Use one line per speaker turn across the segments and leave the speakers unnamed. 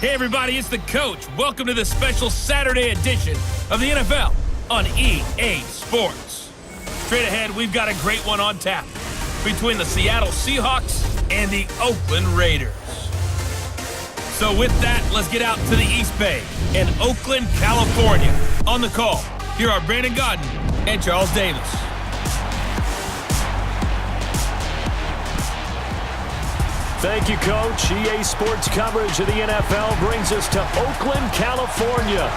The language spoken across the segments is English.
Hey everybody, it's the coach. Welcome to the special Saturday edition of the NFL on EA Sports. Straight ahead, we've got a great one on tap between the Seattle Seahawks and the Oakland Raiders. So with that, let's get out to the East Bay in Oakland, California. On the call, here are Brandon Gaudin and Charles Davis.
Thank you, Coach. EA Sports coverage of the NFL brings us to Oakland, California.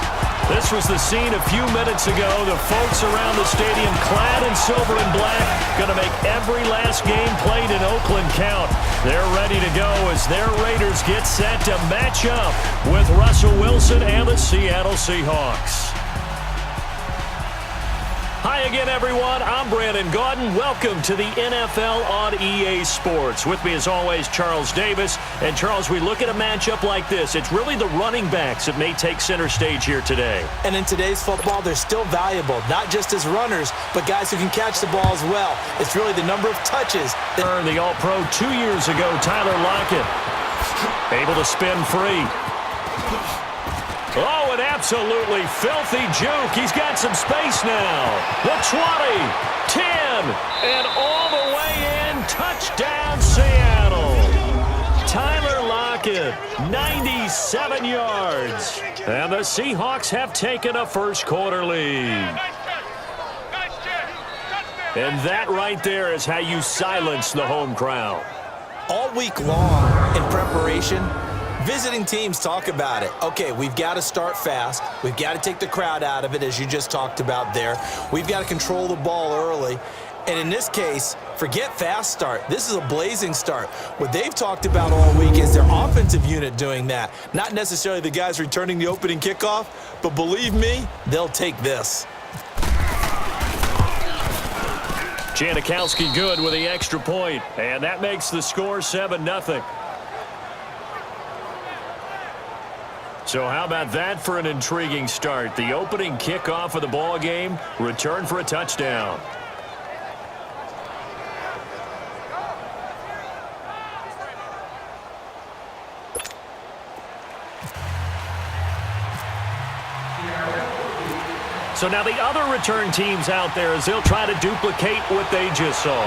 This was the scene a few minutes ago. The folks around the stadium clad in silver and black going to make every last game played in Oakland count. They're ready to go as their Raiders get set to match up with Russell Wilson and the Seattle Seahawks. Hi again, everyone. I'm Brandon Gaudin. Welcome to the NFL on EA Sports. With me, as always, Charles Davis. And, Charles, we look at a matchup like this. It's really the running backs that may take center stage here today.
And in today's football, they're still valuable, not just as runners, but guys who can catch the ball as well. It's really the number of touches.
The All-Pro 2 years ago, Tyler Lockett, able to spin free. Oh, an absolutely filthy juke. He's got some space now. The 20, 10, and all the way in. Touchdown, Seattle. Tyler Lockett, 97 yards. And the Seahawks have taken a first-quarter lead. And that right there is how you silence the home crowd.
All week long in preparation, visiting teams talk about it. Okay, we've got to start fast. We've got to take the crowd out of it, as you just talked about there. We've got to control the ball early. And in this case, forget fast start. This is a blazing start. What they've talked about all week is their offensive unit doing that. Not necessarily the guys returning the opening kickoff, but believe me, they'll take this.
Janikowski good with the extra point, and that makes the score 7-0. So how about that for an intriguing start? The opening kickoff of the ball game, return for a touchdown. So now the other return teams out there as they'll try to duplicate what they just saw.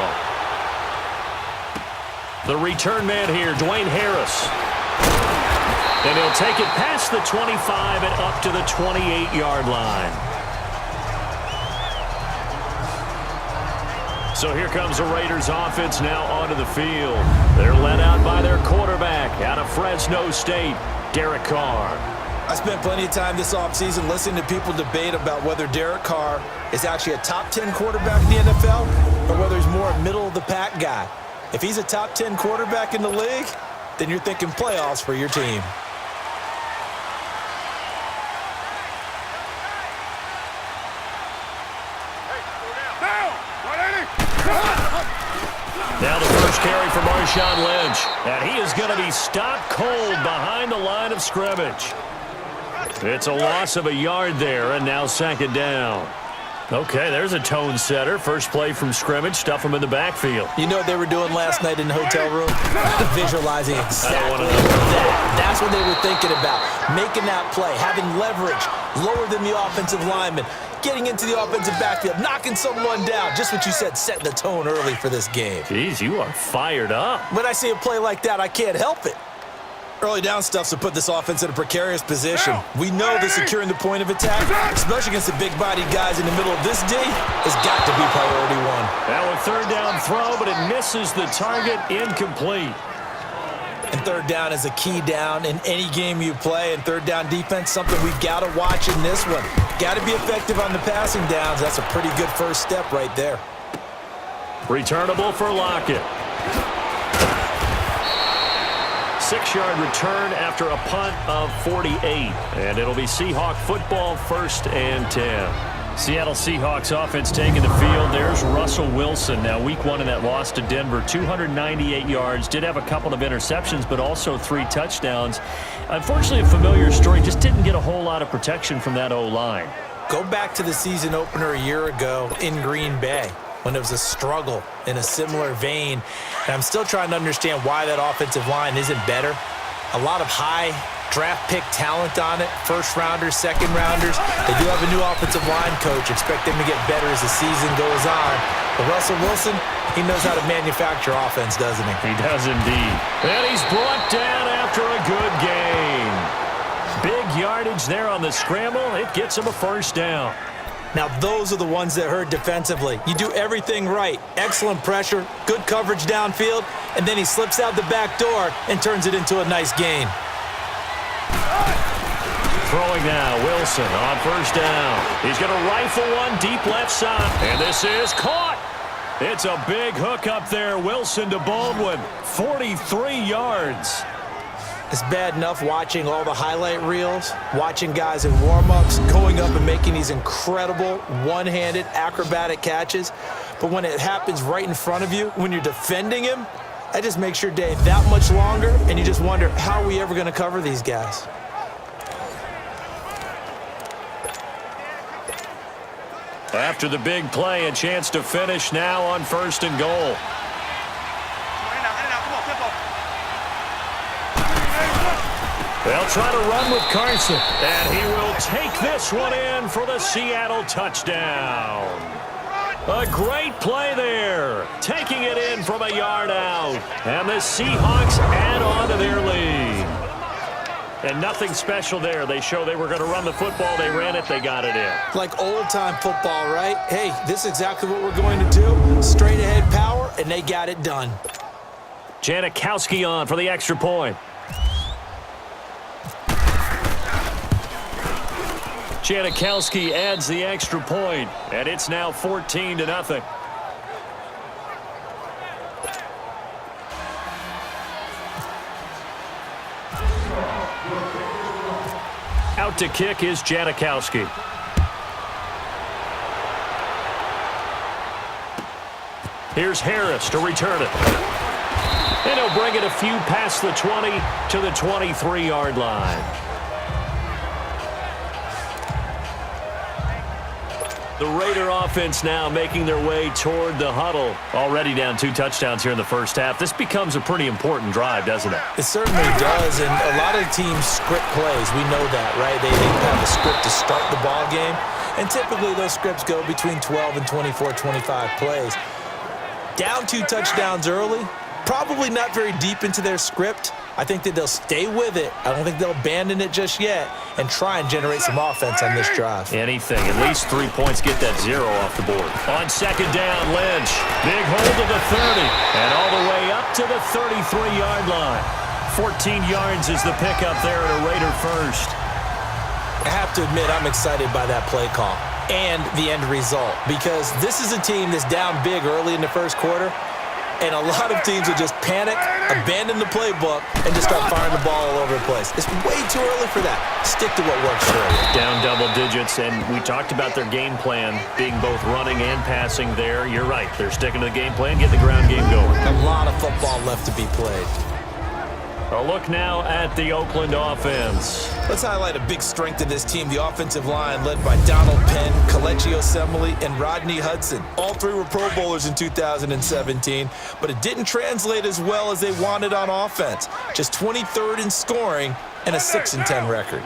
The return man here, Dwayne Harris. And he'll take it past the 25 and up to the 28-yard line. So here comes the Raiders offense now onto the field. They're led out by their quarterback out of Fresno State, Derek Carr.
I spent plenty of time this offseason listening to people debate about whether Derek Carr is actually a top 10 quarterback in the NFL or whether he's more a middle-of-the-pack guy. If he's a top 10 quarterback in the league, then you're thinking playoffs for your team.
Now the first carry for Marshawn Lynch. And he is going to be stopped cold behind the line of scrimmage. It's a loss of a yard there, and now second down. Okay, there's a tone setter. First play from scrimmage, stuff him in the backfield.
You know what they were doing last night in the hotel room? Visualizing exactly that. That's what they were thinking about. Making that play, having leverage, lower than the offensive lineman, getting into the offensive backfield, knocking someone down. Just what you said, setting the tone early for this game.
Jeez, you are fired up.
When I see a play like that, I can't help it. Early down stuff's to put this offense in a precarious position. We know that securing the point of attack, especially against the big-bodied guys in the middle of this D, has got to be priority one.
Now a third down throw, but it misses the target, incomplete.
And third down is a key down in any game you play. And third down defense, something we've got to watch in this one. Got to be effective on the passing downs. That's a pretty good first step right there.
Returnable for Lockett. 6-yard return after a punt of 48. And it'll be Seahawk football, 1st and 10. Seattle Seahawks offense taking the field. There's Russell Wilson. Now, week 1 in that loss to Denver, 298 yards. Did have a couple of interceptions, but also 3 touchdowns. Unfortunately, a familiar story. Just didn't get a whole lot of protection from that O-line.
Go back to the season opener a year ago in Green Bay when it was a struggle in a similar vein. And I'm still trying to understand why that offensive line isn't better. A lot of high draft pick talent on it, 1st-rounders, 2nd-rounders. They do have a new offensive line coach. Expect them to get better as the season goes on. But Russell Wilson, he knows how to manufacture offense, doesn't he?
He does indeed. And he's brought down after a good game. Big yardage there on the scramble. It gets him a 1st down.
Now, those are the ones that hurt defensively. You do everything right. Excellent pressure, good coverage downfield, and then he slips out the back door and turns it into a nice gain.
Throwing now, Wilson on 1st down. He's going to rifle one deep left side, and this is caught. It's a big hook up there. Wilson to Baldwin, 43 yards.
It's bad enough watching all the highlight reels, watching guys in warm-ups, going up and making these incredible one-handed acrobatic catches. But when it happens right in front of you, when you're defending him, that just makes your day that much longer, and you just wonder, how are we ever going to cover these guys?
After the big play, a chance to finish now on 1st and goal. They'll try to run with Carson, and he will take this one in for the Seattle touchdown. A great play there, taking it in from a yard out. And the Seahawks add on to their lead. And nothing special there. They show they were going to run the football. They ran it. They got it in.
Like old-time football, right? Hey, this is exactly what we're going to do. Straight-ahead power, and they got it done.
Janikowski on for the extra point. Janikowski adds the extra point, and it's now 14-0. Out to kick is Janikowski. Here's Harris to return it. And he'll bring it a few past the 20 to the 23-yard line. The Raider offense now making their way toward the huddle. Already down 2 touchdowns here in the 1st half. This becomes a pretty important drive, doesn't it?
It certainly does, and a lot of teams script plays. We know that, right? They have a script to start the ball game, and typically those scripts go between 12 and 24, 25 plays. Down 2 touchdowns early, probably not very deep into their script. I think that they'll stay with it. I don't think they'll abandon it just yet and try and generate some offense on this drive.
Anything. At least 3 points. Get that 0 off the board. On 2nd down, Lynch. Big hold of the 30. And all the way up to the 33-yard line. 14 yards is the pickup there at a Raider 1st.
I have to admit, I'm excited by that play call and the end result, because this is a team that's down big early in the 1st quarter. And a lot of teams will just panic, abandon the playbook, and just start firing the ball all over the place. It's way too early for that. Stick to what works for you.
Down double digits, and we talked about their game plan being both running and passing there. You're right. They're sticking to the game plan, getting the ground game going.
A lot of football left to be played.
A look now at the Oakland offense.
Let's highlight a big strength of this team, the offensive line led by Donald Penn, Kelechi Osemele, and Rodney Hudson. All 3 were Pro Bowlers in 2017, but it didn't translate as well as they wanted on offense. Just 23rd in scoring and a 6-10 record.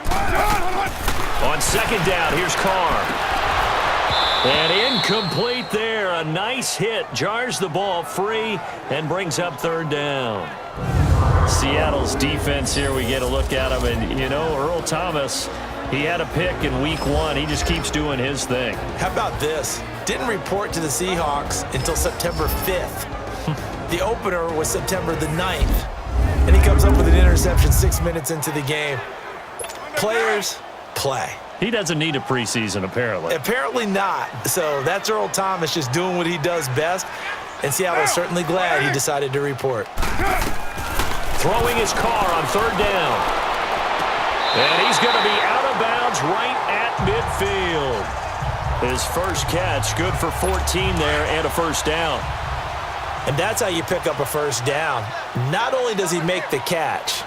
On 2nd down, here's Carr. And incomplete there. A nice hit. Jars the ball free and brings up 3rd down. Seattle's defense here, we get a look at him, and you know, Earl Thomas, he had a pick in week 1. He just keeps doing his thing.
How about this? Didn't report to the Seahawks until September 5th. The opener was September the 9th, and he comes up with an interception 6 minutes into the game. Players play.
He doesn't need a preseason, apparently.
Apparently not. So that's Earl Thomas just doing what he does best, and Seattle is certainly glad he decided to report.
Throwing his Carr on 3rd down. And he's going to be out of bounds right at midfield. His first catch, good for 14 there and a first down.
And that's how you pick up a first down. Not only does he make the catch,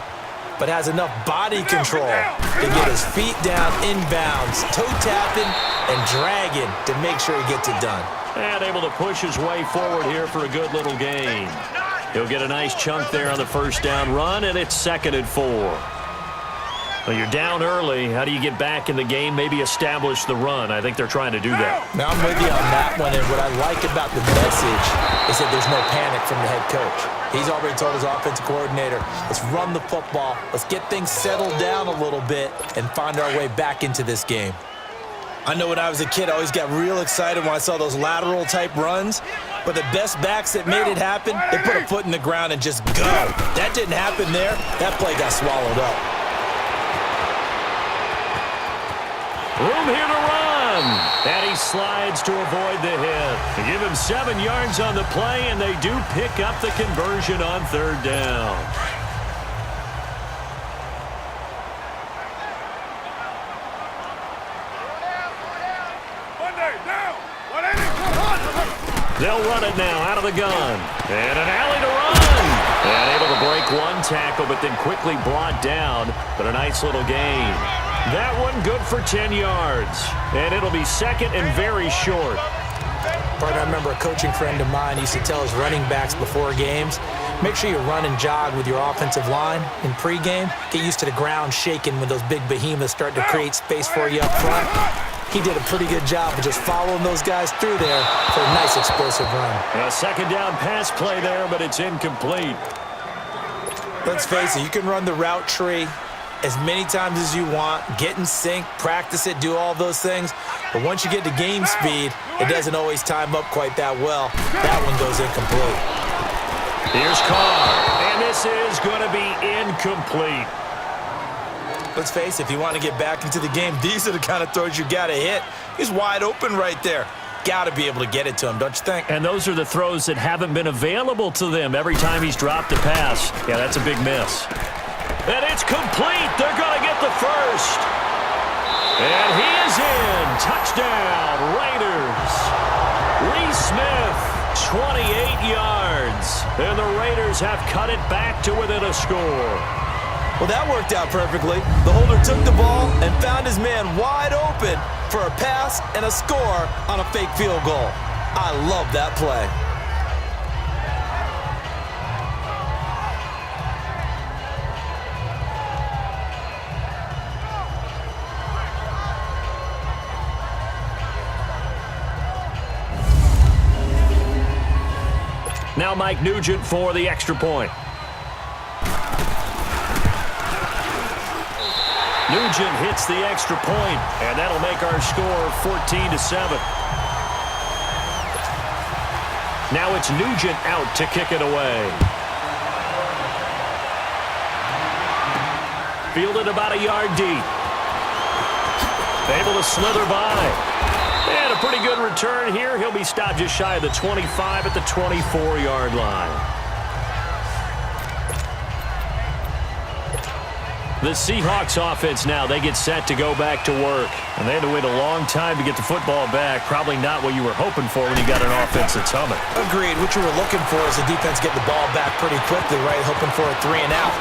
but has enough body control to get his feet down inbounds, toe tapping and dragging to make sure he gets it done.
And able to push his way forward here for a good little gain. He'll get a nice chunk there on the first down run, and it's 2nd and 4. Well, you're down early. How do you get back in the game, maybe establish the run? I think they're trying to do that.
Now, I'm with you on that one, and what I like about the message is that there's no panic from the head coach. He's already told his offensive coordinator, let's run the football, let's get things settled down a little bit and find our way back into this game. I know when I was a kid, I always got real excited when I saw those lateral-type runs, but the best backs that made it happen, they put a foot in the ground and just go. That didn't happen there. That play got swallowed up.
Room here to run. And he slides to avoid the hit. They give him 7 yards on the play, and they do pick up the conversion on 3rd down. They'll run it now out of the gun. And an alley to run. And able to break 1 tackle, but then quickly brought down. But a nice little gain. That one good for 10 yards. And it'll be 2nd and very short.
Partner, I remember a coaching friend of mine used to tell his running backs before games, make sure you run and jog with your offensive line in pregame. Get used to the ground shaking when those big behemoths start to create space for you up front. He did a pretty good job of just following those guys through there for a nice explosive run.
A 2nd down pass play there, but it's incomplete.
Let's face it, you can run the route tree as many times as you want, get in sync, practice it, do all those things. But once you get to game speed, it doesn't always time up quite that well. That one goes incomplete.
Here's Carr, and this is going to be incomplete.
Let's face it, if you want to get back into the game, these are the kind of throws you got to hit. He's wide open right there. Got to be able to get it to him, don't you think?
And those are the throws that haven't been available to them every time he's dropped a pass. Yeah, that's a big miss. And it's complete. They're going to get the first. And he is in. Touchdown, Raiders. Lee Smith, 28 yards. And the Raiders have cut it back to within a score.
Well, that worked out perfectly. The holder took the ball and found his man wide open for a pass and a score on a fake field goal. I love that play.
Now Mike Nugent for the extra point. Nugent hits the extra point, and that'll make our score 14-7. Now it's Nugent out to kick it away. Fielded about a yard deep. Able to slither by. And a pretty good return here. He'll be stopped just shy of the 25 at the 24-yard line. The Seahawks offense now, they get set to go back to work. And they had to wait a long time to get the football back. Probably not what you were hoping for when you got an offense that's humming.
Agreed. What you were looking for is the defense get the ball back pretty quickly, right? Hoping for a 3 and out.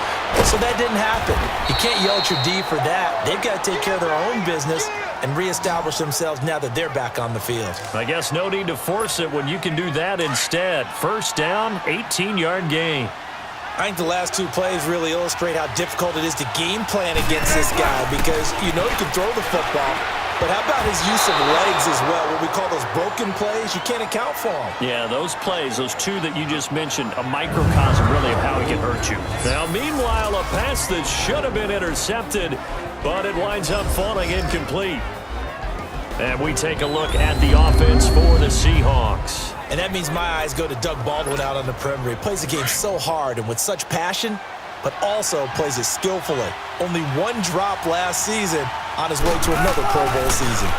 So that didn't happen. You can't yell at your D for that. They've got to take care of their own business and reestablish themselves now that they're back on the field.
I guess no need to force it when you can do that instead. First down, 18-yard gain.
I think the last 2 plays really illustrate how difficult it is to game plan against this guy because you know he can throw the football, but how about his use of legs as well? What we call those broken plays, you can't account for them.
Yeah, those plays, those 2 that you just mentioned, a microcosm really of how he can hurt you. Now, meanwhile, a pass that should have been intercepted, but it winds up falling incomplete. And we take a look at the offense for the Seahawks.
And that means my eyes go to Doug Baldwin out on the perimeter. He plays the game so hard and with such passion, but also plays it skillfully. Only 1 drop last season on his way to another Pro Bowl season.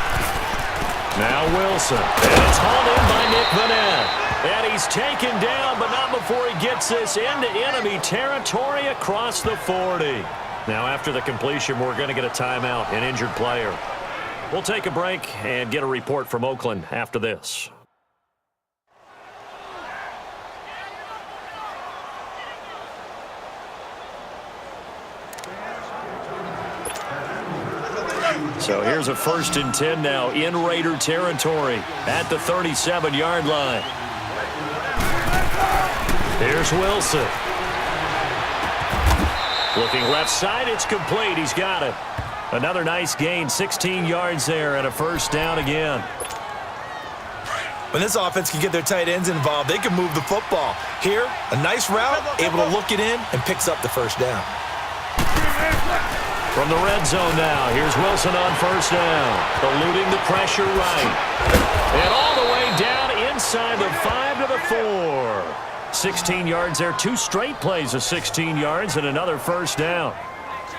Now Wilson. And it's hauled in by Nick Vanette. And he's taken down, but not before he gets this into enemy territory across the 40. Now after the completion, we're going to get a timeout, an injured player. We'll take a break and get a report from Oakland after this. So here's a 1st and 10 now in Raider territory at the 37-yard line. Here's Wilson. Looking left side, it's complete. He's got it. Another nice gain, 16 yards there and a 1st down again.
When this offense can get their tight ends involved, they can move the football. Here, a nice route, able to look it in, and picks up the 1st down.
From the red zone now, here's Wilson on 1st down. Eluding the pressure right. And all the way down inside the 5 to the 4. 16 yards there, 2 straight plays of 16 yards and another 1st down.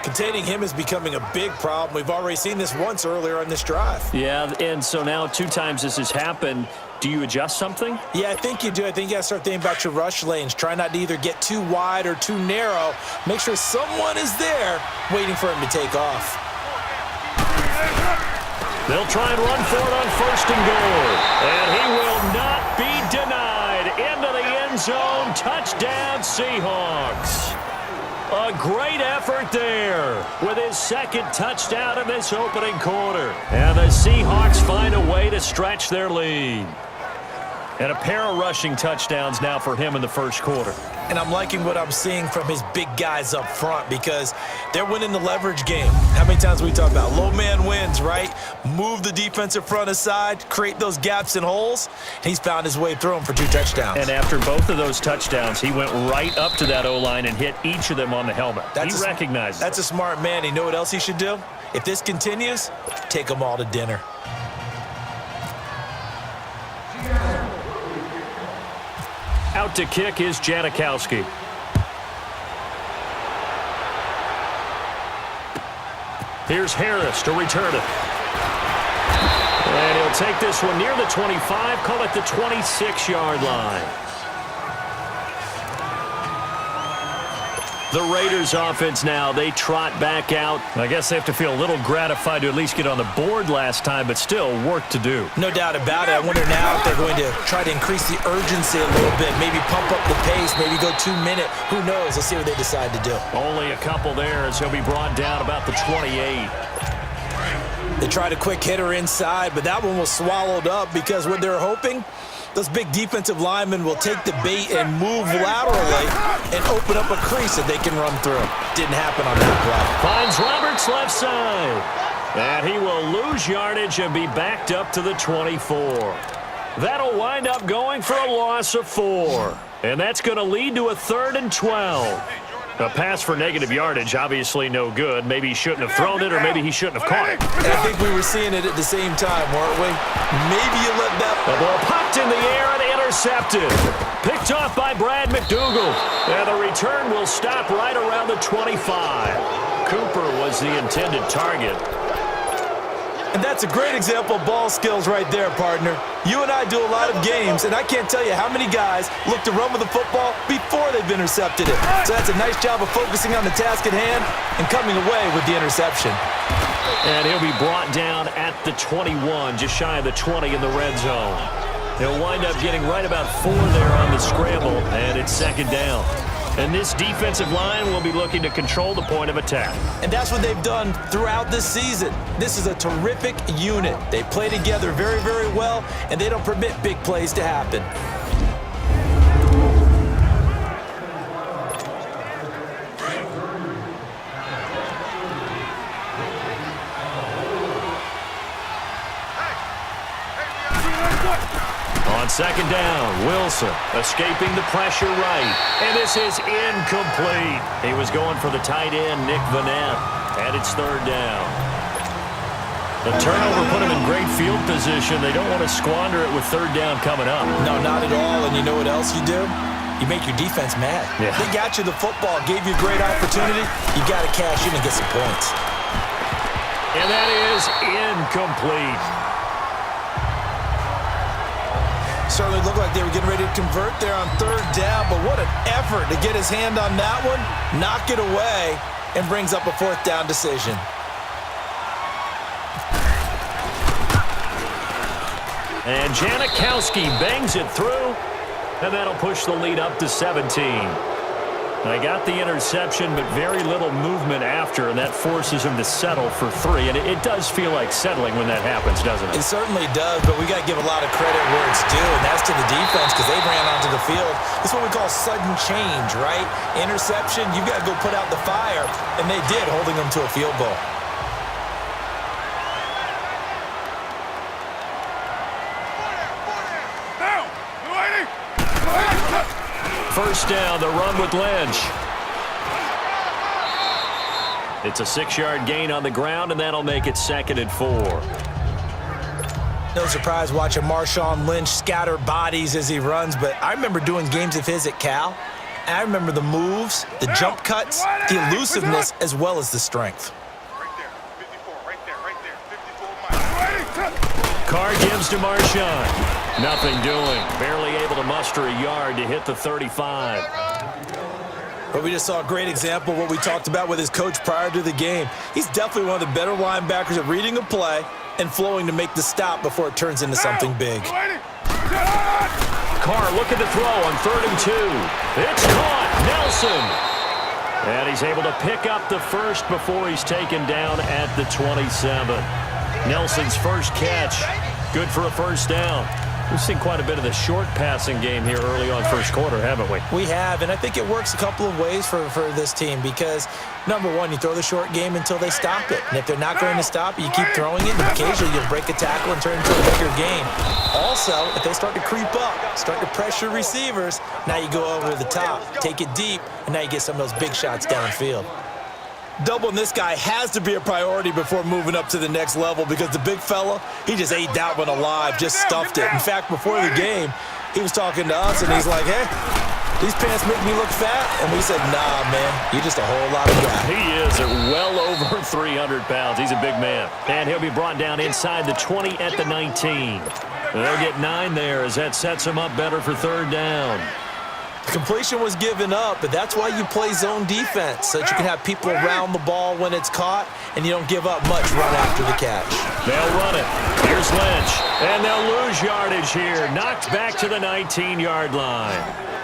Containing him is becoming a big problem. We've already seen this once earlier on this drive.
Yeah, and so now 2 times this has happened. Do you adjust something?
Yeah, I think you do. I think you got to start thinking about your rush lanes. Try not to either get too wide or too narrow. Make sure someone is there waiting for him to take off.
They'll try and run for it on 1st and goal. And he will not be denied. Into the end zone. Touchdown, Seahawks. A great effort there with his 2nd touchdown in this opening quarter. And the Seahawks find a way to stretch their lead. And a pair of rushing touchdowns now for him in the 1st quarter.
And I'm liking what I'm seeing from his big guys up front because they're winning the leverage game. How many times we talk about low man wins, right? Move the defensive front aside, create those gaps and holes. He's found his way through them for 2 touchdowns.
And after both of those touchdowns, he went right up to that O-line and hit each of them on the helmet. He recognized
That's a smart man. You know what else he should do? If this continues, take them all to dinner.
Out to kick is Janikowski. Here's Harris to return it. And he'll take this one near the 25, call it the 26-yard line. The Raiders offense now, they trot back out. I guess they have to feel a little gratified to at least get on the board last time, but still work to do.
No doubt about it. I wonder now if they're going to try to increase the urgency a little bit, maybe pump up the pace, maybe go 2-minute. Who knows? Let's see what they decide to do.
Only a couple there as he'll be brought down about the 28.
They tried a quick hitter inside, but that one was swallowed up because what they're hoping, those big defensive linemen will take the bait and move laterally and open up a crease that they can run through. Didn't happen on that play.
Finds Roberts left side. And he will lose yardage and be backed up to the 24. That'll wind up going for a loss of 4. And that's going to lead to a 3rd and 12. A pass for negative yardage, obviously no good. Maybe he shouldn't have thrown it, or maybe he shouldn't have caught it.
And I think we were seeing it at the same time, weren't we? Maybe you let that...
The ball popped in the air and intercepted. Picked off by Brad McDougald. And the return will stop right around the 25. Cooper was the intended target.
And that's a great example of ball skills right there, partner. You and I do a lot of games, and I can't tell you how many guys look to run with the football before they've intercepted it. So that's a nice job of focusing on the task at hand and coming away with the interception.
And he'll be brought down at the 21, just shy of the 20 in the red zone. He'll wind up getting right about 4 there on the scramble, and it's 2nd down. And this defensive line will be looking to control the point of attack.
And that's what they've done throughout this season. This is a terrific unit. They play together very, very well, and they don't permit big plays to happen.
On 2nd down, Wilson escaping the pressure right. And this is incomplete. He was going for the tight end, Nick Vanette. And it's 3rd down. The turnover put him in great field position. They don't want to squander it with 3rd down coming up.
No, not at all. And you know what else you do? You make your defense mad.
Yeah.
They got you the football, gave you a great opportunity. You got to cash in and get some points.
And that is incomplete.
Certainly looked like they were getting ready to convert there on third down, but what an effort to get his hand on that one, knock it away, and brings up a fourth down decision.
And Janikowski bangs it through, and that'll push the lead up to 17. They got the interception, but very little movement after, and that forces him to settle for 3. And it does feel like settling when that happens, doesn't it?
It certainly does, but we got to give a lot of credit where it's due, and that's to the defense because they ran onto the field. This is what we call sudden change, right? Interception, you've got to go put out the fire, and they did, holding them to a field goal.
First down, the run with Lynch. It's a 6-yard gain on the ground, and that'll make it 2nd and 4.
No surprise watching Marshawn Lynch scatter bodies as he runs, but I remember doing games of his at Cal. And I remember the moves, the jump cuts, the elusiveness, as well as the strength.
Carr gives to Marshawn. Nothing doing. Barely able to muster a yard to hit the 35.
But we just saw a great example of what we talked about with his coach prior to the game. He's definitely one of the better linebackers at reading a play and flowing to make the stop before it turns into something big.
Carr looking to throw on 3rd and 2. It's caught. Nelson. And he's able to pick up the first before he's taken down at the 27. Nelson's first catch. Good for a first down. We've seen quite a bit of the short passing game here early on first quarter, haven't we?
We have, and I think it works a couple of ways for this team because, number one, you throw the short game until they stop it. And if they're not going to stop it, you keep throwing it, and occasionally you'll break a tackle and turn it into a bigger game. Also, if they start to creep up, start to pressure receivers, now you go over the top, take it deep, and now you get some of those big shots downfield. Doubling this guy has to be a priority before moving up to the next level because the big fella, he just ate that one alive, just stuffed it. In fact, before the game, he was talking to us, and he's like, hey, these pants make me look fat. And we said, nah, man, you're just a whole lot of guy.
He is at well over 300 pounds. He's a big man. And he'll be brought down inside the 20 at the 19. They'll get 9 there as that sets him up better for 3rd down.
Completion was given up, but that's why you play zone defense, so that you can have people around the ball when it's caught, and you don't give up much run after the catch.
They'll run it. Here's Lynch, and they'll lose yardage here. Knocked back to the 19-yard line.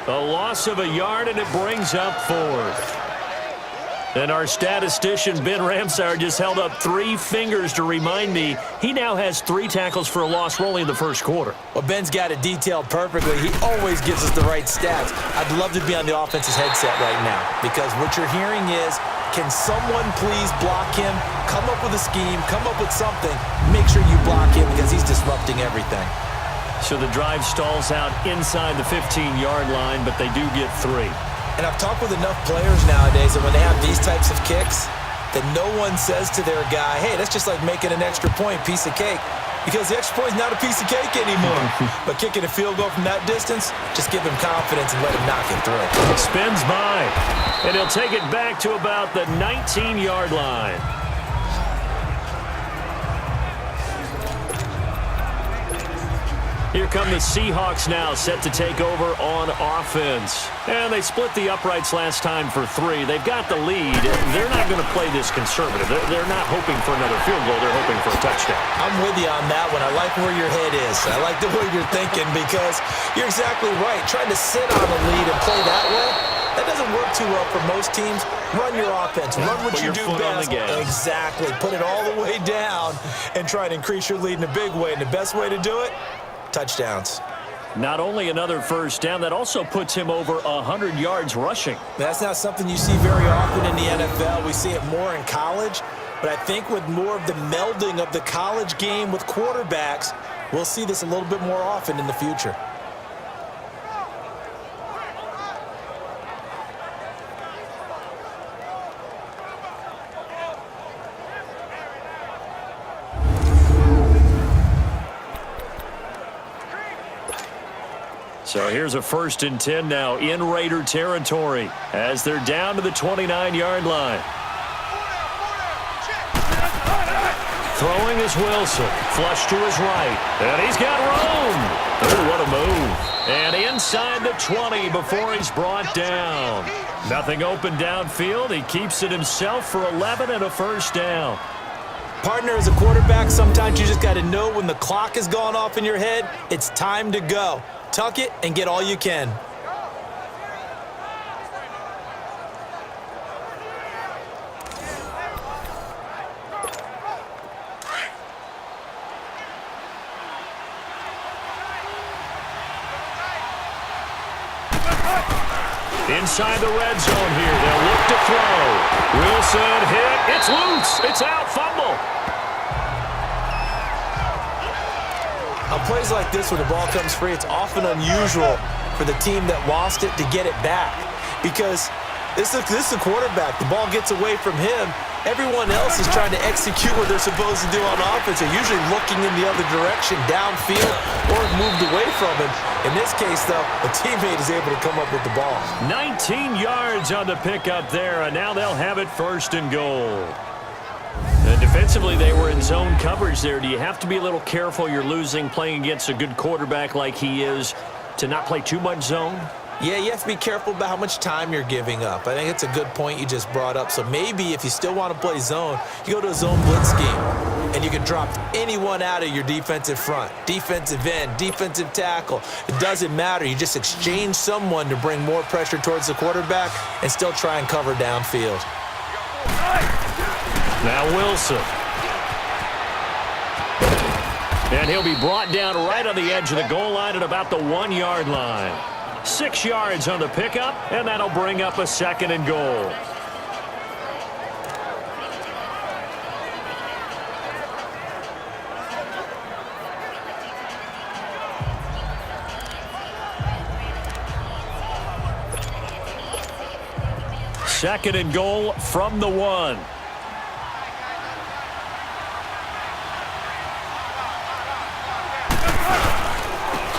A loss of a yard, and it brings up 4th. And our statistician, Ben Ramsauer, just held up 3 fingers to remind me he now has 3 tackles for a loss rolling in the first quarter.
Well, Ben's got it detailed perfectly. He always gives us the right stats. I'd love to be on the offense's headset right now because what you're hearing is, can someone please block him? Come up with a scheme. Come up with something. Make sure you block him because he's disrupting everything.
So the drive stalls out inside the 15-yard line, but they do get 3.
And I've talked with enough players nowadays that when they have these types of kicks, that no one says to their guy, hey, that's just like making an extra point, piece of cake. Because the extra point is not a piece of cake anymore. But kicking a field goal from that distance, just give him confidence and let him knock it through.
Spins by, and he'll take it back to about the 19-yard line. Here come the Seahawks now, set to take over on offense. And they split the uprights last time for 3. They've got the lead. They're not going to play this conservative. They're not hoping for another field goal. They're hoping for a touchdown.
I'm with you on that one. I like where your head is. I like the way you're thinking because you're exactly right. Trying to sit on a lead and play that way, that doesn't work too well for most teams. Run your offense. Run what you do best. Exactly. Put it all the way down and try to increase your lead in a big way. And the best way to do it, touchdowns.
Not only another first down, that also puts him over 100 yards rushing.
That's not something you see very often in the NFL. We see it more in college. But I think with more of the melding of the college game with quarterbacks, we'll see this a little bit more often in the future.
So here's a 1st and 10 now in Raider territory as they're down to the 29-yard line. Throwing is Wilson. Flush to his right. And he's got room. Oh, what a move. And inside the 20 before he's brought down. Nothing open downfield. He keeps it himself for 11 and a first down.
Partner, as a quarterback, sometimes you just got to know when the clock has gone off in your head, it's time to go. Tuck it and get all you can.
Inside the red zone here. They'll look to throw. Wilson hit. It's loose. It's out. Fumble.
On plays like this, when the ball comes free, it's often unusual for the team that lost it to get it back. Because this is a quarterback. The ball gets away from him. Everyone else is trying to execute what they're supposed to do on offense. They're usually looking in the other direction, downfield, or moved away from him. In this case, though, a teammate is able to come up with the ball.
19 yards on the pickup there, and now they'll have it first and goal. And defensively, they were in zone coverage there. Do you have to be a little careful you're losing playing against a good quarterback like he is to not play too much zone?
Yeah, you have to be careful about how much time you're giving up. I think it's a good point you just brought up. So maybe if you still want to play zone, you go to a zone blitz scheme, and you can drop anyone out of your defensive front, defensive end, defensive tackle. It doesn't matter. You just exchange someone to bring more pressure towards the quarterback and still try and cover downfield.
Now Wilson. And he'll be brought down right on the edge of the goal line at about the 1 yard line. 6 yards on the pickup, and that'll bring up a second and goal. Second and goal from the 1.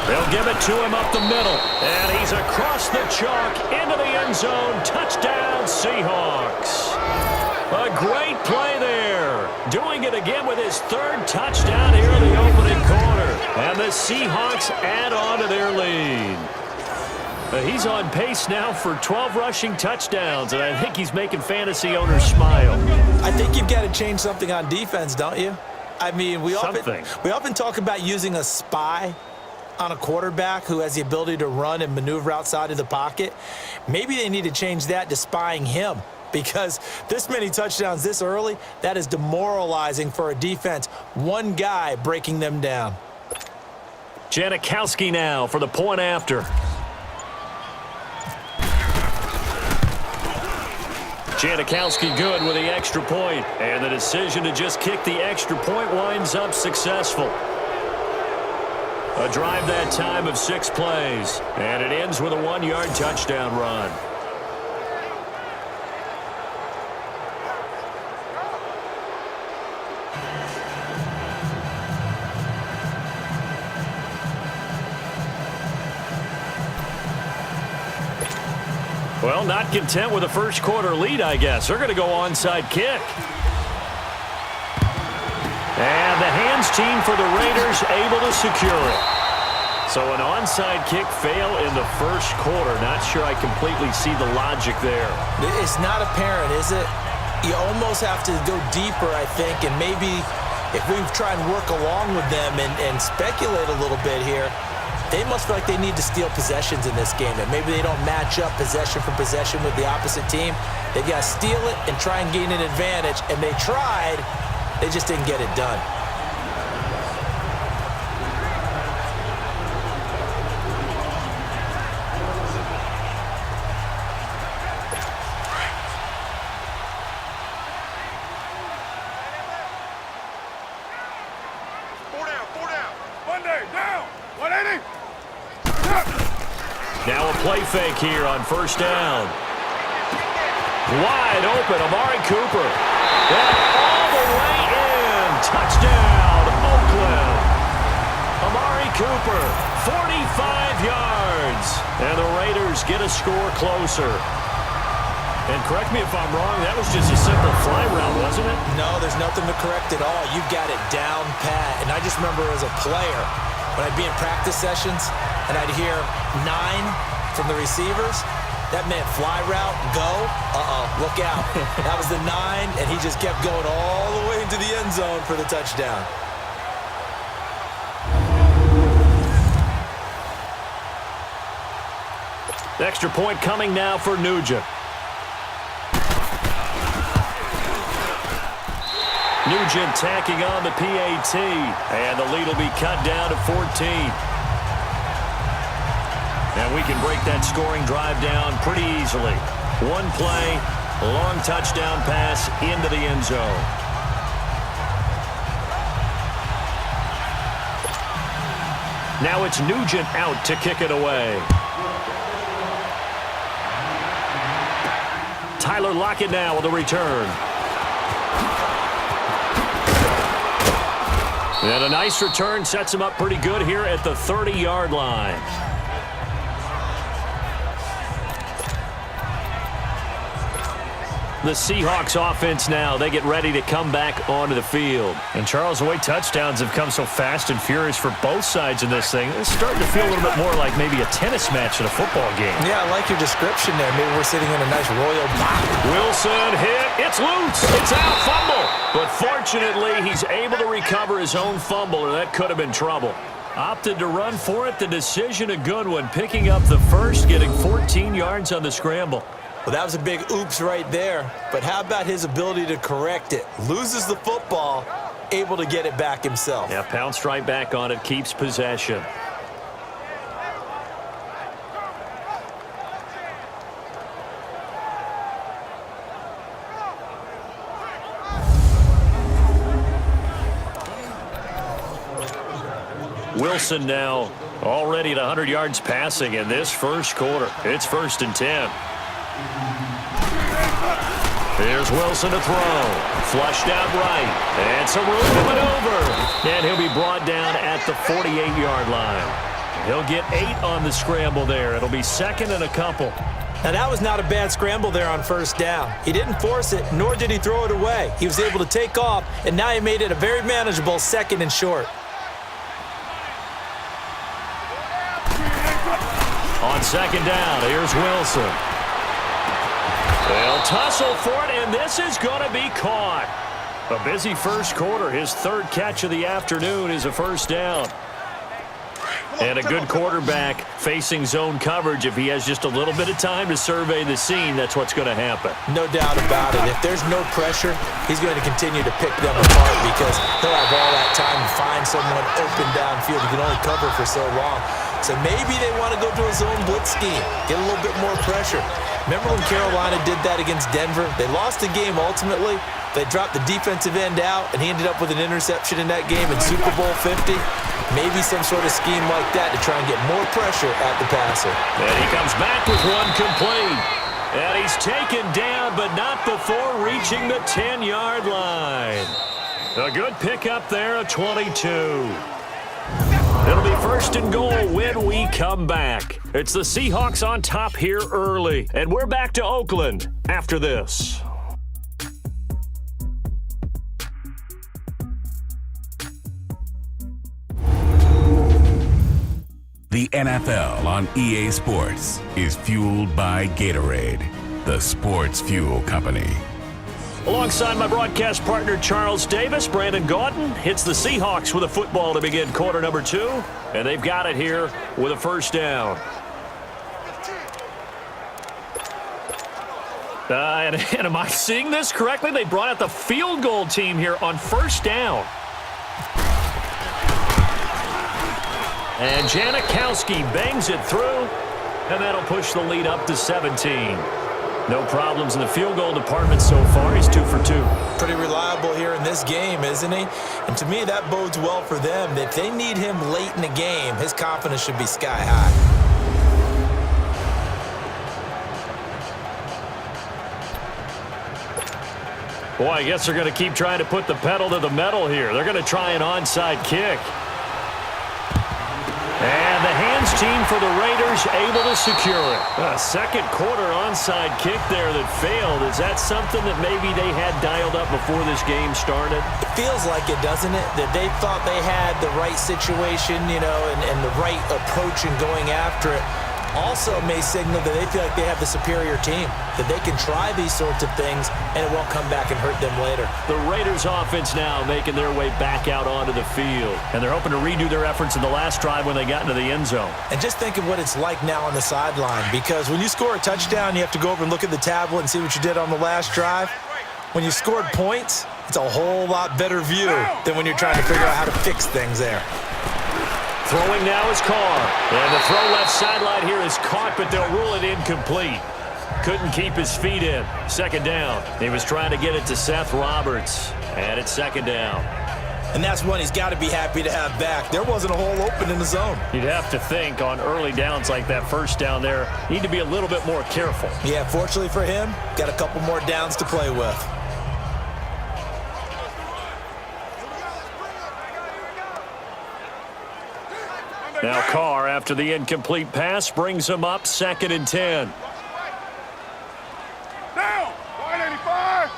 They'll give it to him up the middle. And he's across the chalk into the end zone. Touchdown, Seahawks. A great play there. Doing it again with his third touchdown here in the opening quarter. And the Seahawks add on to their lead. He's on pace now for 12 rushing touchdowns, and I think he's making fantasy owners smile.
I think you've got to change something on defense, don't you? I mean, we often talk about using a spy on a quarterback who has the ability to run and maneuver outside of the pocket. Maybe they need to change that to spying him, because this many touchdowns this early, that is demoralizing for a defense. One guy breaking them down.
Janikowski now for the point after. Janikowski good with the extra point, and the decision to just kick the extra point winds up successful. A drive that time of 6 plays, and it ends with a 1 yard touchdown run. Well, not content with a first quarter lead, I guess. They're going to go onside kick. And the hands team for the Raiders able to secure it. So an onside kick fail in the first quarter. Not sure I completely see the logic there.
It's not apparent, is it? You almost have to go deeper, I think, and maybe if we try and work along with them and speculate a little bit here, they must feel like they need to steal possessions in this game, and maybe they don't match up possession for possession with the opposite team. They've got to steal it and try and gain an advantage, and they tried. They just didn't get it done.
Now a play fake here on first down. Wide open, Amari Cooper. And all the way in. Touchdown, Oakland. Amari Cooper, 45 yards. And the Raiders get a score closer. And correct me if I'm wrong, that was just a simple fly route, wasn't it?
No, there's nothing to correct at all. You've got it down pat. And I just remember as a player, when I'd be in practice sessions and I'd hear 9 from the receivers, that meant fly route, go, look out. That was the 9, and he just kept going all the way into the end zone for the touchdown.
Extra point coming now for Nugent. Nugent tacking on the PAT, and the lead will be cut down to 14. And we can break that scoring drive down pretty easily. One play, long touchdown pass into the end zone. Now it's Nugent out to kick it away. Tyler Lockett now with a return. And a nice return sets him up pretty good here at the 30-yard line. The Seahawks offense now, they get ready to come back onto the field. And Charles, the way touchdowns have come so fast and furious for both sides in this thing, it's starting to feel a little bit more like maybe a tennis match in a football game.
Yeah, I like your description there. Maybe we're sitting in a nice royal box.
Wilson hit. It's loose. It's out. Fumble. But fortunately, he's able to recover his own fumble, or that could have been trouble. Opted to run for it. The decision a good one. Picking up the first, getting 14 yards on the scramble.
Well, that was a big oops right there. But how about his ability to correct it? Loses the football, able to get it back himself.
Yeah, pounced right back on it, keeps possession. Wilson now already at 100 yards passing in this first quarter. It's 1st and 10. Here's Wilson to throw. Flushed out right. And some room to maneuver. And he'll be brought down at the 48-yard line. He'll get 8 on the scramble there. It'll be 2nd and a couple.
Now, that was not a bad scramble there on 1st down. He didn't force it, nor did he throw it away. He was able to take off, and now he made it a very manageable 2nd and short.
On 2nd down, here's Wilson. They'll tussle for it, and this is going to be caught. A busy first quarter. His 3rd catch of the afternoon is a 1st down. And a good quarterback facing zone coverage. If he has just a little bit of time to survey the scene, that's what's going to happen.
No doubt about it. If there's no pressure, he's going to continue to pick them apart because he'll have all that time to find someone open downfield. He can only cover for so long. So maybe they want to go to a zone blitz scheme, get a little bit more pressure. Remember when Carolina did that against Denver? They lost the game ultimately. They dropped the defensive end out, and he ended up with an interception in that game in Super Bowl 50. Maybe some sort of scheme like that to try and get more pressure at the passer.
And he comes back with one complete. And he's taken down, but not before reaching the 10-yard line. A good pickup there, a 22. It'll be 1st and goal when we come back. It's the Seahawks on top here early. And we're back to Oakland after this.
The NFL on EA Sports is fueled by Gatorade, the sports fuel company.
Alongside my broadcast partner, Charles Davis, Brandon Gaudin hits the Seahawks with a football to begin quarter number 2. And they've got it here with a 1st down. And am I seeing this correctly? They brought out the field goal team here on 1st down. And Janikowski bangs it through, and that'll push the lead up to 17. No problems in the field goal department so far. He's 2 for 2.
Pretty reliable here in this game, isn't he? And to me, that bodes well for them. If they need him late in the game, his confidence should be sky high.
Boy, I guess they're going to keep trying to put the pedal to the metal here. They're going to try an onside kick. And the hands 16 for the Raiders, able to secure it. A second quarter onside kick there that failed. Is that something that maybe they had dialed up before this game started?
It feels like it, doesn't it? That they thought they had the right situation, and the right approach in going after it. Also may signal that they feel like they have the superior team, that they can try these sorts of things and it won't come back and hurt them later.
The Raiders offense now making their way back out onto the field. And they're hoping to redo their efforts in the last drive when they got into the end zone.
And just think of what it's like now on the sideline, because when you score a touchdown, you have to go over and look at the tablet and see what you did on the last drive. When you scored points, it's a whole lot better view than when you're trying to figure out how to fix things there.
Throwing now is Carr. And the throw left sideline here is caught, but they'll rule it incomplete. Couldn't keep his feet in. Second down. He was trying to get it to Seth Roberts. And it's second down.
And that's one he's got to be happy to have back. There wasn't a hole open in the zone.
You'd have to think on early downs like that first down there, need to be a little bit more careful.
Yeah, fortunately for him, got a couple more downs to play with.
Now Carr, after the incomplete pass, brings him up 2nd and 10.
Down, 185.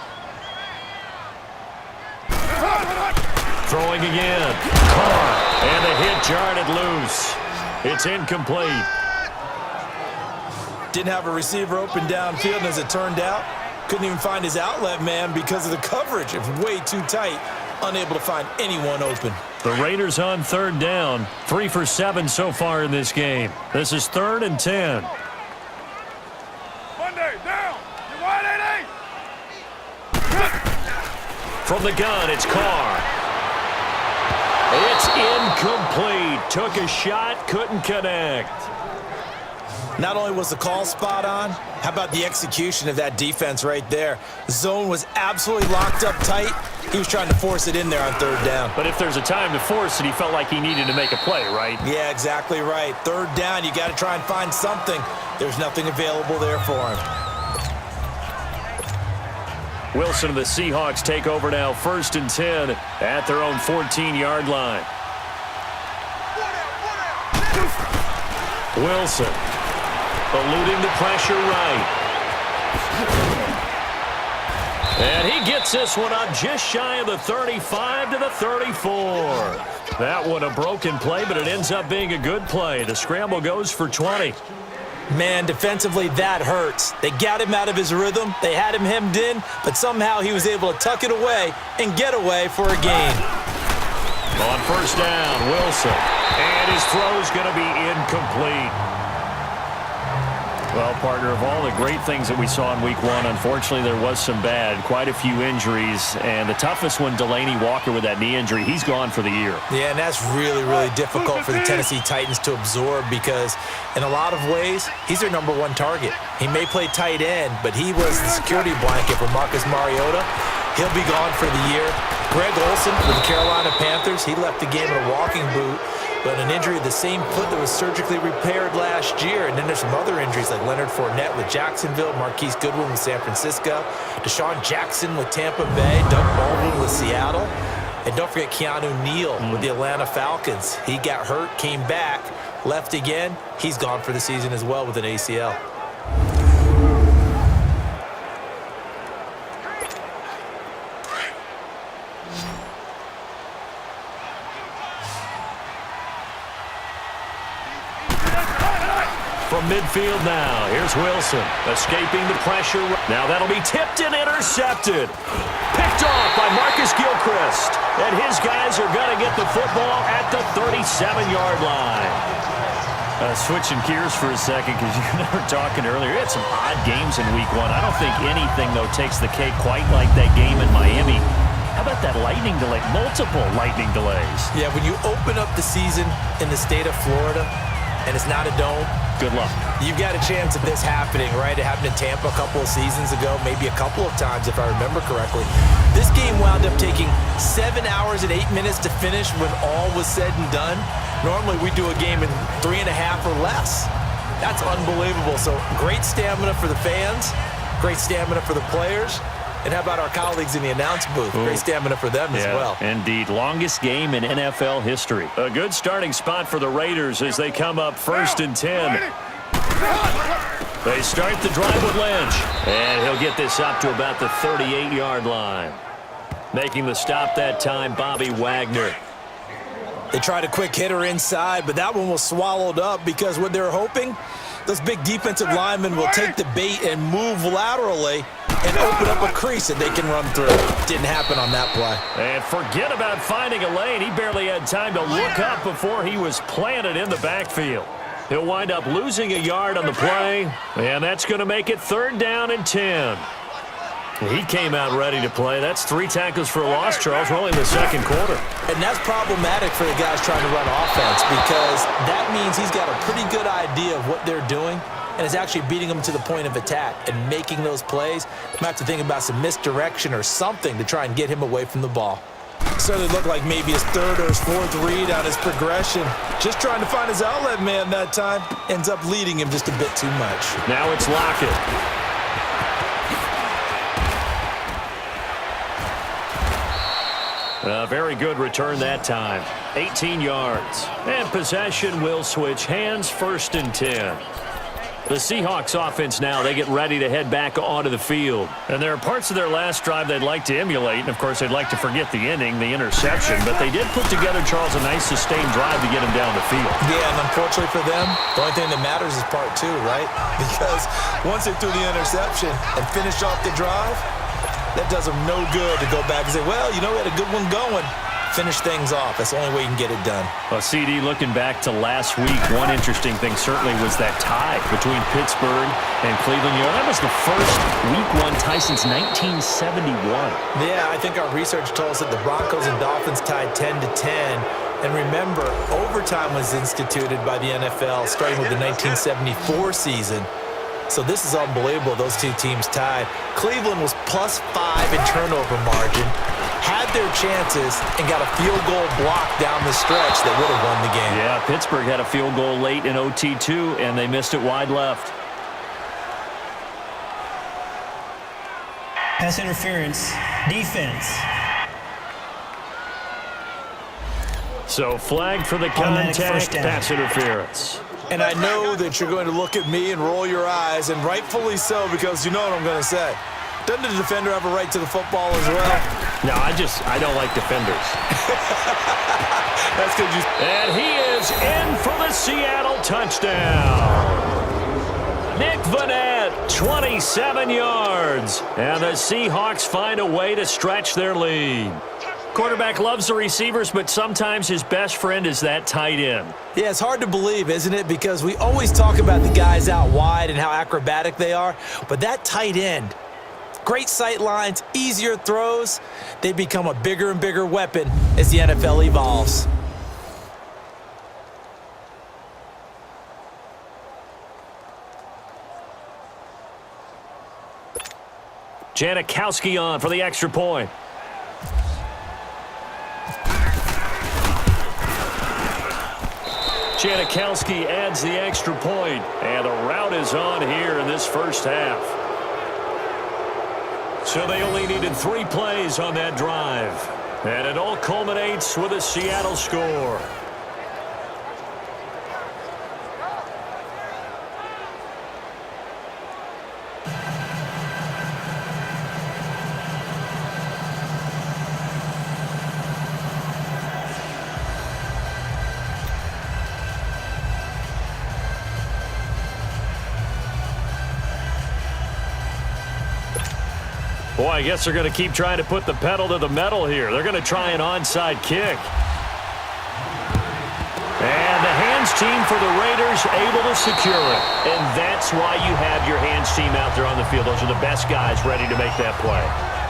Throwing again. Carr, and the hit jarred it loose. It's incomplete.
Didn't have a receiver open downfield, and as it turned out, couldn't even find his outlet man because of the coverage. It was way too tight, unable to find anyone open.
The Raiders on 3rd down, 3 for 7 so far in this game. This is 3rd and 10.
Monday, down, you 180.
From the gun, it's Carr. It's incomplete. Took a shot, couldn't connect.
Not only was the call spot on, how about the execution of that defense right there? The zone was absolutely locked up tight. He was trying to force it in there on 3rd down.
But if there's a time to force it, he felt like he needed to make a play, right?
Yeah, exactly right. 3rd down, you got to try and find something. There's nothing available there for him.
Wilson and the Seahawks take over now, 1st and 10 at their own 14-yard line. Wilson eluding the pressure right. And he gets this one up just shy of the 35 to the 34. That one a broken play, but it ends up being a good play. The scramble goes for 20.
Man, defensively, that hurts. They got him out of his rhythm. They had him hemmed in, but somehow he was able to tuck it away and get away for a gain.
On 1st down, Wilson. And his throw's going to be incomplete. Well, partner, of all the great things that we saw in Week 1, unfortunately there was some bad, quite a few injuries, and the toughest one, Delanie Walker with that knee injury, he's gone for the year.
Yeah, and that's really, really difficult for the Tennessee Titans to absorb because in a lot of ways, he's their #1 target. He may play tight end, but he was the security blanket for Marcus Mariota. He'll be gone for the year. Greg Olsen with the Carolina Panthers, he left the game in a walking boot. But an injury of the same foot that was surgically repaired last year. And then there's some other injuries like Leonard Fournette with Jacksonville, Marquise Goodwin with San Francisco, Deshaun Jackson with Tampa Bay, Doug Baldwin with Seattle. And don't forget Keanu Neal with the Atlanta Falcons. He got hurt, came back, left again. He's gone for the season as well with an ACL.
From midfield now, here's Wilson, escaping the pressure. Now that'll be tipped and intercepted. Picked off by Marcus Gilchrist. And his guys are going to get the football at the 37-yard line. Switching gears for a second, because you and I were talking earlier, we had some odd games in Week 1. I don't think anything, though, takes the cake quite like that game in Miami. How about that lightning delay? Multiple lightning delays.
Yeah, when you open up the season in the state of Florida, and it's not a dome,
good luck.
You've got a chance of this happening, right? It happened in Tampa a couple of seasons ago, maybe a couple of times if I remember correctly. This game wound up taking 7 hours and 8 minutes to finish when all was said and done. Normally we do a game in 3.5 or less. That's unbelievable. So great stamina for the fans, great stamina for the players, And how about our colleagues in the announce booth? Great stamina for them as well.
Indeed. Longest game in NFL history. A good starting spot for the Raiders as they come up 1st and 10. They start the drive with Lynch. And he'll get this up to about the 38-yard line. Making the stop that time, Bobby Wagner.
They tried a quick hitter inside, but that one was swallowed up because what they're hoping, those big defensive linemen will take the bait and move laterally and open up a crease that they can run through. Didn't happen on that play.
And forget about finding a lane. He barely had time to look up before he was planted in the backfield. He'll wind up losing a yard on the play, and that's going to make it 3rd down and 10. He came out ready to play. That's 3 tackles for a loss, Charles. We're only in the 2nd quarter.
And that's problematic for the guys trying to run offense because that means he's got a pretty good idea of what they're doing and is actually beating them to the point of attack and making those plays. Might have to think about some misdirection or something to try and get him away from the ball. Certainly looked like maybe his 3rd or his 4th read on his progression. Just trying to find his outlet man that time. Ends up leading him just a bit too much.
Now it's Lockett. A very good return that time. 18 yards. And possession will switch hands, 1st and 10. The Seahawks offense now, they get ready to head back onto the field. And there are parts of their last drive they'd like to emulate. And, of course, they'd like to forget the inning, the interception. But they did put together, Charles, a nice sustained drive to get him down the field.
Yeah, and unfortunately for them, the only thing that matters is part 2, right? Because once they threw the interception and finished off the drive, that does them no good to go back and say, well, you know, we had a good one going. Finish things off. That's the only way you can get it done.
Well, CD, looking back to last week, one interesting thing certainly was that tie between Pittsburgh and Cleveland. You know, that was the first Week 1 tie since 1971.
Yeah, I think our research told us that the Broncos and Dolphins tied 10-10. And remember, overtime was instituted by the NFL starting with the 1974 season. So this is unbelievable, those 2 teams tied. Cleveland was +5 in turnover margin, had their chances, and got a field goal block down the stretch that would have won the game.
Yeah, Pittsburgh had a field goal late in OT too, and they missed it wide left.
Pass interference, defense.
So flag for the
Automatic
contact,
first down.
pass interference.
And I know that you're going to look at me and roll your eyes, and rightfully so, because you know what I'm going to say. Doesn't the defender have a right to the football as well?
No, I don't like defenders.
That's because you...
And he is in for the Seattle touchdown. Nick Vannett, 27 yards. And the Seahawks find a way to stretch their lead. Quarterback loves the receivers, but sometimes his best friend is that tight end.
Yeah, it's hard to believe, isn't it? Because we always talk about the guys out wide and how acrobatic they are. But that tight end, great sight lines, easier throws, they become a bigger and bigger weapon as the NFL evolves.
Janikowski on for the extra point. Janikowski adds the extra point, and the route is on here in this first half. So they only needed 3 plays on that drive, and it all culminates with a Seattle score. Boy, I guess they're going to keep trying to put the pedal to the metal here. They're going to try an onside kick. And the hands team for the Raiders able to secure it. And that's why you have your hands team out there on the field. Those are the best guys ready to make that play.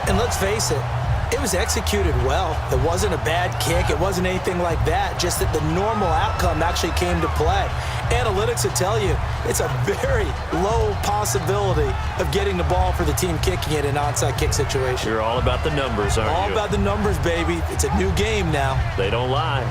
And let's face it, it was executed well. It wasn't a bad kick. It wasn't anything like that. Just that the normal outcome actually came to play. Analytics will tell you it's a very low possibility of getting the ball for the team kicking it in an onside kick situation.
You're all about the numbers, aren't you?
All about the numbers, baby. It's a new game now.
They don't lie.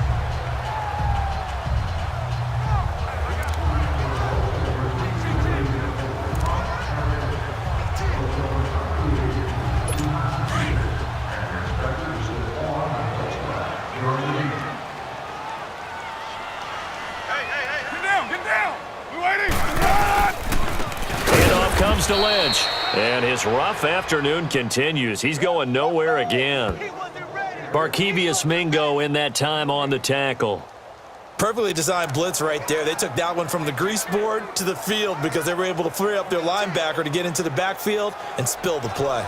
comes to Lynch. And his rough afternoon continues. He's going nowhere again. Barkevius Mingo in that time on the tackle.
Perfectly designed blitz right there. They took that one from the grease board to the field because they were able to free up their linebacker to get into the backfield and spill the play.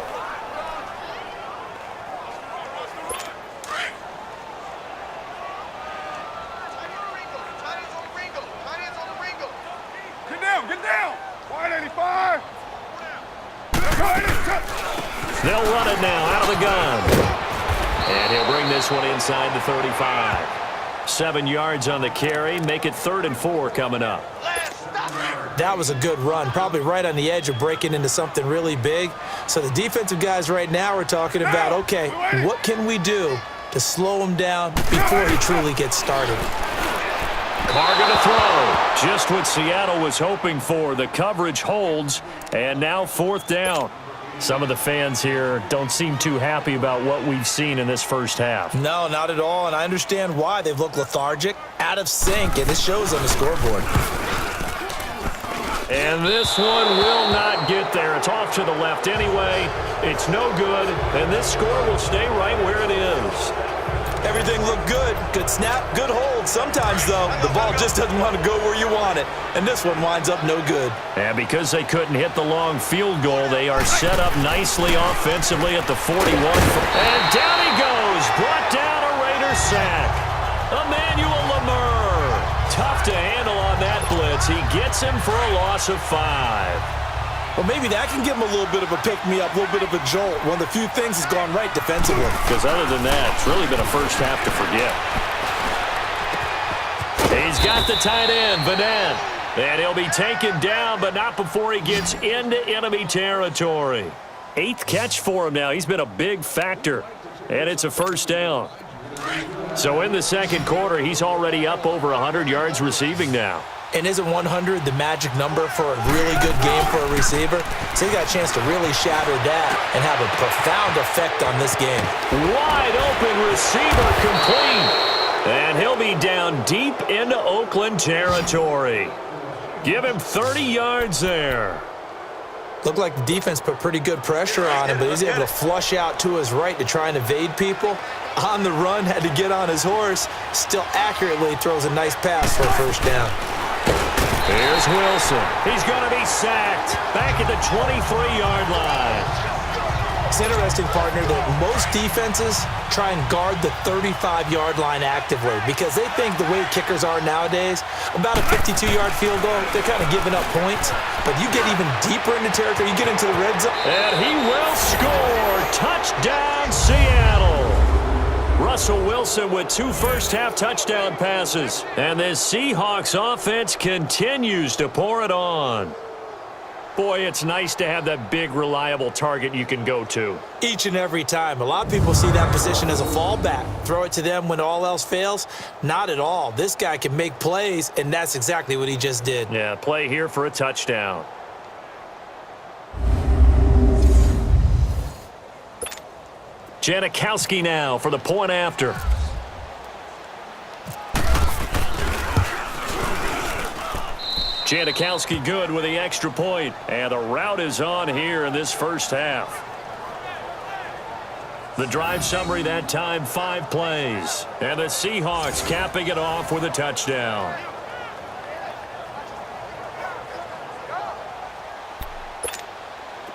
Get down. Wide 85.
They'll run it now out of the gun. And he'll bring this one inside the 35. 7 yards on the carry. Make it 3rd and 4 coming up.
That was a good run, probably right on the edge of breaking into something really big. So the defensive guys right now are talking about, okay, what can we do to slow him down before he truly gets started?
Carr going to throw. Just what Seattle was hoping for. The coverage holds, and now 4th down. Some of the fans here don't seem too happy about what we've seen in this first half.
No, not at all, and I understand why. They've looked lethargic, out of sync, and this shows on the scoreboard.
And this one will not get there. It's off to the left anyway. It's no good, and this score will stay right where it is.
Everything looked good. Good snap, good hold. Sometimes, though, the ball just doesn't want to go where you want it. And this one winds up no good.
And because they couldn't hit the long field goal, they are set up nicely offensively at the 41. And down he goes. Brought down a Raider sack. Emmanuel Lemur. Tough to handle on that blitz. He gets him for a loss of 5.
Well, maybe that can give him a little bit of a pick-me-up, a little bit of a jolt. One of the few things has gone right defensively.
Because other than that, it's really been a first half to forget. He's got the tight end, Madden. And he'll be taken down, but not before he gets into enemy territory. 8th catch for him now. He's been a big factor. And it's a first down. So in the second quarter, he's already up over 100 yards receiving now.
And isn't 100 the magic number for a really good game for a receiver? So he got a chance to really shatter that and have a profound effect on this game.
Wide open receiver complete. And he'll be down deep into Oakland territory. Give him 30 yards there.
Looked like the defense put pretty good pressure on him, but he's able to flush out to his right to try and evade people. On the run, had to get on his horse. Still accurately throws a nice pass for a first down.
Here's Wilson. He's going to be sacked. Back at the 23-yard line.
It's interesting, partner, that most defenses try and guard the 35-yard line actively because they think the way kickers are nowadays, about a 52-yard field goal, they're kind of giving up points. But you get even deeper into territory, you get into the red zone.
And he will score. Touchdown, Seattle. Russell Wilson with 2 first-half touchdown passes. And this Seahawks offense continues to pour it on. Boy, it's nice to have that big, reliable target you can go to.
Each and every time. A lot of people see that position as a fallback. Throw it to them when all else fails. Not at all. This guy can make plays, and that's exactly what he just did.
Yeah, play here for a touchdown. Janikowski now for the point after. Janikowski good with the extra point. And the route is on here in this first half. The drive summary that time, 5 plays. And the Seahawks capping it off with a touchdown.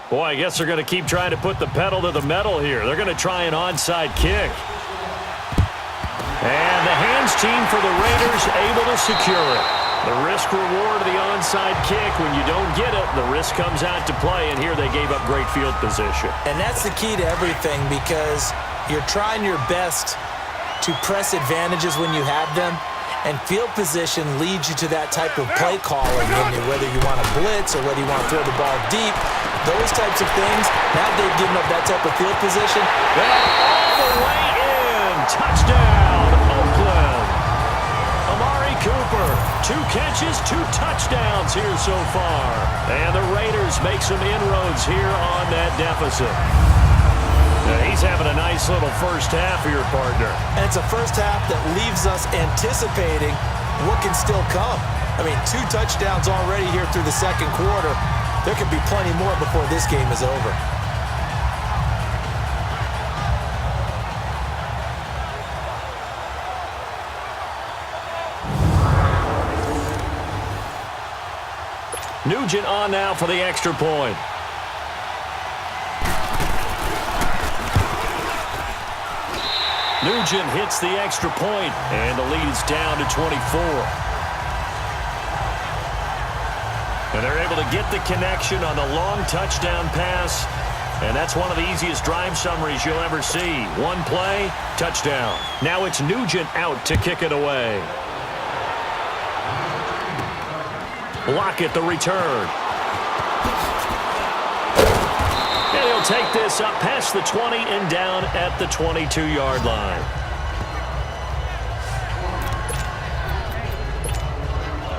Boy, I guess they're going to keep trying to put the pedal to the metal here. They're going to try an onside kick. And the hands team for the Raiders able to secure it. The risk-reward of the onside kick, when you don't get it, the risk comes out to play, and here they gave up great field position.
And that's the key to everything because you're trying your best to press advantages when you have them, and field position leads you to that type of play calling, whether you want to blitz or whether you want to throw the ball deep. Those types of things, now they've given up that type of field position.
And all the way in. Touchdown, Oakland. Amari Cooper, 2 catches, 2 touchdowns here so far. And the Raiders make some inroads here on that deficit. Now he's having a nice little first half here, partner.
And it's a first half that leaves us anticipating what can still come. I mean, 2 touchdowns already here through the second quarter. There could be plenty more before this game is over.
Nugent on now for the extra point. Nugent hits the extra point, and the lead is down to 24. And they're able to get the connection on the long touchdown pass, and that's one of the easiest drive summaries you'll ever see. One play, touchdown. Now it's Nugent out to kick it away. Lockett the return. And he'll take this up past the 20 and down at the 22-yard line.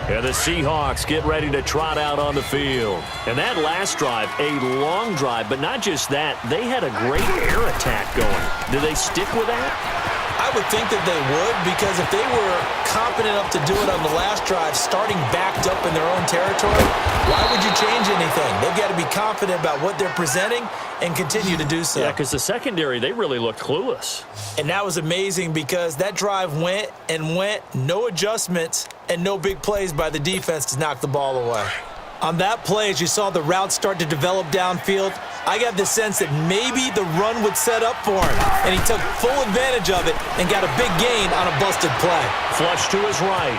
And the Seahawks get ready to trot out on the field. And that last drive, a long drive, but not just that. They had a great air attack going. Do they stick with that?
I would think that they would, because if they were confident enough to do it on the last drive, starting backed up in their own territory, why would you change anything? They've got to be confident about what they're presenting and continue to do so.
Yeah, because the secondary, they really looked clueless.
And that was amazing because that drive went and went, no adjustments, and no big plays by the defense to knock the ball away. On that play, as you saw the route start to develop downfield, I got the sense that maybe the run would set up for him, and he took full advantage of it and got a big gain on a busted play.
Flush to his right.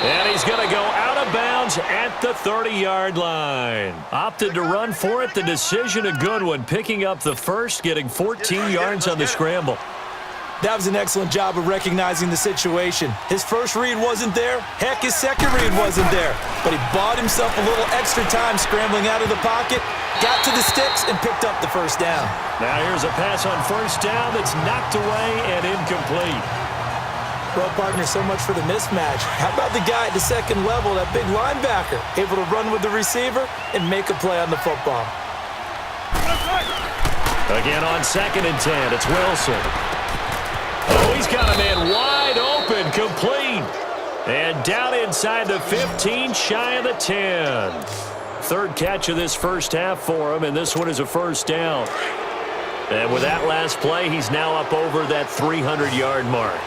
And he's going to go out of bounds at the 30-yard line. Opted to run for it. The decision a good one, picking up the first, getting 14 yards on the scramble.
That was an excellent job of recognizing the situation. His first read wasn't there. Heck, his second read wasn't there. But he bought himself a little extra time scrambling out of the pocket, got to the sticks, and picked up the first down.
Now here's a pass on first down that's knocked away and incomplete.
Well, partner, so much for the mismatch. How about the guy at the second level, that big linebacker, able to run with the receiver and make a play on the football?
Again on 2nd and 10, it's Wilson. Oh, he's got a man wide open, complete. And down inside the 15, shy of the 10. Third catch of this first half for him, and this one is a first down. And with that last play, he's now up over that 300-yard mark.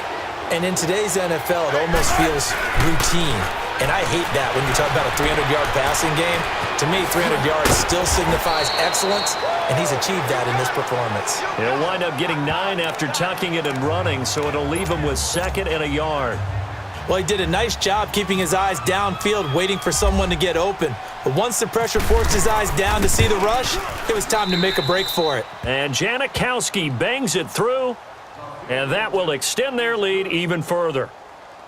And in today's NFL, it almost feels routine. And I hate that when you talk about a 300-yard passing game. To me, 300 yards still signifies excellence, and he's achieved that in this performance.
He'll wind up getting 9 after tucking it and running, so it'll leave him with 2nd and a yard.
Well, he did a nice job keeping his eyes downfield, waiting for someone to get open. But once the pressure forced his eyes down to see the rush, it was time to make a break for it.
And Janikowski bangs it through, and that will extend their lead even further.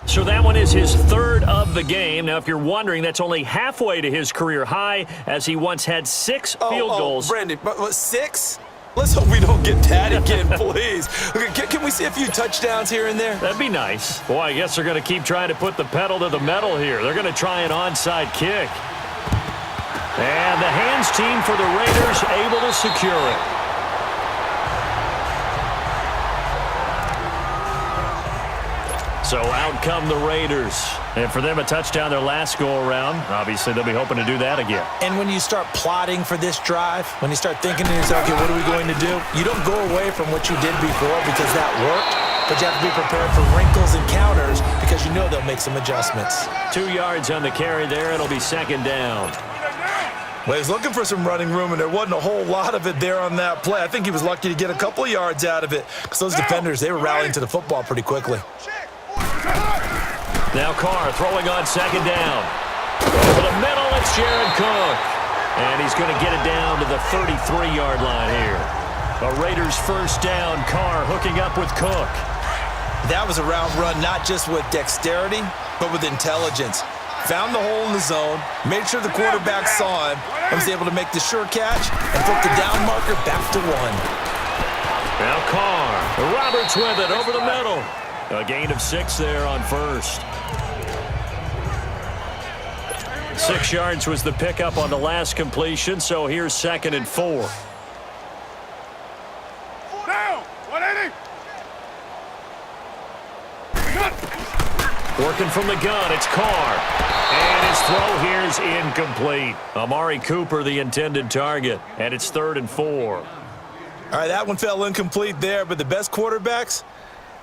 So that one is his 3rd of the game. Now, if you're wondering, that's only halfway to his career high, as he once had 6 field goals.
Brandon, but 6? Let's hope we don't get that again, please. Okay, can we see a few touchdowns here and there?
That'd be nice. Boy, I guess they're going to keep trying to put the pedal to the metal here. They're going to try an onside kick. And the hands team for the Raiders able to secure it. So out come the Raiders. And for them, a touchdown their last go-around. Obviously, they'll be hoping to do that again.
And when you start plotting for this drive, when you start thinking to yourself, okay, what are we going to do? You don't go away from what you did before because that worked, but you have to be prepared for wrinkles and counters because you know they'll make some adjustments.
2 yards on the carry there. It'll be 2nd down.
Well, he's looking for some running room, and there wasn't a whole lot of it there on that play. I think he was lucky to get a couple of yards out of it because those defenders, they were rallying to the football pretty quickly.
Now Carr throwing on 2nd down. Over the middle, it's Jared Cook. And he's going to get it down to the 33-yard line here. A Raiders first down. Carr hooking up with Cook.
That was a route run not just with dexterity, but with intelligence. Found the hole in the zone, made sure the quarterback saw him, and was able to make the sure catch and put the down marker back to 1.
Now Carr. Roberts with it over the middle. A gain of 6 there on first. 6 yards was the pickup on the last completion, so here's 2nd and 4.
Down! 180!
Working from the gun, it's Carr. And his throw here is incomplete. Amari Cooper, the intended target, and it's 3rd and 4.
All right, that one fell incomplete there, but the best quarterbacks,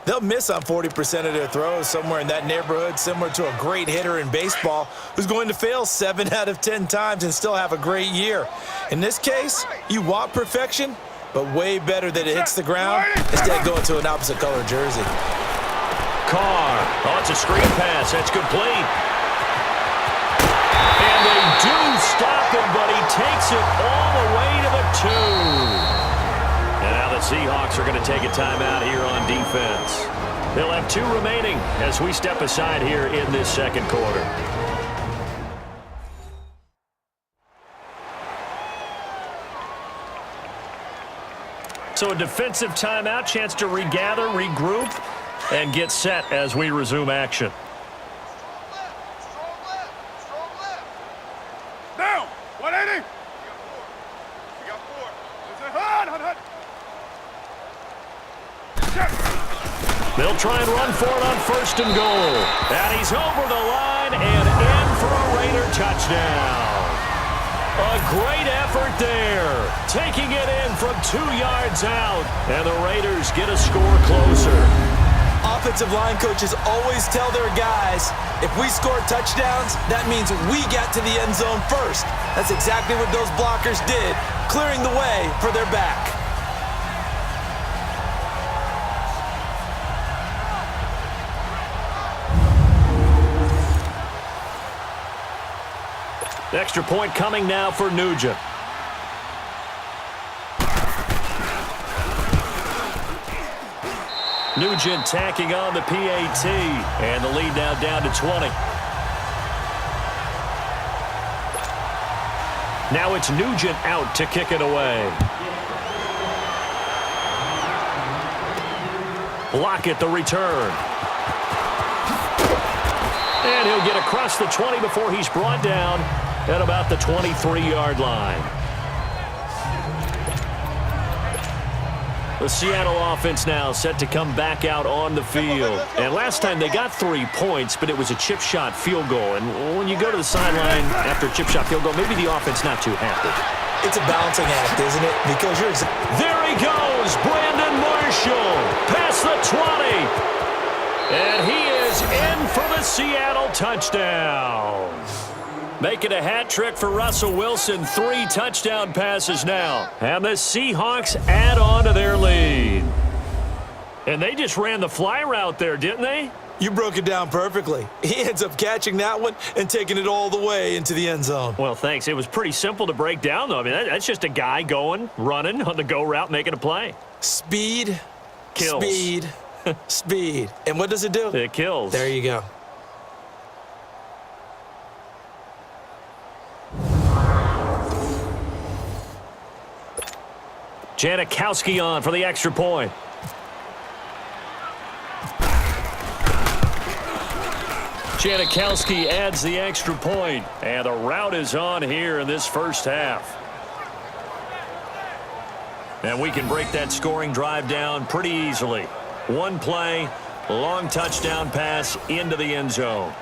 they'll miss on 40% of their throws, somewhere in that neighborhood, similar to a great hitter in baseball who's going to fail 7 out of 10 times and still have a great year. In this case, you want perfection, but way better that it hits the ground instead of going to an opposite color jersey.
Carr. Oh, it's a screen pass. That's complete. And they do stop him, but he takes it all the way to the 2. And now the Seahawks are going to take a timeout here on defense. They'll have 2 remaining as we step aside here in this second quarter. So a defensive timeout, chance to regather, regroup, and get set as we resume action.
Down. 180. We got 4. Hut.
They'll try and run for it on 1st and goal. And he's over the line and in for a Raider touchdown. A great effort there. Taking it in from 2 yards out. And the Raiders get a score closer.
Offensive line coaches always tell their guys, if we score touchdowns, that means we got to the end zone first. That's exactly what those blockers did, clearing the way for their back.
Extra point coming now for Nugent. Nugent tacking on the PAT, and the lead now down to 20. Now it's Nugent out to kick it away. Lockett the return. And he'll get across the 20 before he's brought down at about the 23-yard line. The Seattle offense now set to come back out on the field. And last time they got 3 points, but it was a chip shot field goal. And when you go to the sideline after a chip shot field goal, maybe the offense not too happy.
It's a balancing act, isn't it? Because you're
there he goes, Brandon Marshall, past the 20. And he is in for the Seattle touchdown. Making a hat trick for Russell Wilson. 3 touchdown passes now. And the Seahawks add on to their lead. And they just ran the fly route there, didn't they?
You broke it down perfectly. He ends up catching that one and taking it all the way into the end zone.
Well, thanks. It was pretty simple to break down, though. I mean, that's just a guy going, running on the go route, making a play.
Speed.
Kills.
Speed. Speed. And what does it do?
It kills.
There you go.
Janikowski on for the extra point. Janikowski adds the extra point, and the route is on here in this first half. And we can break that scoring drive down pretty easily. 1 play, long touchdown pass into the end zone.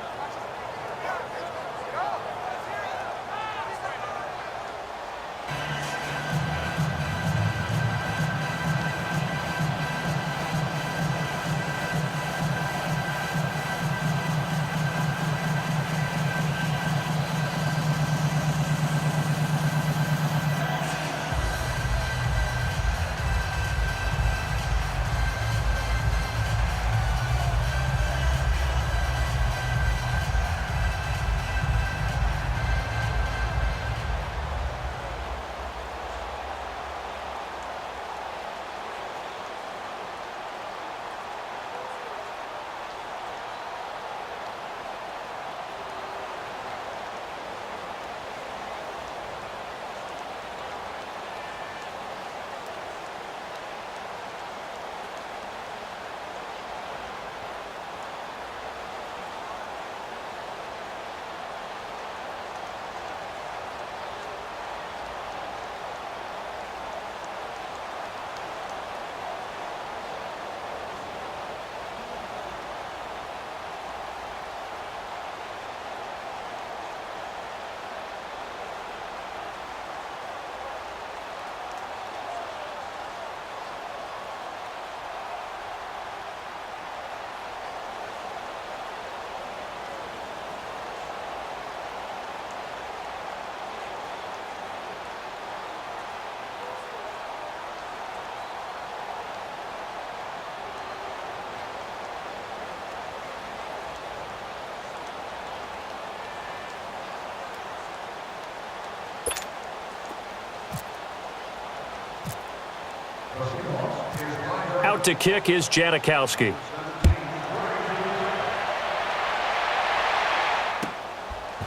out to kick is Janikowski.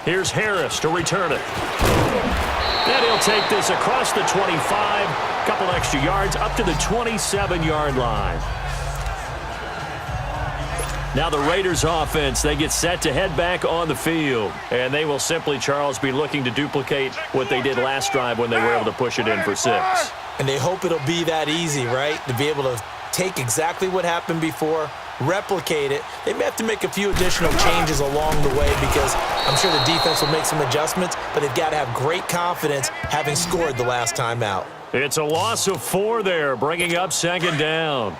Here's Harris to return it. And he'll take this across the 25, couple extra yards up to the 27-yard line. Now the Raiders offense, they get set to head back on the field. And they will simply, Charles, be looking to duplicate what they did last drive when they were able to push it in for 6.
And they hope it'll be that easy, right? To be able to take exactly what happened before, replicate it. They may have to make a few additional changes along the way because I'm sure the defense will make some adjustments, but they've got to have great confidence having scored the last time out.
It's a loss of 4 there, bringing up 2nd down.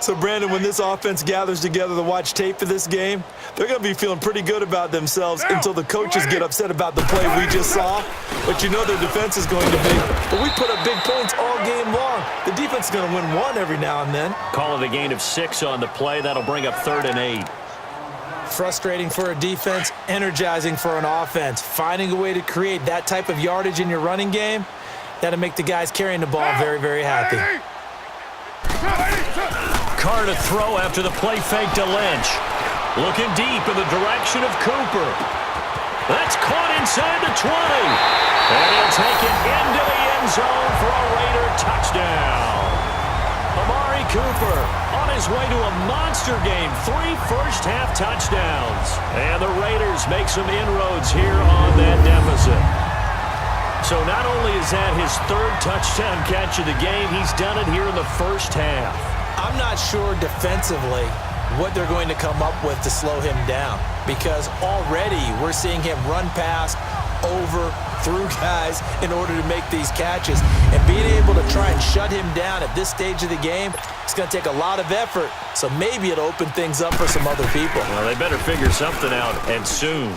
So, Brandon, when this offense gathers together to watch tape for this game, they're going to be feeling pretty good about themselves until the coaches get upset about the play we just saw. But you know their defense is going to be. But we put up big points all game long. The defense is going to win one every now and then.
Call it a gain of 6 on the play. That'll bring up 3rd and 8.
Frustrating for a defense, energizing for an offense. Finding a way to create that type of yardage in your running game, that'll make the guys carrying the ball very, very happy.
Carr to throw after the play fake to Lynch. Looking deep in the direction of Cooper. That's caught inside the 20. And he'll take it into the end zone for a Raider touchdown. Amari Cooper on his way to a monster game. 3 first-half touchdowns. And the Raiders make some inroads here on that deficit. So not only is that his 3rd touchdown catch of the game, he's done it here in the first half.
I'm not sure defensively what they're going to come up with to slow him down because already we're seeing him run past, over, through guys in order to make these catches. And being able to try and shut him down at this stage of the game, it's going to take a lot of effort. So maybe it'll open things up for some other people.
Well, they better figure something out, and soon.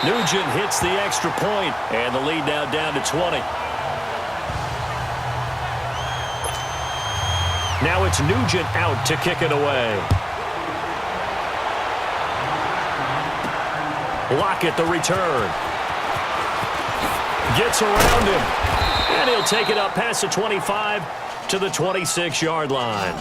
Nugent hits the extra point, and the lead now down to 20. Now it's Nugent out to kick it away. Lockett the return. Gets around him. And he'll take it up past the 25 to the 26-yard line.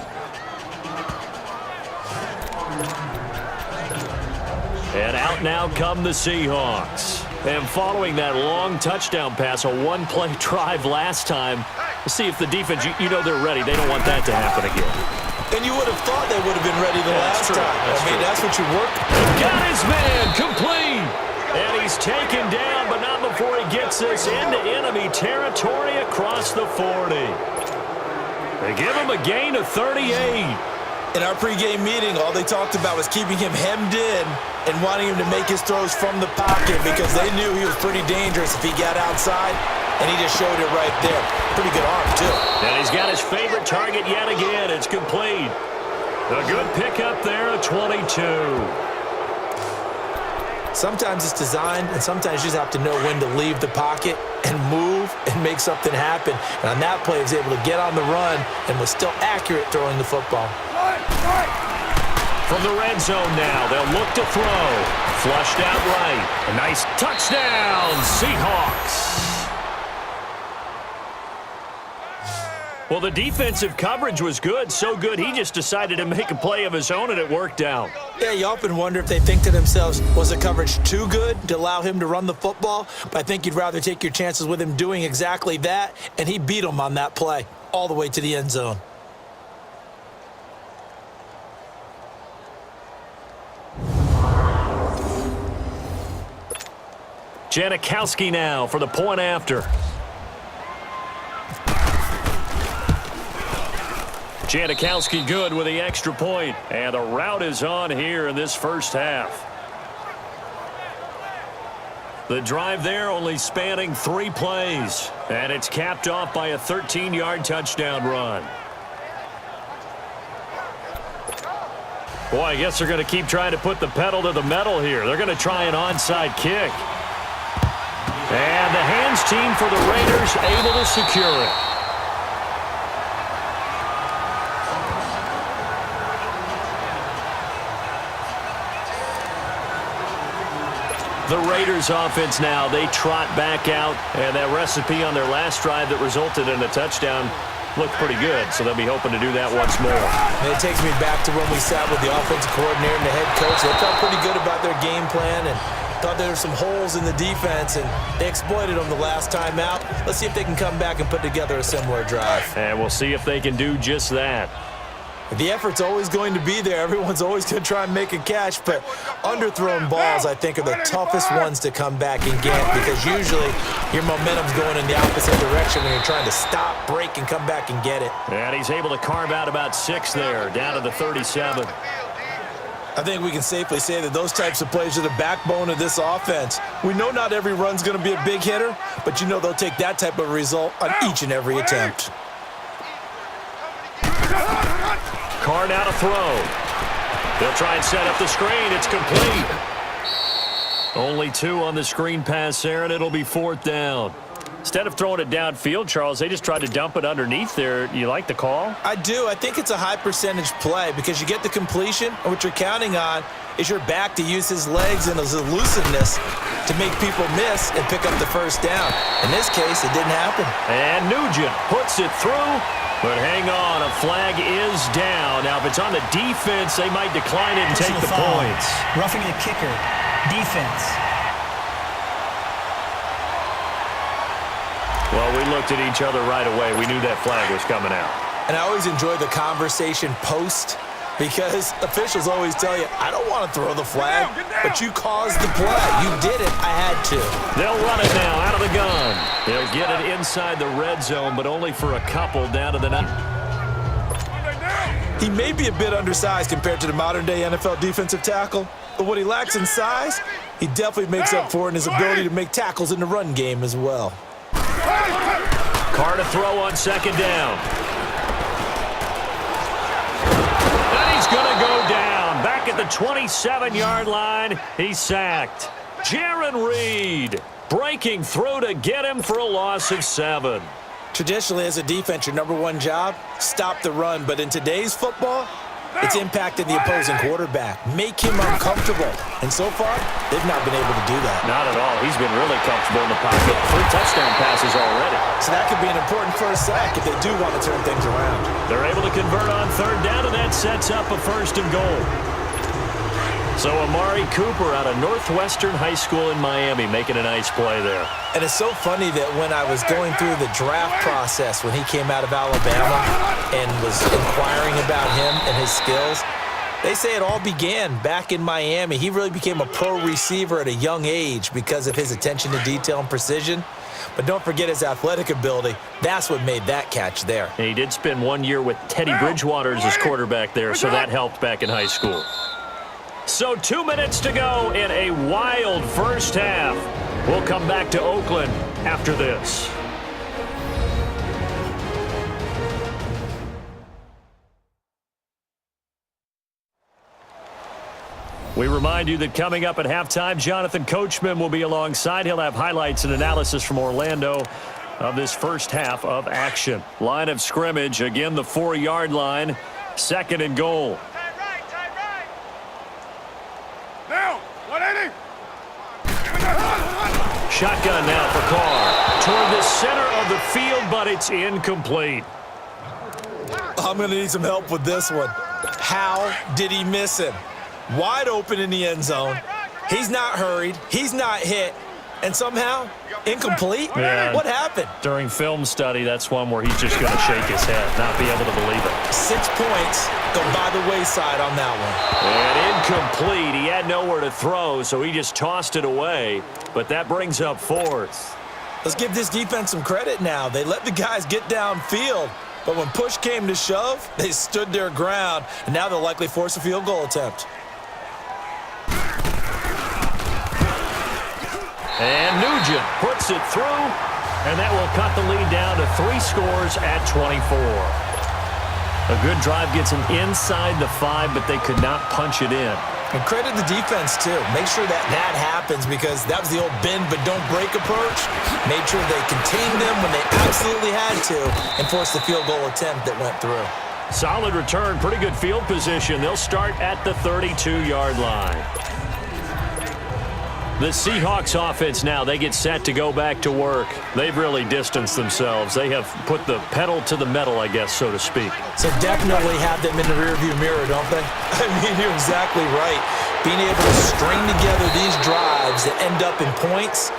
And out now come the Seahawks. And following that long touchdown pass, a one-play drive last time, let's see if the defense, you know they're ready. They don't want that to happen again.
And you would have thought they would have been ready the last time. That's what you worked.
Got his man, complete. And he's taken down, but not before he gets this into enemy territory across the 40. They give him a gain of 38.
In our pregame meeting, all they talked about was keeping him hemmed in and wanting him to make his throws from the pocket because they knew he was pretty dangerous if he got outside, and he just showed it right there. Pretty good arm, too.
And he's got his favorite target yet again. It's complete. A good pickup there at 22.
Sometimes it's designed, and sometimes you just have to know when to leave the pocket and move and make something happen. And on that play, he was able to get on the run and was still accurate throwing the football.
From the red zone now, they'll look to throw. Flushed out right. A nice touchdown, Seahawks. Well, the defensive coverage was good, so good he just decided to make a play of his own, and it worked out.
Yeah, you often wonder if they think to themselves, was the coverage too good to allow him to run the football? But I think you'd rather take your chances with him doing exactly that, and he beat him on that play all the way to the end zone.
Janikowski now for the point after. Janikowski good with the extra point, and the route is on here in this first half. The drive there only spanning 3 plays, and it's capped off by a 13-yard touchdown run. Boy, I guess they're going to keep trying to put the pedal to the metal here. They're going to try an onside kick. And the hands team for the Raiders able to secure it. The Raiders offense now, they trot back out, and that recipe on their last drive that resulted in a touchdown, looked pretty good, so they'll be hoping to do that once more.
And it takes me back to when we sat with the offensive coordinator and the head coach. They felt pretty good about their game plan and thought there were some holes in the defense, and they exploited them the last time out. Let's see if they can come back and put together a similar drive.
And we'll see if they can do just that.
The effort's always going to be there. Everyone's always going to try and make a catch, but underthrown balls, I think, are the toughest ones to come back and get because usually your momentum's going in the opposite direction when you're trying to stop, break, and come back and get it.
And he's able to carve out about 6 there, down to the 37.
I think we can safely say that those types of plays are the backbone of this offense. We know not every run's going to be a big hitter, but you know they'll take that type of result on each and every attempt.
Carr now to throw. They'll try and set up the screen. It's complete. Only 2 on the screen pass there, and it'll be 4th down. Instead of throwing it downfield, Charles, they just tried to dump it underneath there. You like the call?
I do. I think it's a high percentage play because you get the completion, and what you're counting on is your back to use his legs and his elusiveness to make people miss and pick up the first down. In this case, it didn't happen.
And Nugent puts it through, but hang on, a flag is down. Now, if it's on the defense, they might decline it and take the points.
Roughing the kicker. Defense.
Well, we looked at each other right away. We knew that flag was coming out.
And I always enjoy the conversation post because officials always tell you, I don't want to throw the flag, but you caused the play. You did it. I had to.
They'll run it now out of the gun. They'll get it inside the red zone, but only for a couple down to the 9.
He may be a bit undersized compared to the modern-day NFL defensive tackle, but what he lacks in size, he definitely makes up for in his ability to make tackles in the run game as well.
Carr to throw on 2nd down. And he's going to go down. Back at the 27-yard line, he's sacked. Jaron Reed breaking through to get him for a loss of 7.
Traditionally, as a defense, your number one job, stop the run. But in today's football, it's impacted the opposing quarterback. Make him uncomfortable. And so far, they've not been able to do that.
Not at all. He's been really comfortable in the pocket. 3 touchdown passes already.
So that could be an important first sack if they do want to turn things around.
They're able to convert on 3rd down, and that sets up a 1st and goal. So Amari Cooper out of Northwestern High School in Miami making a nice play there.
And it's so funny that when I was going through the draft process when he came out of Alabama and was inquiring about him and his skills, they say it all began back in Miami. He really became a pro receiver at a young age because of his attention to detail and precision. But don't forget his athletic ability. That's what made that catch there.
And he did spend 1 year with Teddy Bridgewater as his quarterback there, so that helped back in high school. So 2 minutes to go in a wild first half. We'll come back to Oakland after this. We remind you that coming up at halftime, Jonathan Coachman will be alongside. He'll have highlights and analysis from Orlando of this first half of action. Line of scrimmage, again the 4-yard line, 2nd and goal.
Now, 180.
Shotgun now for Carr. Toward the center of the field, but it's incomplete.
I'm going to need some help with this one. How did he miss him? Wide open in the end zone. He's not hurried. He's not hit. And somehow, incomplete?
Yeah.
What happened?
During film study, that's one where he's just going to shake his head, not be able to believe it.
6 points go by the wayside on that one.
And incomplete. He had nowhere to throw, so he just tossed it away. But that brings up 4th.
Let's give this defense some credit now. They let the guys get downfield. But when push came to shove, they stood their ground. And now they'll likely force a field goal attempt.
And Nugent puts it through, and that will cut the lead down to 3 scores at 24. A good drive gets them inside the 5, but they could not punch it in.
And credit the defense, too. Make sure that happens because that was the old bend but don't break approach. Made sure they contained them when they absolutely had to and forced the field goal attempt that went through.
Solid return, pretty good field position. They'll start at the 32-yard line. The Seahawks offense now, they get set to go back to work. They've really distanced themselves. They have put the pedal to the metal, I guess, so to speak.
So definitely have them in the rearview mirror, don't they? I mean, you're exactly right. Being able to string together these drives that end up in points,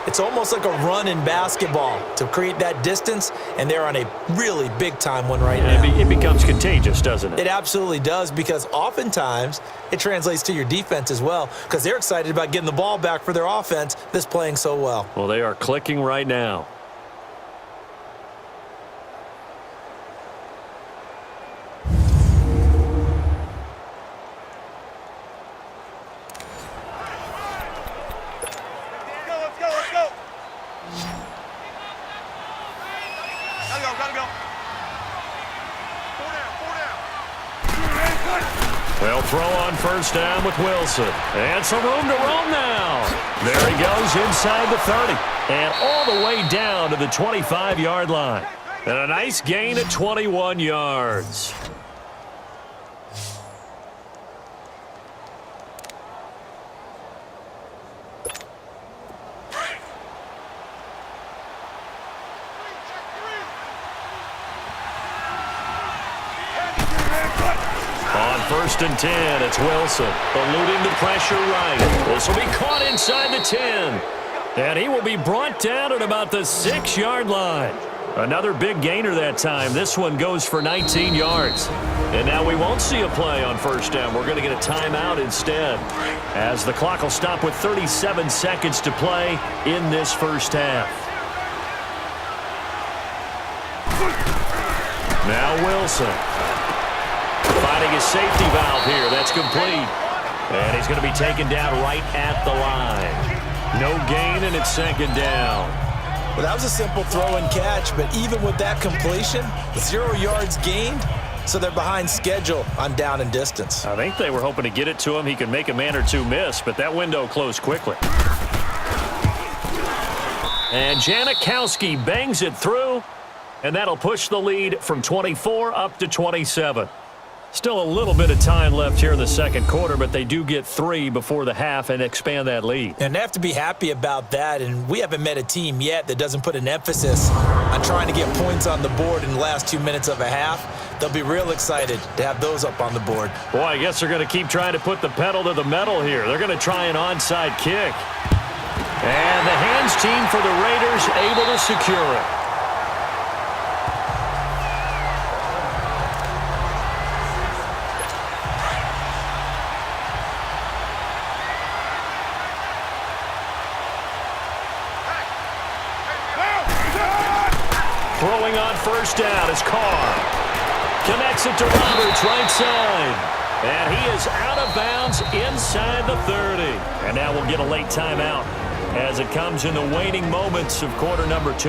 it's almost like a run in basketball to create that distance, and they're on a really big-time one right now.
It becomes contagious, doesn't it?
It absolutely does, because oftentimes it translates to your defense as well, because they're excited about getting the ball back for their offense that's playing so well.
Well, they are clicking right now. They'll throw on first down with Wilson. And some room to roam now. There he goes inside the 30. And all the way down to the 25-yard line. And a nice gain at 21 yards. First and 10, it's Wilson, eluding the pressure right. This will be caught inside the 10. And he will be brought down at about the 6-yard line. Another big gainer that time. This one goes for 19 yards. And now we won't see a play on first down. We're going to get a timeout instead, as the clock will stop with 37 seconds to play in this first half. Now Wilson. Finding his safety valve here. That's complete. And he's going to be taken down right at the line. No gain, and it's second down.
Well, that was a simple throw and catch, but even with that completion, 0 yards gained, so they're behind schedule on down and distance.
I think they were hoping to get it to him. He could make a man or two miss, but that window closed quickly. And Janikowski bangs it through, and that'll push the lead from 24 up to 27. Still a little bit of time left here in the second quarter, but they do get 3 before the half and expand that lead.
And they have to be happy about that, and we haven't met a team yet that doesn't put an emphasis on trying to get points on the board in the last 2 minutes of a half. They'll be real excited to have those up on the board.
Boy, I guess they're going to keep trying to put the pedal to the metal here. They're going to try an onside kick. And the hands team for the Raiders able to secure it. Throwing on first down is Carr. Connects it to Roberts, right side. And he is out of bounds inside the 30. And now we'll get a late timeout as it comes in the waning moments of quarter number 2.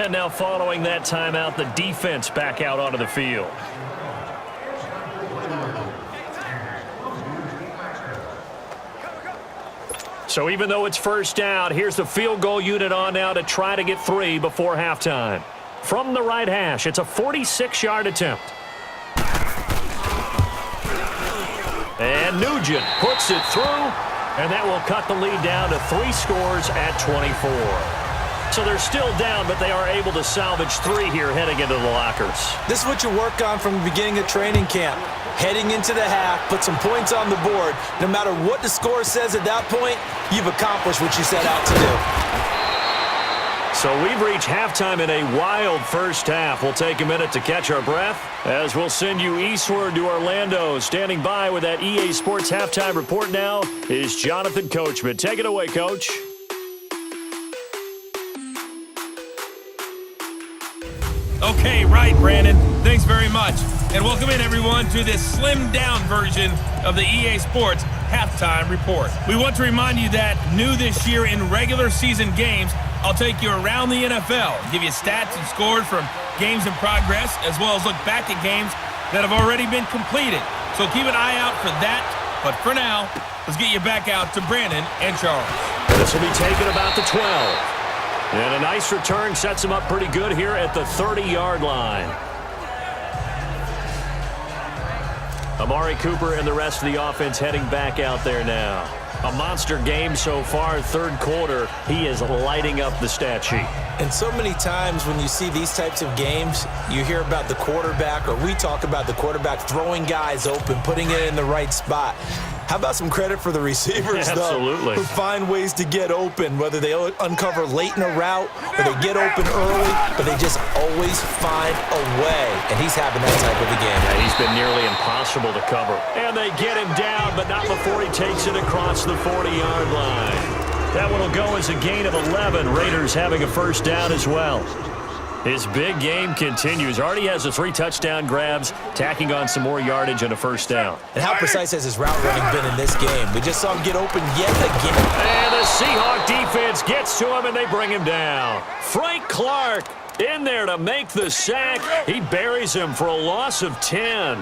And now following that timeout, the defense back out onto the field. So even though it's first down, here's the field goal unit on now to try to get 3 before halftime. From the right hash, it's a 46-yard attempt. And Nugent puts it through, and that will cut the lead down to 3 scores at 24. So they're still down, but they are able to salvage 3 here heading into the lockers.
This is what you work on from the beginning of training camp. Heading into the half, put some points on the board. No matter what the score says at that point, you've accomplished what you set out to do.
So we've reached halftime in a wild first half. We'll take a minute to catch our breath as we'll send you eastward to Orlando. Standing by with that EA Sports halftime report now is Jonathan Coachman. Take it away, Coach.
Okay, right, Brandon. Thanks very much. And welcome in, everyone, to this slimmed-down version of the EA Sports Halftime Report. We want to remind you that new this year in regular season games, I'll take you around the NFL, give you stats and scores from games in progress, as well as look back at games that have already been completed. So keep an eye out for that. But for now, let's get you back out to Brandon and Charles.
This will be taken about the 12. And a nice return sets him up pretty good here at the 30-yard line. Amari Cooper and the rest of the offense heading back out there now. A monster game so far, third quarter. He is lighting up the stat sheet.
And so many times when you see these types of games, you hear about the quarterback, or we talk about the quarterback throwing guys open, putting it in the right spot. How about some credit for the receivers,
Absolutely.
though, who find ways to get open, whether they uncover late in a route or they get open early, but they just always find a way. And he's having that type of a game.
Yeah, he's been nearly impossible to cover. And they get him down, but not before he takes it across the 40-yard line. That one will go as a gain of 11. Raiders having a first down as well. His big game continues. Already has the 3 touchdown grabs, tacking on some more yardage and a first down.
And how precise has his route running been in this game? We just saw him get open yet again.
And the Seahawks defense gets to him, and they bring him down. Frank Clark in there to make the sack. He buries him for a loss of 10.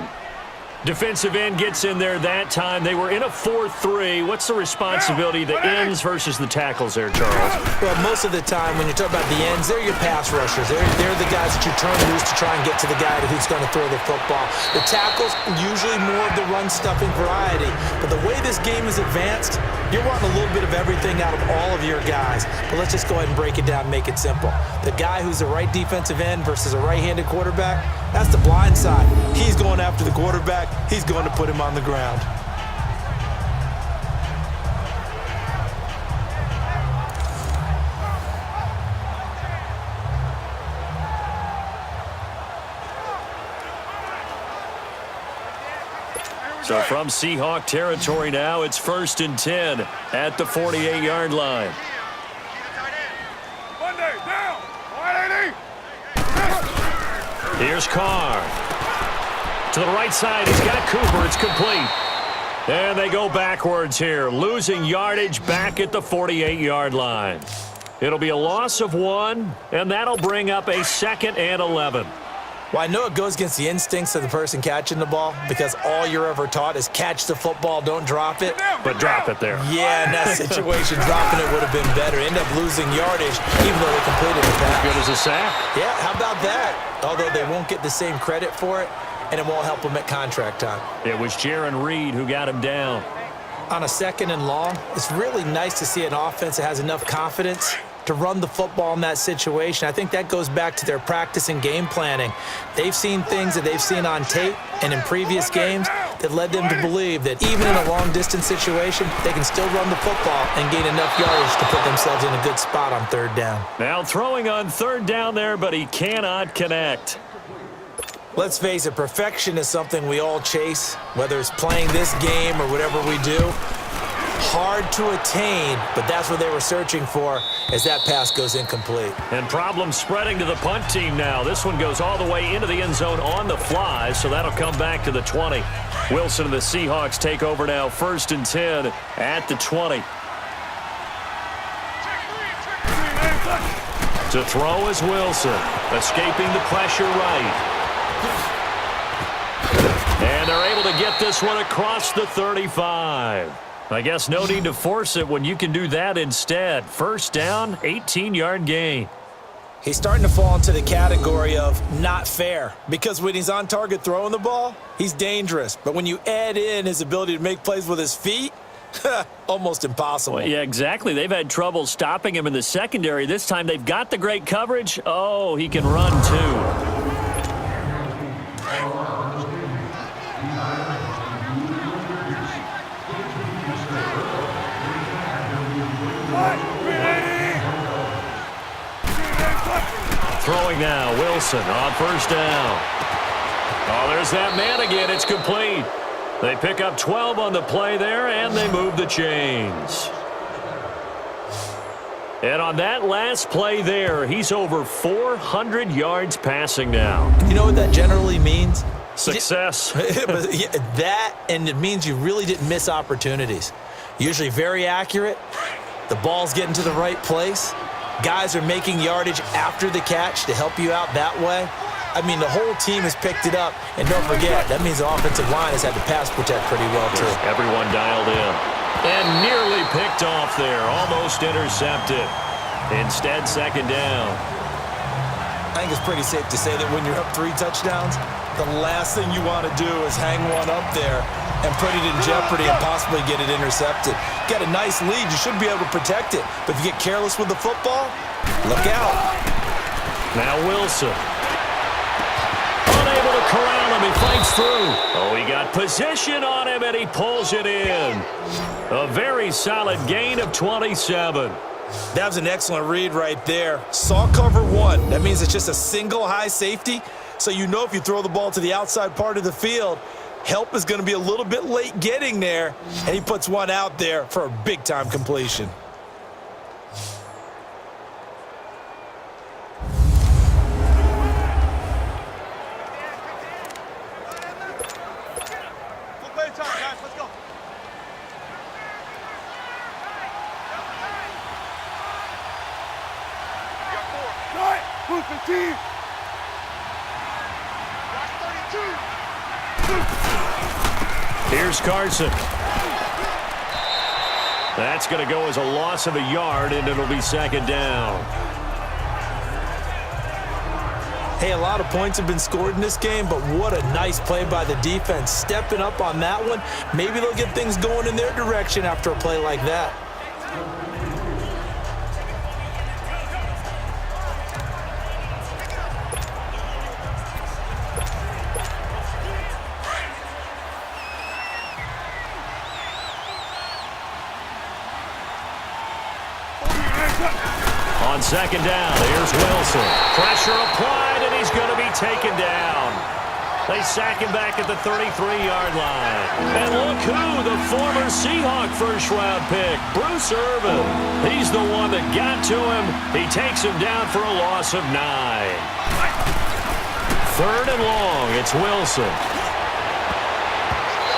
Defensive end gets in there that time. They were in a 4-3. What's the responsibility, the ends versus the tackles there, Charles?
Well, most of the time when you talk about the ends, they're your pass rushers. They're the guys that you turn loose to try and get to the guy who's going to throw the football. The tackles, usually more of the run-stuffing variety. But the way this game is advanced, you're wanting a little bit of everything out of all of your guys. But let's just go ahead and break it down and make it simple. The guy who's the right defensive end versus a right-handed quarterback, that's the blind side. He's going after the quarterback. He's going to put him on the ground.
So from Seahawk territory now, it's 1st and 10 at the 48-yard line.
Monday, down. 180.
Here's Carr. To the right side, he's got Cooper. It's complete. And they go backwards here, losing yardage back at the 48-yard line. It'll be a loss of 1, and that'll bring up a 2nd and 11.
Well, I know it goes against the instincts of the person catching the ball because all you're ever taught is catch the football, don't drop it.
But drop it there.
Yeah, in that situation, dropping it would have been better. End up losing yardage, even though they completed the pass.
Good as a sack.
Yeah, how about that? Although they won't get the same credit for it, and it won't help them at contract time.
It was Jaron Reed who got him down.
On a 2nd and long, it's really nice to see an offense that has enough confidence to run the football in that situation. I think that goes back to their practice and game planning. They've seen things that they've seen on tape and in previous games that led them to believe that even in a long-distance situation, they can still run the football and gain enough yardage to put themselves in a good spot on 3rd down.
Now throwing on 3rd down there, but he cannot connect.
Let's face it, perfection is something we all chase, whether it's playing this game or whatever we do. Hard to attain, but that's what they were searching for as that pass goes incomplete.
And problems spreading to the punt team now. This one goes all the way into the end zone on the fly, so that'll come back to the 20. Wilson and the Seahawks take over now, 1st and 10 at the 20. To throw is Wilson, escaping the pressure right. And they're able to get this one across the 35. I guess no need to force it when you can do that instead. 1st down, 18-yard gain.
He's starting to fall into the category of not fair because when he's on target throwing the ball, he's dangerous. But when you add in his ability to make plays with his feet, almost impossible.
Well, yeah, exactly. They've had trouble stopping him in the secondary. This time they've got the great coverage. Oh, he can run too. Throwing now, Wilson on 1st down. Oh, there's that man again. It's complete. They pick up 12 on the play there, and they move the chains. And on that last play there, he's over 400 yards passing now.
You know what that generally means?
Success.
That, and it means you really didn't miss opportunities. Usually very accurate. The ball's getting to the right place. Guys are making yardage after the catch to help you out that way. I mean, the whole team has picked it up. And don't forget, that means the offensive line has had to pass protect pretty well, too.
Everyone dialed in. And nearly picked off there. Almost intercepted. Instead, second down.
I think it's pretty safe to say that when you're up 3 touchdowns, the last thing you want to do is hang one up there and put it in jeopardy and possibly get it intercepted. Get a nice lead, you should be able to protect it. But if you get careless with the football, look out.
Now Wilson. Unable to corral him, he fights through. Oh, he got position on him, and he pulls it in. A very solid gain of 27.
That was an excellent read right there. Saw cover 1. That means it's just a single high safety. So you know if you throw the ball to the outside part of the field, help is going to be a little bit late getting there. And he puts one out there for a big-time completion.
Here's Carson. That's going to go as a loss of a yard, and it'll be second down.
Hey, a lot of points have been scored in this game, but what a nice play by the defense. Stepping up on that one. Maybe they'll get things going in their direction after a play like that.
On second down, here's Wilson. Pressure applied, and he's going to be taken down. They sack him back at the 33-yard line. And look who, the former Seahawk first-round pick, Bruce Irvin. He's the one that got to him. He takes him down for a loss of 9. Third and long, it's Wilson.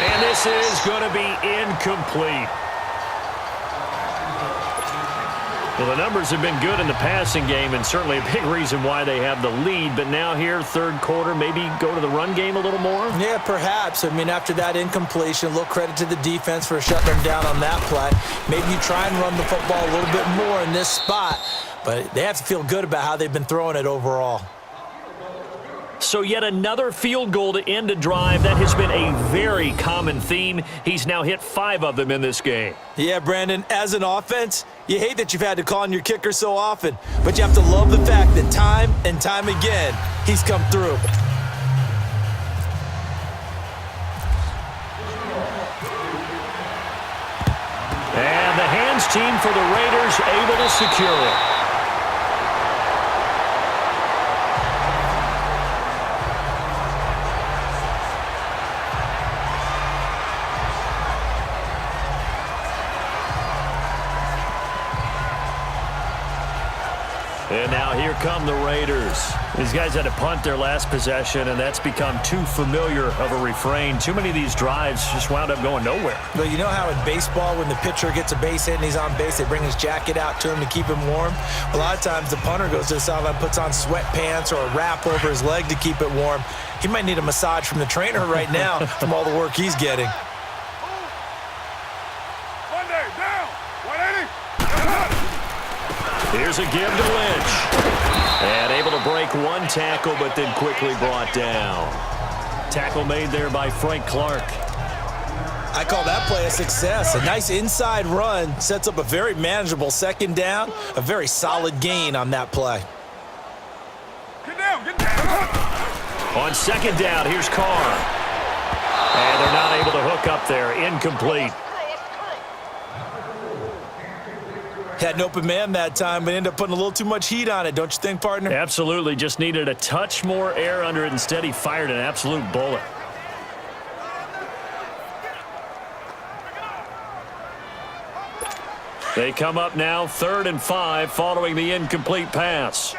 And this is going to be incomplete. Well, the numbers have been good in the passing game, and certainly a big reason why they have the lead. But now here, third quarter, maybe go to the run game a little more?
Yeah, perhaps. I mean, after that incompletion, a little credit to the defense for shutting them down on that play. Maybe you try and run the football a little bit more in this spot, but they have to feel good about how they've been throwing it overall.
So yet another field goal to end a drive. That has been a very common theme. He's now hit 5 of them in this game.
Yeah, Brandon, as an offense, you hate that you've had to call on your kicker so often, but you have to love the fact that time and time again, he's come through.
And the hands team for the Raiders able to secure it. And now here come the Raiders. These guys had to punt their last possession, and that's become too familiar of a refrain. Too many of these drives just wound up going nowhere.
But you know how in baseball, when the pitcher gets a base hit and he's on base, they bring his jacket out to him to keep him warm? A lot of times the punter goes to the sideline, puts on sweatpants or a wrap over his leg to keep it warm. He might need a massage from the trainer right now from all the work he's getting.
Here's a give to Lynch. And able to break one tackle, but then quickly brought down. Tackle made there by Frank Clark.
I call that play a success. A nice inside run sets up a very manageable second down. A very solid gain on that play.
Get down, get down.
On second down, here's Carr. And they're not able to hook up there. Incomplete.
Had an open man that time, but ended up putting a little too much heat on it, don't you think, partner?
Absolutely. Just needed a touch more air under it. Instead, he fired an absolute bullet. They come up now, 3rd and 5, following the incomplete pass.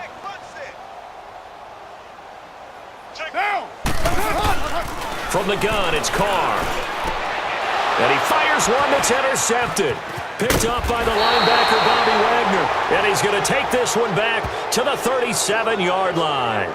From the gun, it's Carr. And he fires one that's intercepted. Picked up by the linebacker, Bobby Wagner. And he's going to take this one back to the 37-yard line.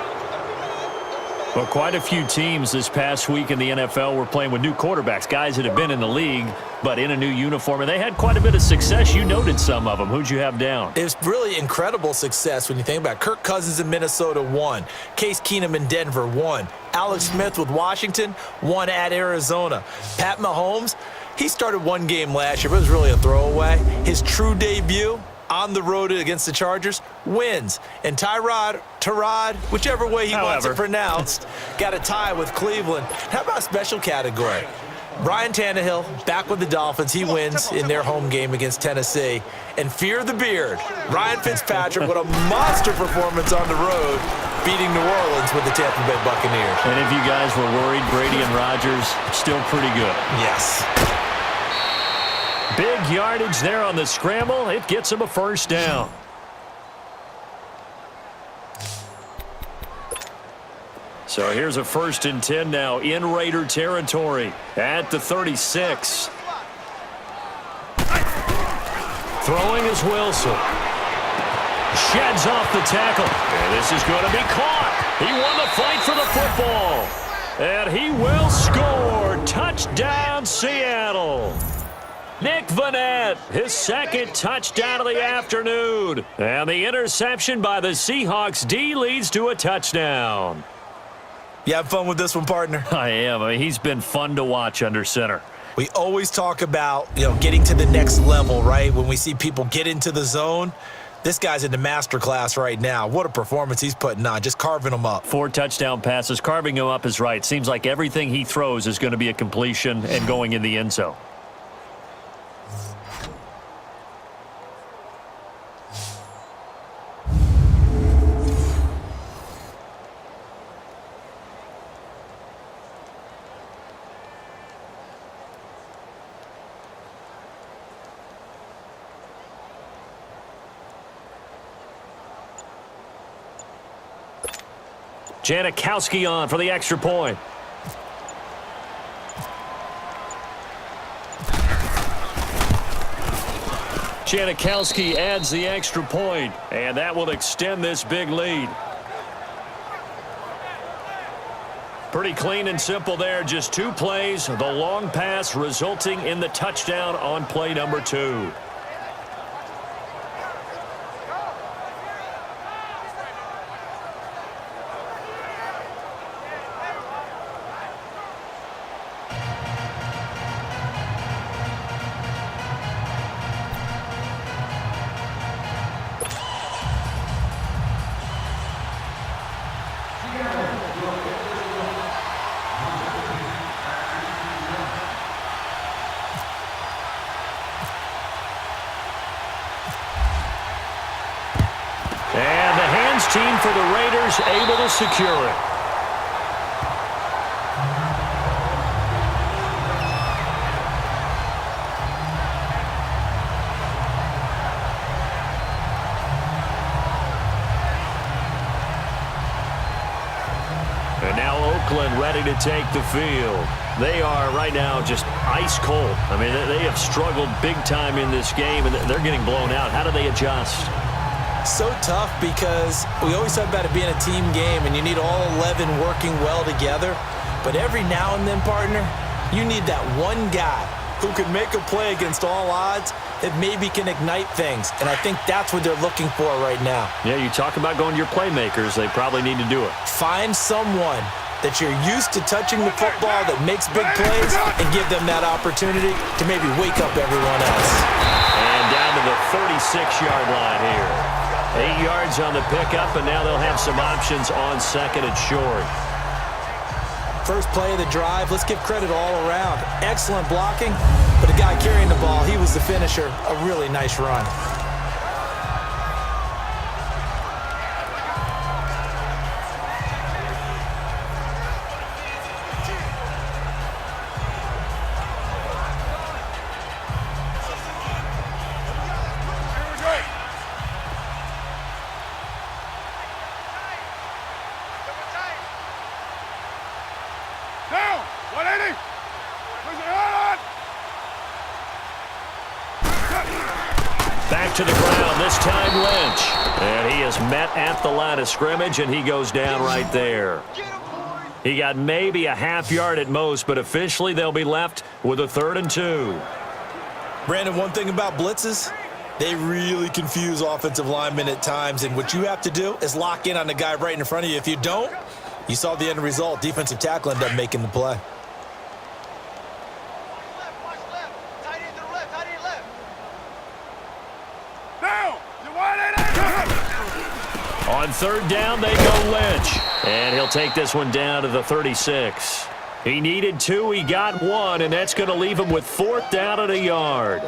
Well, quite a few teams this past week in the NFL were playing with new quarterbacks, guys that have been in the league, but in a new uniform. And they had quite a bit of success. You noted some of them. Who'd you have down?
It was really incredible success when you think about it. Kirk Cousins in Minnesota won. Case Keenum in Denver won. Alex Smith with Washington won at Arizona. Pat Mahomes, he started one game last year, but it was really a throwaway. His true debut on the road against the Chargers wins. And Tyrod, whichever way he wants it pronounced, got a tie with Cleveland. How about a special category? Ryan Tannehill back with the Dolphins. He wins in their home game against Tennessee. And fear the beard, Ryan Fitzpatrick with a monster performance on the road, beating New Orleans with the Tampa Bay Buccaneers.
And if you guys were worried, Brady and Rodgers still pretty good.
Yes.
Big yardage there on the scramble. It gets him a first down. So here's a 1st and 10 now in Raider territory at the 36. Throwing is Wilson. Sheds off the tackle. And this is going to be caught. He won the fight for the football. And he will score. Touchdown, Seattle. Nick Vannett, his 2nd touchdown of the afternoon. And the interception by the Seahawks D leads to a touchdown.
You have fun with this one, partner?
I am. I mean, he's been fun to watch under center.
We always talk about, getting to the next level, right? When we see people get into the zone, this guy's in the master class right now. What a performance he's putting on, just carving them up.
4 touchdown passes. Carving him up is right. Seems like everything he throws is going to be a completion and going in the end zone. Janikowski on for the extra point. Janikowski adds the extra point, and that will extend this big lead. Pretty clean and simple there. Just 2 plays. The long pass resulting in the touchdown on play number 2. And the hands team for the Raiders able to secure it. And now Oakland ready to take the field. They are right now just ice cold. I mean, they have struggled big time in this game, and they're getting blown out. How do they adjust?
So tough because we always talk about it being a team game and you need all 11 working well together. But every now and then, partner, you need that one guy who can make a play against all odds that maybe can ignite things. And I think that's what they're looking for right now.
Yeah, you talk about going to your playmakers. They probably need to do it.
Find someone that you're used to touching the football that makes big plays and give them that opportunity to maybe wake up everyone else.
And down to the 36-yard line here. 8 yards on the pickup, and now they'll have some options on 2nd and short.
First play of the drive, let's give credit all around. Excellent blocking, but the guy carrying the ball, he was the finisher. A really nice run.
Down! 180!
Back to the ground, this time Lynch. And he is met at the line of scrimmage, and he goes down right there. He got maybe a half yard at most, but officially they'll be left with a 3rd and 2.
Brandon, one thing about blitzes, they really confuse offensive linemen at times, and what you have to do is lock in on the guy right in front of you. If you don't, you saw the end result. Defensive tackle ended up making the play.
On 3rd down, they go Lynch. And he'll take this one down to the 36. He needed 2, he got 1, and that's going to leave him with 4th down and a yard.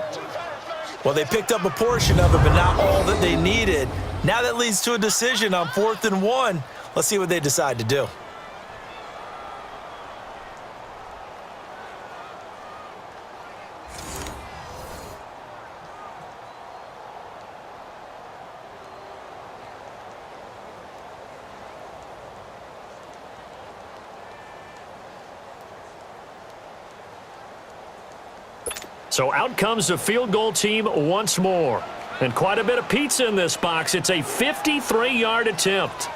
Well, they picked up a portion of it, but not all that they needed. Now that leads to a decision on 4th and 1. Let's see what they decide to do.
So out comes the field goal team once more. And quite a bit of pizza in this box. It's a 53-yard attempt.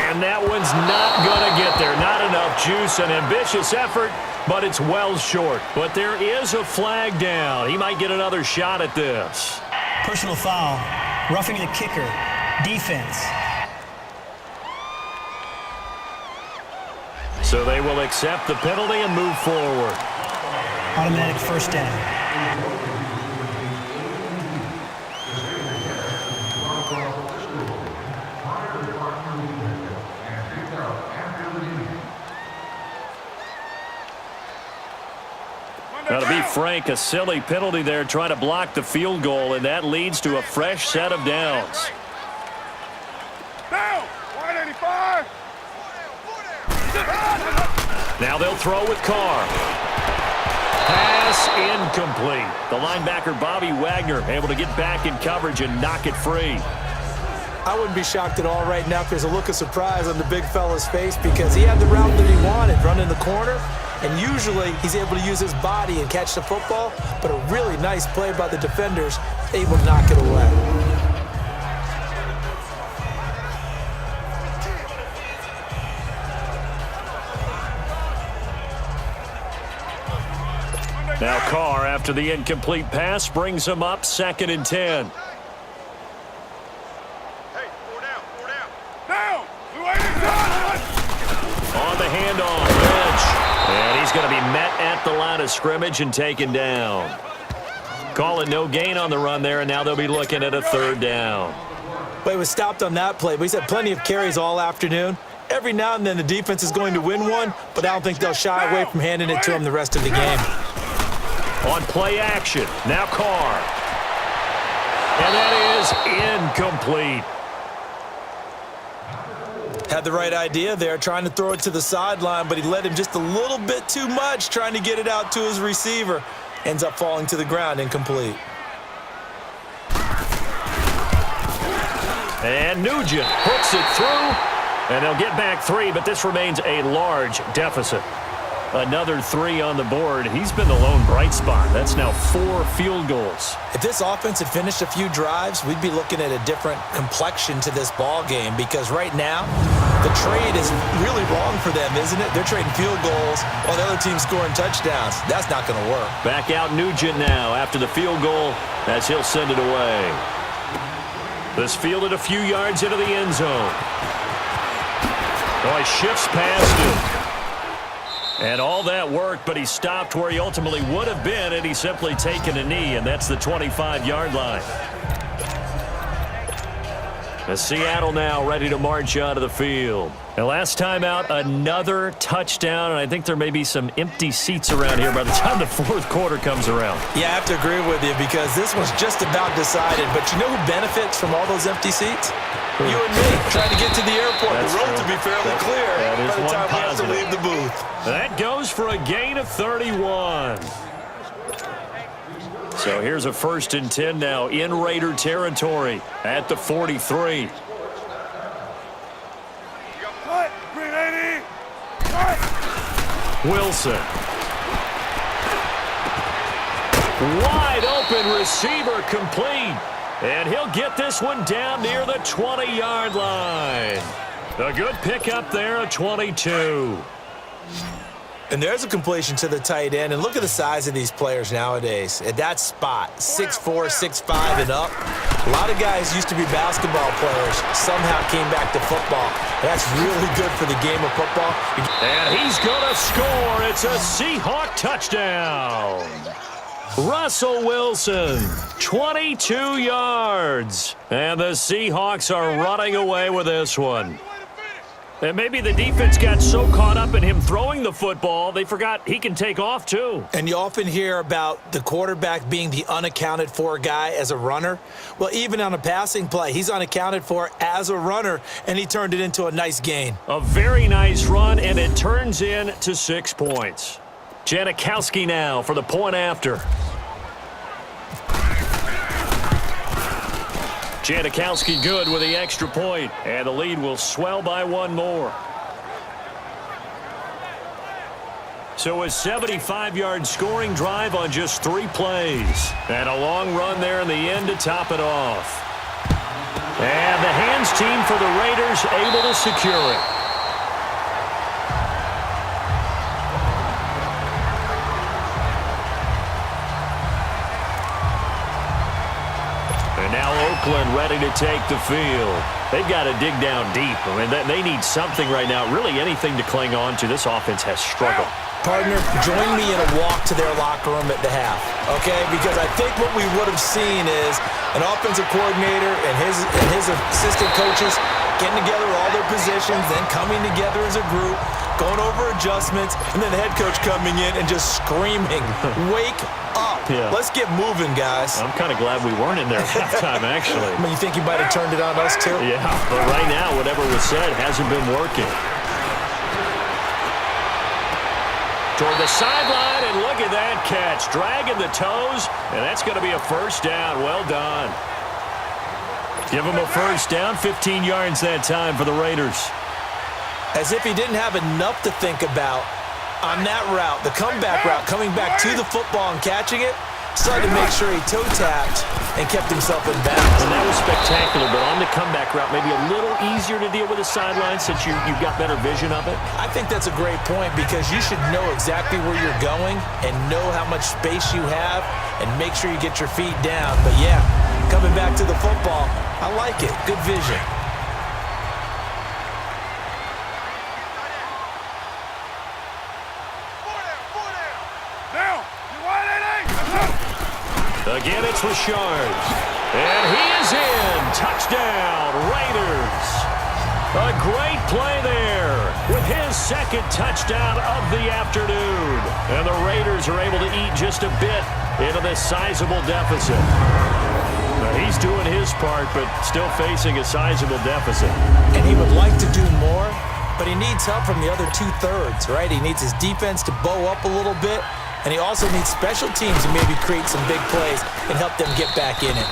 And that one's not going to get there. Not enough juice. An ambitious effort, but it's well short. But there is a flag down. He might get another shot at this.
Personal foul. Roughing the kicker. Defense.
So they will accept the penalty and move forward.
Automatic 1st down.
Now, to be frank, a silly penalty there trying to block the field goal, and that leads to a fresh set of downs.
Down! 185!
Now they'll throw with Carr. Pass incomplete. The linebacker, Bobby Wagner, able to get back in coverage and knock it free.
I wouldn't be shocked at all right now if there's a look of surprise on the big fella's face because he had the route that he wanted, running the corner, and usually he's able to use his body and catch the football, but a really nice play by the defenders, able to knock it away.
Now Carr, after the incomplete pass, brings him up 2nd and 10.
Hey, 4 down, 4 down. Down! Blue 80,
On the handoff, Lynch. And he's going to be met at the line of scrimmage and taken down. Call it no gain on the run there, and now they'll be looking at a 3rd down.
But he was stopped on that play, but he's had plenty of carries all afternoon. Every now and then the defense is going to win one, but I don't think they'll shy away from handing it to him the rest of the game.
On play action, now Carr. And that is incomplete.
Had the right idea there, trying to throw it to the sideline, but he led him just a little bit too much, trying to get it out to his receiver. Ends up falling to the ground, incomplete.
And Nugent hooks it through, and they'll get back 3, but this remains a large deficit. Another 3 on the board. He's been the lone bright spot. That's now 4 field goals.
If this offense had finished a few drives, we'd be looking at a different complexion to this ball game because right now, the trade is really wrong for them, isn't it? They're trading field goals while the other team's scoring touchdowns. That's not going to work.
Back out Nugent now after the field goal as he'll send it away. This fielded a few yards into the end zone. Oh, he shifts past him. And all that worked, but he stopped where he ultimately would have been had he simply taken a knee, and that's the 25-yard line. As Seattle now ready to march out of the field. And last time out, another touchdown, and I think there may be some empty seats around here by the time the 4th quarter comes around.
Yeah, I have to agree with you because this one's just about decided. But you know who benefits from all those empty seats? You and me, trying to get to the airport.
That's
the road
true.
to be fairly clear
that is
by the
one
time we have to
positive.
leave the booth.
That goes for a gain of 31. So here's a 1st and 10 now in Raider territory at the 43.
Cut! 380! Cut!
Wilson. Wide open receiver complete. And he'll get this one down near the 20-yard line. A good pickup there at 22.
And there's a completion to the tight end. And look at the size of these players nowadays. At that spot, 6'4", 6'5", and up. A lot of guys used to be basketball players, somehow came back to football. That's really good for the game of football.
And he's going to score. It's a Seahawk touchdown. Russell Wilson, 22 yards. And the Seahawks are running away with this one. And maybe the defense got so caught up in him throwing the football, they forgot he can take off too.
And you often hear about the quarterback being the unaccounted for guy as a runner. Well, even on a passing play, he's unaccounted for as a runner, and he turned it into a nice gain.
A very nice run, and it turns into 6 points. Janikowski now for the point after. Janikowski good with the extra point, and the lead will swell by one more. So a 75-yard scoring drive on just 3 plays. And a long run there in the end to top it off. And the hands team for the Raiders able to secure it. And now Oakland ready to take the field. They've got to dig down deep. I mean, they need something right now, really anything to cling on to. This offense has struggled.
Partner, join me in a walk to their locker room at the half, okay? Because I think what we would have seen is an offensive coordinator and his assistant coaches getting together all their positions, then coming together as a group, going over adjustments, and then the head coach coming in and just screaming, wake up.
Yeah.
Let's get moving, guys.
I'm kind of glad we weren't in there at halftime, actually.
I mean, you think you might have turned it on us, too?
Yeah, but right now, whatever was said hasn't been working. Toward the sideline, and look at that catch. Dragging the toes, and that's going to be a first down. Well done. Give him a first down, 15 yards that time for the Raiders.
As if he didn't have enough to think about on that route, the comeback route, coming back to the football and catching it, started to make sure he toe-tapped and kept himself in bounds.
And that was spectacular, but on the comeback route, maybe a little easier to deal with the sideline since you've got better vision of it.
I think that's a great point because you should know exactly where you're going and know how much space you have and make sure you get your feet down. But, yeah, coming back to the football, I like it. Good vision.
Again, it's Richard. And he is in. Touchdown, Raiders. A great play there with his second touchdown of the afternoon. And the Raiders are able to eat just a bit into this sizable deficit. Now, he's doing his part, but still facing a sizable deficit.
And he would like to do more, but he needs help from the other two-thirds, right? He needs his defense to bow up a little bit. And he also needs special teams to maybe create some big plays and help them get back in it.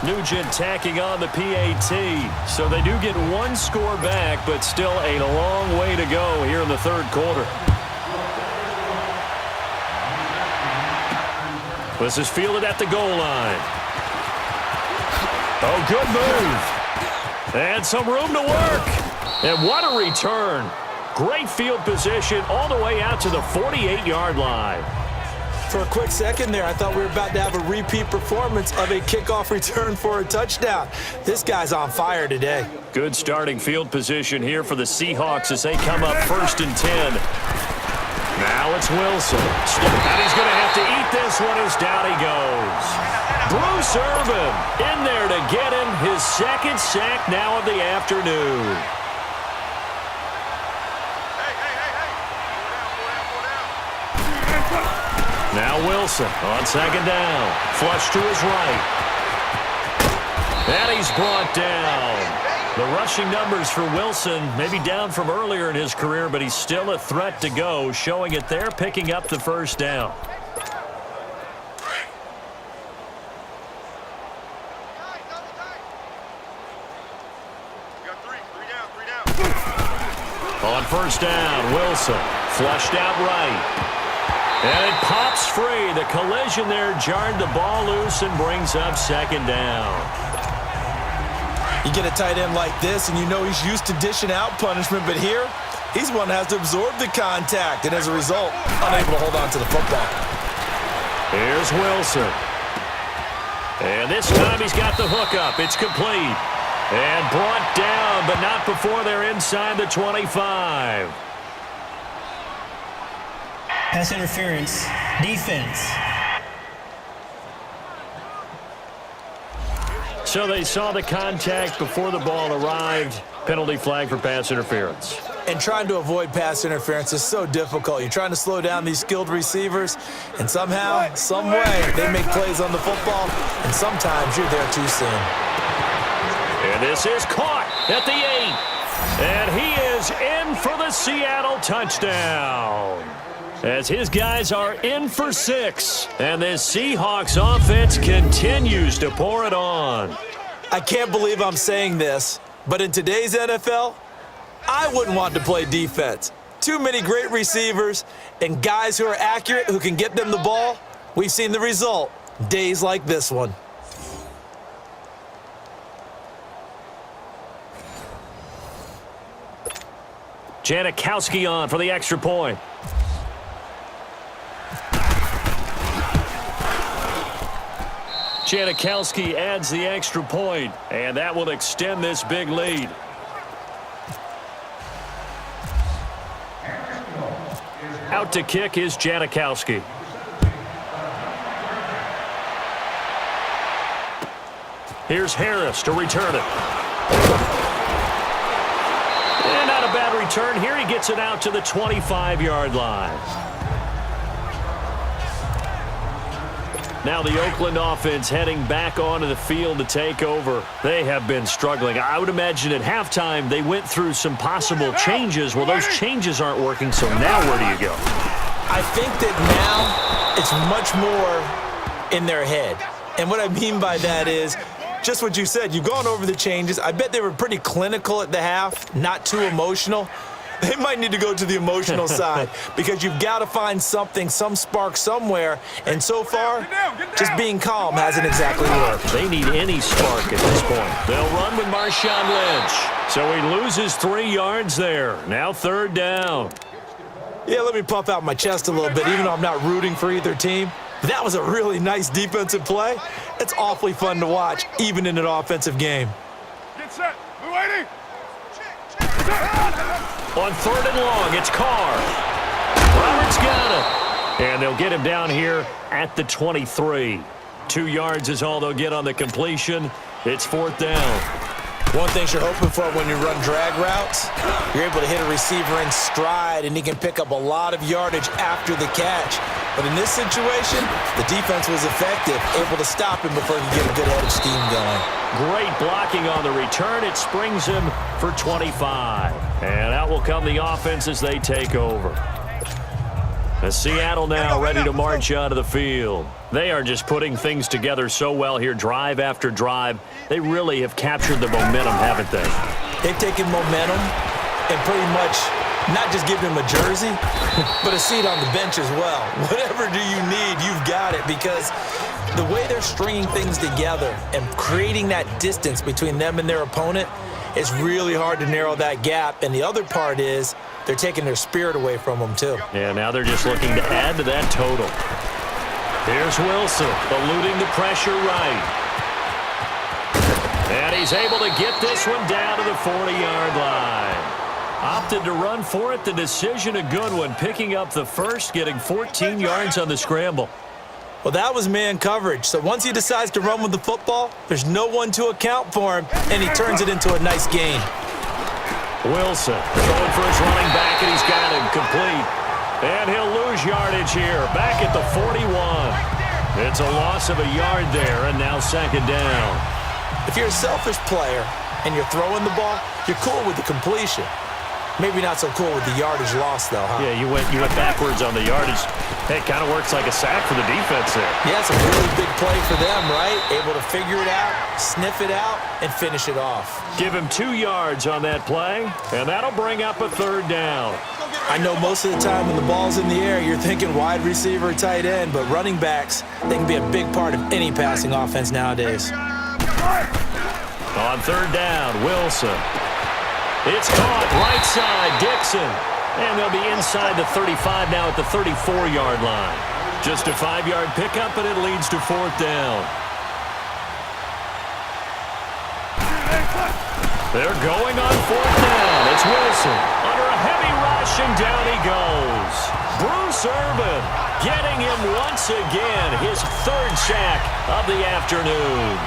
Nugent tacking on the PAT. So they do get one score back, but still a long way to go here in the third quarter. This is fielded at the goal line. Oh, good move. And some room to work. And what a return. Great field position all the way out to the 48-yard line.
For a quick second there, I thought we were about to have a repeat performance of a kickoff return for a touchdown. This guy's on fire today.
Good starting field position here for the Seahawks as they come up 1st and 10. Now it's Wilson. And he's going to have to eat this one as down he goes. Bruce Irvin in there to get him his second sack now of the afternoon. Now Wilson on 2nd down. Flush to his right. And he's brought down. The rushing numbers for Wilson maybe down from earlier in his career, but he's still a threat to go, showing it there, picking up the first down. On 1st down, Wilson flushed out right. And it pops free. The collision there jarred the ball loose and brings up second down.
You get a tight end like this, and you know he's used to dishing out punishment, but here, he's one that has to absorb the contact, and as a result, unable to hold on to the football.
Here's Wilson. And this time he's got the hookup. It's complete. And brought down, but not before they're inside the 25.
Pass interference. Defense.
So they saw the contact before the ball arrived. Penalty flag for pass interference.
And trying to avoid pass interference is so difficult. You're trying to slow down these skilled receivers, and somehow, some way, they make plays on the football, and sometimes you're there too soon.
And this is caught at the 8. And he is in for the Seattle touchdown. As his guys are in for 6. And this Seahawks offense continues to pour it on.
I can't believe I'm saying this, but in today's NFL, I wouldn't want to play defense. Too many great receivers and guys who are accurate who can get them the ball. We've seen the result. Days like this one.
Janikowski on for the extra point. Janikowski adds the extra point, and that will extend this big lead. Out to kick is Janikowski. Here's Harris to return it. And not a bad return here. He gets it out to the 25-yard line. Now the Oakland offense heading back onto the field to take over. They have been struggling. I would imagine at halftime they went through some possible changes. Well, those changes aren't working, so now where do you go?
I think that now it's much more in their head. And what I mean by that is just what you said. You've gone over the changes. I bet they were pretty clinical at the half, not too emotional. They might need to go to the emotional side because you've got to find something, some spark somewhere. And so far, just being calm hasn't exactly worked.
They need any spark at this point. They'll run with Marshawn Lynch. So he loses 3 yards there. Now third down.
Yeah, let me puff out my chest a little bit, even though I'm not rooting for either team. That was a really nice defensive play. It's awfully fun to watch, even in an offensive game.
Get set. We're waiting.
On third and long, it's Carr. Roberts got it. And they'll get him down here at the 23. 2 yards is all they'll get on the completion. It's fourth down.
One thing you're hoping for when you run drag routes, you're able to hit a receiver in stride, and he can pick up a lot of yardage after the catch. But in this situation, the defense was effective, able to stop him before he could get a good head of steam going.
Great blocking on the return. It springs him for 25. And out will come the offense as they take over. As Seattle now ready to march onto the field. They are just putting things together so well here, drive after drive. They really have captured the momentum, haven't they?
They've taken momentum and pretty much not just given him a jersey, but a seat on the bench as well. Whatever do you need, you've got it, because the way they're stringing things together and creating that distance between them and their opponent, it's really hard to narrow that gap. And the other part is they're taking their spirit away from them, too.
Yeah, now they're just looking to add to that total. Here's Wilson, eluding the pressure right. And he's able to get this one down to the 40-yard line. Opted to run for it. The decision a good one, picking up the first, getting 14 yards on the scramble.
Well, that was man coverage. So once he decides to run with the football, there's no one to account for him, and he turns it into a nice gain.
Wilson throwing for his running back, and he's got him complete. And he'll lose yardage here, back at the 41. It's a loss of a yard there, and now second down.
If you're a selfish player and you're throwing the ball, you're cool with the completion. Maybe not so cool with the yardage loss, though, huh?
Yeah, you went backwards on the yardage. Hey, it kind of works like a sack for the defense there.
Yeah, it's a really big play for them, right? Able to figure it out, sniff it out, and finish it off.
Give him 2 yards on that play, and that'll bring up a third down.
I know most of the time when the ball's in the air, you're thinking wide receiver, tight end, but running backs, they can be a big part of any passing offense nowadays.
On third down, Wilson. It's caught right side, Dixon. And they'll be inside the 35 now at the 34-yard line. Just a 5-yard pickup, and it leads to fourth down. They're going on fourth down. It's Wilson. Under a heavy rush, and down he goes. Bruce Irvin getting him once again, his third sack of the afternoon.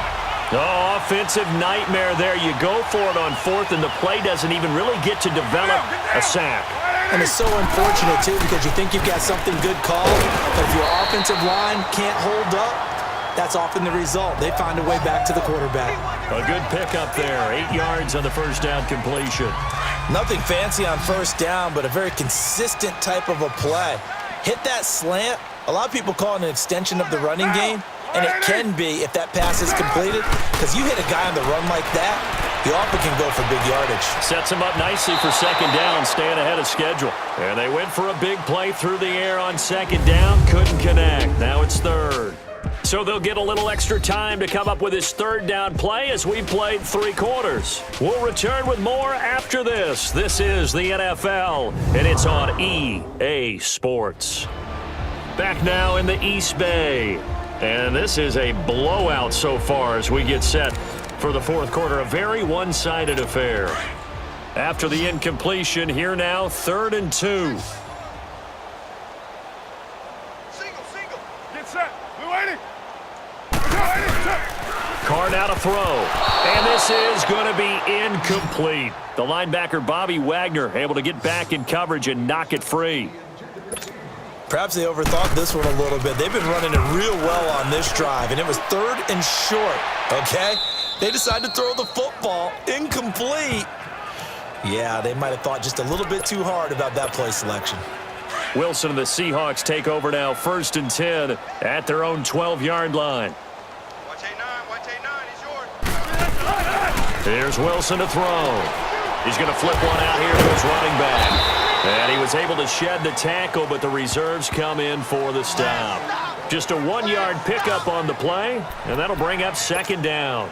Oh, offensive nightmare there. You go for it on fourth, and the play doesn't even really get to develop a sack.
And it's so unfortunate, too, because you think you've got something good called, but if your offensive line can't hold up, that's often the result. They find a way back to the quarterback.
A good pickup there. 8 yards on the first down completion.
Nothing fancy on first down, but a very consistent type of a play. Hit that slant. A lot of people call it an extension of the running game, and it can be if that pass is completed, because you hit a guy on the run like that, you often can go for big yardage.
Sets him up nicely for second down, staying ahead of schedule. And they went for a big play through the air on second down, couldn't connect. Now it's third. So they'll get a little extra time to come up with his third down play as we played 3 quarters. We'll return with more after this. This is the NFL, and it's on EA Sports. Back now in the East Bay. And this is a blowout so far as we get set for the fourth quarter. A very one-sided affair. After the incompletion, here now, 3rd and 2.
Single. Get set. We're waiting.
Carr now to throw. And this is going to be incomplete. The linebacker, Bobby Wagner, able to get back in coverage and knock it free.
Perhaps they overthought this one a little bit. They've been running it real well on this drive, and it was 3rd and short, okay? They decided to throw the football incomplete. Yeah, they might have thought just a little bit too hard about that play selection.
Wilson and the Seahawks take over now, 1st and 10 at their own 12-yard line.
Watch A9, he's yours.
Here's Wilson to throw. He's going to flip one out here to his running back. And he was able to shed the tackle, but the reserves come in for the stop. Just a 1-yard pickup on the play, and that'll bring up 2nd down.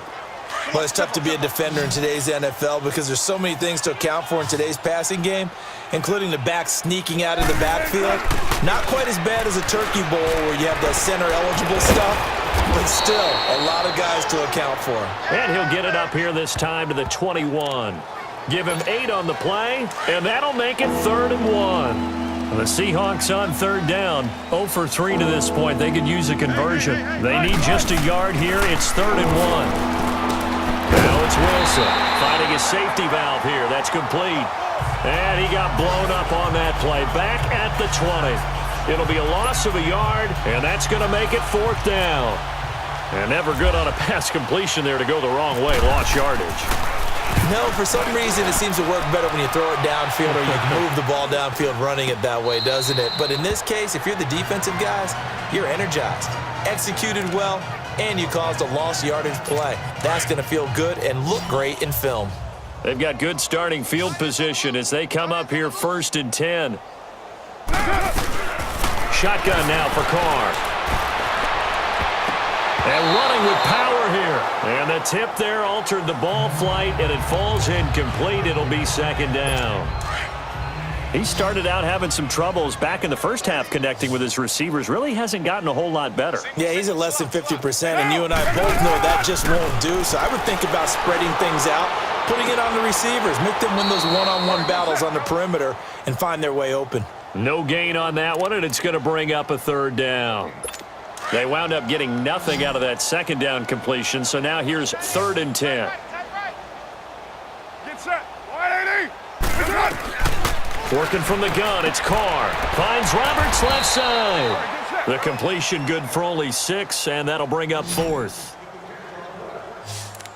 Well, it's tough to be a defender in today's NFL because there's so many things to account for in today's passing game, including the back sneaking out of the backfield. Not quite as bad as a turkey bowl where you have that center-eligible stuff, but still a lot of guys to account for.
And he'll get it up here this time to the 21. Give him 8 on the play, and that'll make it 3rd and 1. The Seahawks on 3rd down, 0 for 3 to this point. They could use a conversion. They need just a yard here. It's 3rd and 1. Now it's Wilson finding his safety valve here. That's complete. And he got blown up on that play. Back at the 20. It'll be a loss of a yard, and that's going to make it 4th down. And never good on a pass completion there to go the wrong way. Lost yardage.
No, for some reason it seems to work better when you throw it downfield or you can move the ball downfield running it that way, doesn't it? But in this case, if you're the defensive guys, you're energized, executed well, and you caused a lost yardage play. That's going to feel good and look great in film.
They've got good starting field position as they come up here 1st and 10. Shotgun now for Carr. And running with power here. And the tip there altered the ball flight, and it falls incomplete. It'll be 2nd down. He started out having some troubles back in the first half connecting with his receivers. Really hasn't gotten a whole lot better.
Yeah, he's at less than 50%, and you and I both know that just won't do. So I would think about spreading things out, putting it on the receivers, make them win those one-on-one battles on the perimeter and find their way open.
No gain on that one, and it's going to bring up a 3rd down. They wound up getting nothing out of that 2nd down completion, so now here's 3rd and 10.
Get set. Wide 80.
Working from the gun, it's Carr. Finds Roberts left side. The completion good for only 6, and that'll bring up 4th.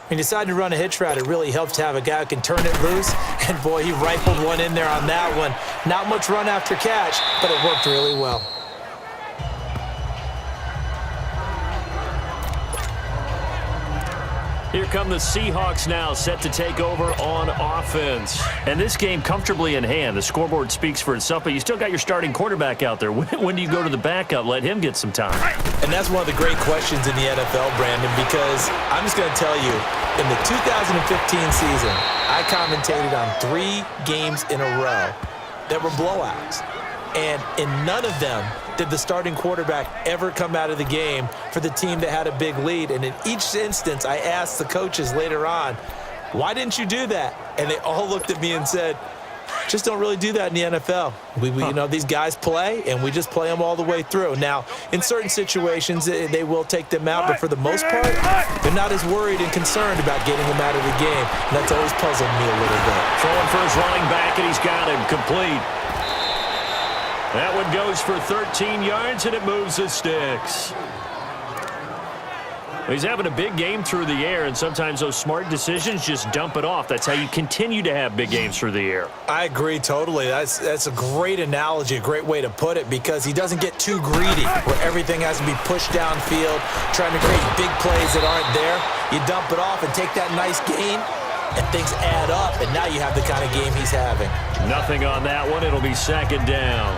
When you decide to run a hitch route, it really helps to have a guy who can turn it loose. And, boy, he rifled one in there on that one. Not much run after catch, but it worked really well.
Here come the Seahawks now, set to take over on offense. And this game comfortably in hand. The scoreboard speaks for itself, but you still got your starting quarterback out there. When do you go to the backup? Let him get some time.
And that's one of the great questions in the NFL, Brandon, because I'm just going to tell you, in the 2015 season, I commentated on 3 games in a row that were blowouts. And in none of them did the starting quarterback ever come out of the game for the team that had a big lead. And in each instance, I asked the coaches later on, why didn't you do that? And they all looked at me and said, just don't really do that in the NFL. You know, these guys play, and we just play them all the way through. Now, in certain situations, they will take them out, but for the most part, they're not as worried and concerned about getting them out of the game. And that's always puzzled me a little bit.
Throwing for his running back, and he's got him complete. That one goes for 13 yards, and it moves the sticks. He's having a big game through the air, and sometimes those smart decisions just dump it off. That's how you continue to have big games through the air.
I agree totally. That's a great analogy, a great way to put it, because he doesn't get too greedy where everything has to be pushed downfield, trying to create big plays that aren't there. You dump it off and take that nice gain, and things add up, and now you have the kind of game he's having.
Nothing on that one. It'll be second down.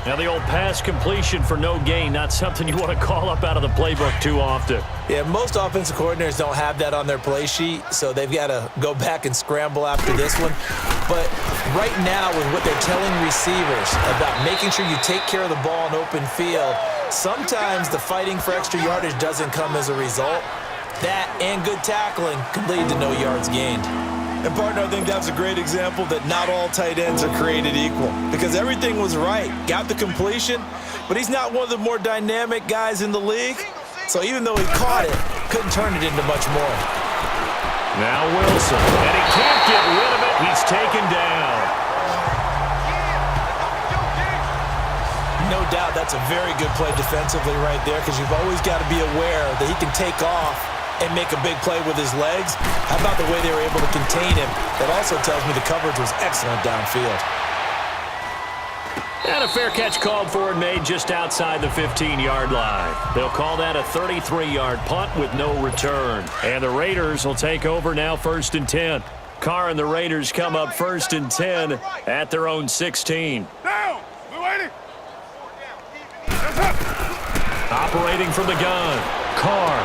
Now, the old pass completion for no gain, not something you want to call up out of the playbook too often.
Yeah, most offensive coordinators don't have that on their play sheet, so they've got to go back and scramble after this one. But right now, with what they're telling receivers about making sure you take care of the ball in open field, sometimes the fighting for extra yardage doesn't come as a result. That and good tackling can lead to no yards gained. And, partner, I think that's a great example that not all tight ends are created equal, because everything was right. Got the completion, but he's not one of the more dynamic guys in the league. So even though he caught it, couldn't turn it into much more.
Now Wilson, and he can't get rid of it. He's taken down.
No doubt that's a very good play defensively right there, because you've always got to be aware that he can take off and make a big play with his legs. How about the way they were able to contain him? That also tells me the coverage was excellent downfield.
And a fair catch called for and made just outside the 15-yard line. They'll call that a 33-yard punt with no return. And the Raiders will take over now, 1st and 10. Carr and the Raiders come up 1st and 10 at their own 16.
Down! Blue 80!
Operating from the gun. Carr.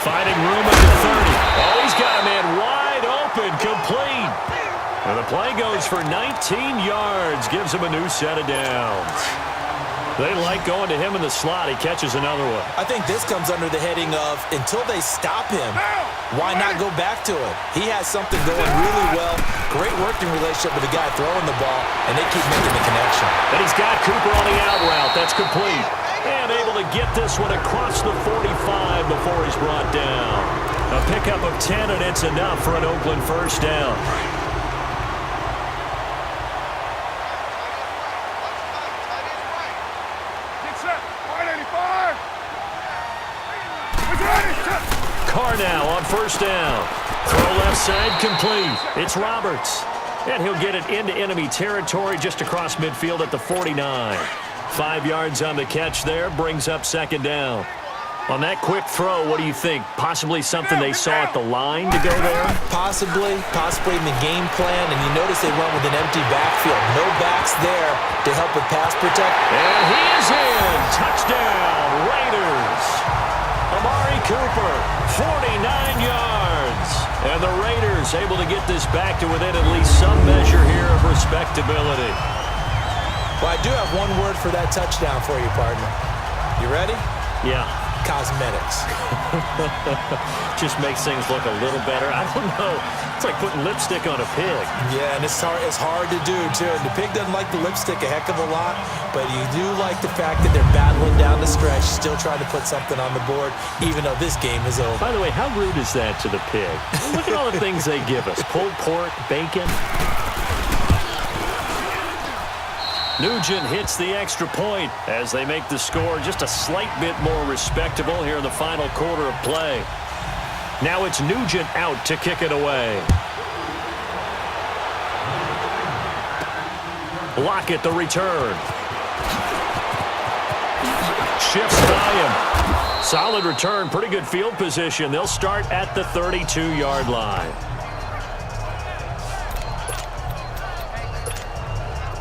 Finding room at the 30. Oh, he's got a man wide open, complete. And the play goes for 19 yards, gives him a new set of downs. They like going to him in the slot. He catches another one.
I think this comes under the heading of, until they stop him, why not go back to it? He has something going really well. Great working relationship with the guy throwing the ball, and they keep making the connection.
And he's got Cooper on the out route. That's complete. And able to get this one across the 45 before he's brought down. A pickup of 10, and it's enough for an Oakland first down.
Get set! 185!
Carr now on 1st down. Throw left side, complete. It's Roberts. And he'll get it into enemy territory just across midfield at the 49. 5 yards on the catch there, brings up 2nd down. On that quick throw, what do you think? Possibly something they saw at the line to go there?
Possibly in the game plan, and you notice they went with an empty backfield. No backs there to help with pass protection.
And he is in. Touchdown, Raiders. Amari Cooper, 49 yards. And the Raiders able to get this back to within at least some measure here of respectability.
Well, I do have one word for that touchdown for you, partner. You ready?
Yeah.
Cosmetics.
Just makes things look a little better. I don't know. It's like putting lipstick on a pig.
Yeah, and it's hard to do, too. And the pig doesn't like the lipstick a heck of a lot, but you do like the fact that they're battling down the stretch, still trying to put something on the board, even though this game is over.
By the way, how rude is that to the pig? Look at all the things they give us. Pulled pork, bacon. Nugent hits the extra point as they make the score just a slight bit more respectable here in the final quarter of play. Now it's Nugent out to kick it away. Lockett the return. Shifts by him. Solid return, pretty good field position. They'll start at the 32-yard line.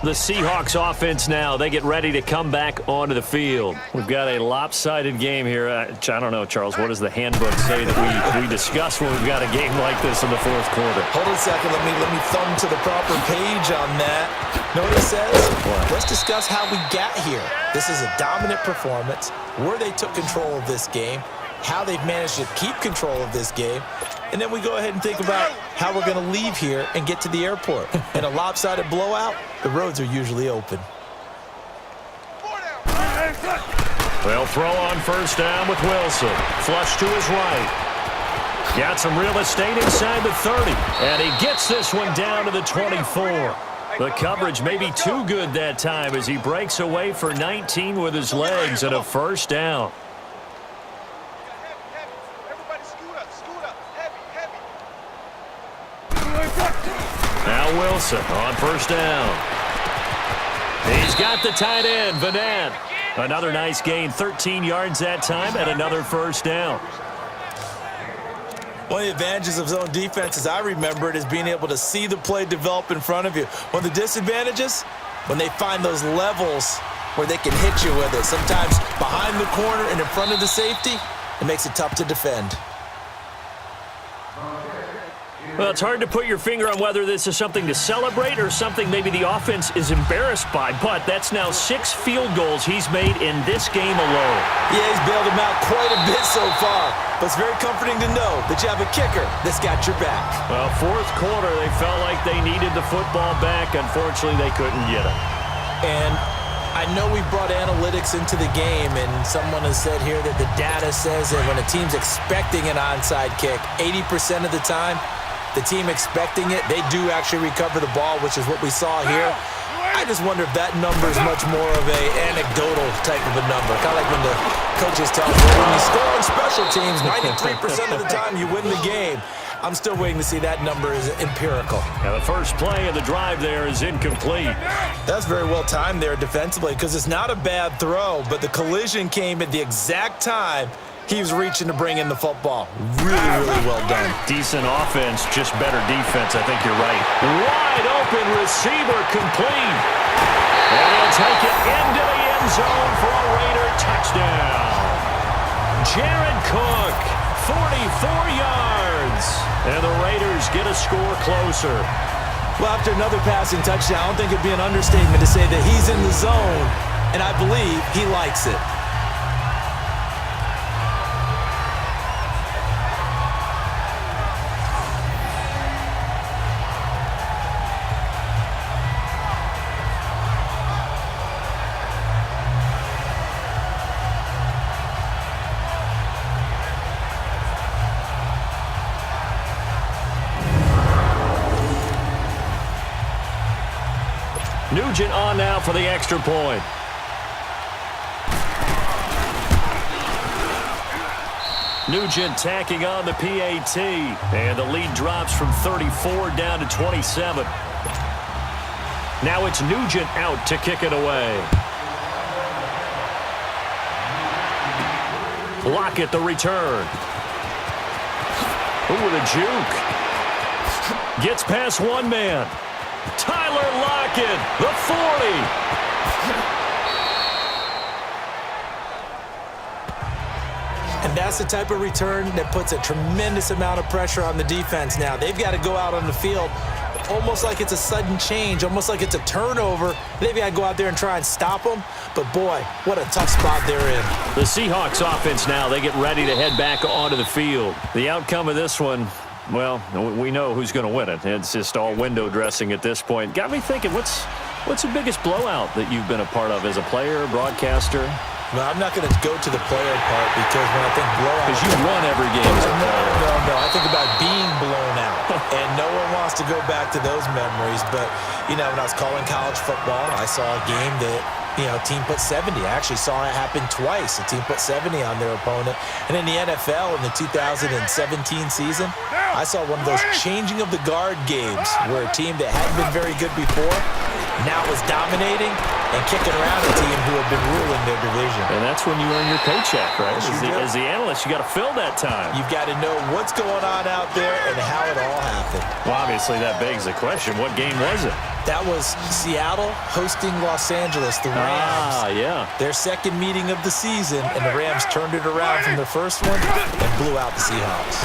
The Seahawks offense now, they get ready to come back onto the field. We've got a lopsided game here. I don't know, Charles, what does the handbook say that we discuss when we've got a game like this in the fourth quarter?
Hold on a second. Let me thumb to the proper page on that. Know what it says?
What?
Let's discuss how we got here. This is a dominant performance, where they took control of this game, how they've managed to keep control of this game, and then we go ahead and think about how we're going to leave here and get to the airport. In a lopsided blowout, the roads are usually open.
They'll throw on first down with Wilson. Flush to his right. Got some real estate inside the 30. And he gets this one down to the 24. The coverage may be too good that time as he breaks away for 19 with his legs and a first down. Now Wilson on first down. He's got the tight end, Vanette. Another nice gain, 13 yards that time, and another first down.
One of the advantages of zone defense, as I remember it, is being able to see the play develop in front of you. One of the disadvantages, when they find those levels where they can hit you with it. Sometimes behind the corner and in front of the safety, it makes it tough to defend.
Well, it's hard to put your finger on whether this is something to celebrate or something maybe the offense is embarrassed by, but that's now 6 field goals he's made in this game alone.
Yeah, he's bailed them out quite a bit so far, but it's very comforting to know that you have a kicker that's got your back.
Well, fourth quarter, they felt like they needed the football back. Unfortunately, they couldn't get it.
And I know we brought analytics into the game, and someone has said here that the data says that when a team's expecting an onside kick, 80% of the time, the team expecting it, they do actually recover the ball, which is what we saw here. I just wonder if that number is much more of a anecdotal type of a number. Kind of like when the coaches tell you, when you score on special teams, 93% of the time you win the game. I'm still waiting to see that number is empirical.
Now the first play of the drive there is incomplete.
That's very well timed there defensively because it's not a bad throw, but the collision came at the exact time he was reaching to bring in the football. Really, really well done.
Decent offense, just better defense. I think you're right. Wide open receiver complete. And he'll take it into the end zone for a Raider touchdown. Jared Cook, 44 yards. And the Raiders get a score closer.
Well, after another passing touchdown, I don't think it'd be an understatement to say that he's in the zone, and I believe he likes it.
Nugent on now for the extra point. Nugent tacking on the PAT. And the lead drops from 34 down to 27. Now it's Nugent out to kick it away. Lockett the return. Ooh, with a juke. Gets past one man. Tyler Lockett, the 40.
And that's the type of return that puts a tremendous amount of pressure on the defense now. They've got to go out on the field almost like it's a sudden change, almost like it's a turnover. They've got to go out there and try and stop them. But, boy, what a tough spot they're in.
The Seahawks offense now, they get ready to head back onto the field. The outcome of this one, well, we know who's going to win it. It's just all window dressing at this point. Got me thinking, what's the biggest blowout that you've been a part of as a player, broadcaster?
Well, I'm not going to go to the player part because when I think blowout...
Because you won every game as a player.
No. I think about being blown out. And no one wants to go back to those memories. But, when I was calling college football, I saw a game that, team put 70. I actually saw it happen twice. A team put 70 on their opponent. And in the NFL, in the 2017 season, I saw one of those changing of the guard games where a team that hadn't been very good before Now was dominating and kicking around a team who had been ruling their division.
And that's when you earn your paycheck, right?
Yes,
As the analyst, you got to fill that time.
You've got to know what's going on out there and how it all happened.
Well, obviously, that begs the question, what game was it?
That was Seattle hosting Los Angeles, the Rams.
Yeah.
Their second meeting of the season, and the Rams turned it around from their first one and blew out the Seahawks.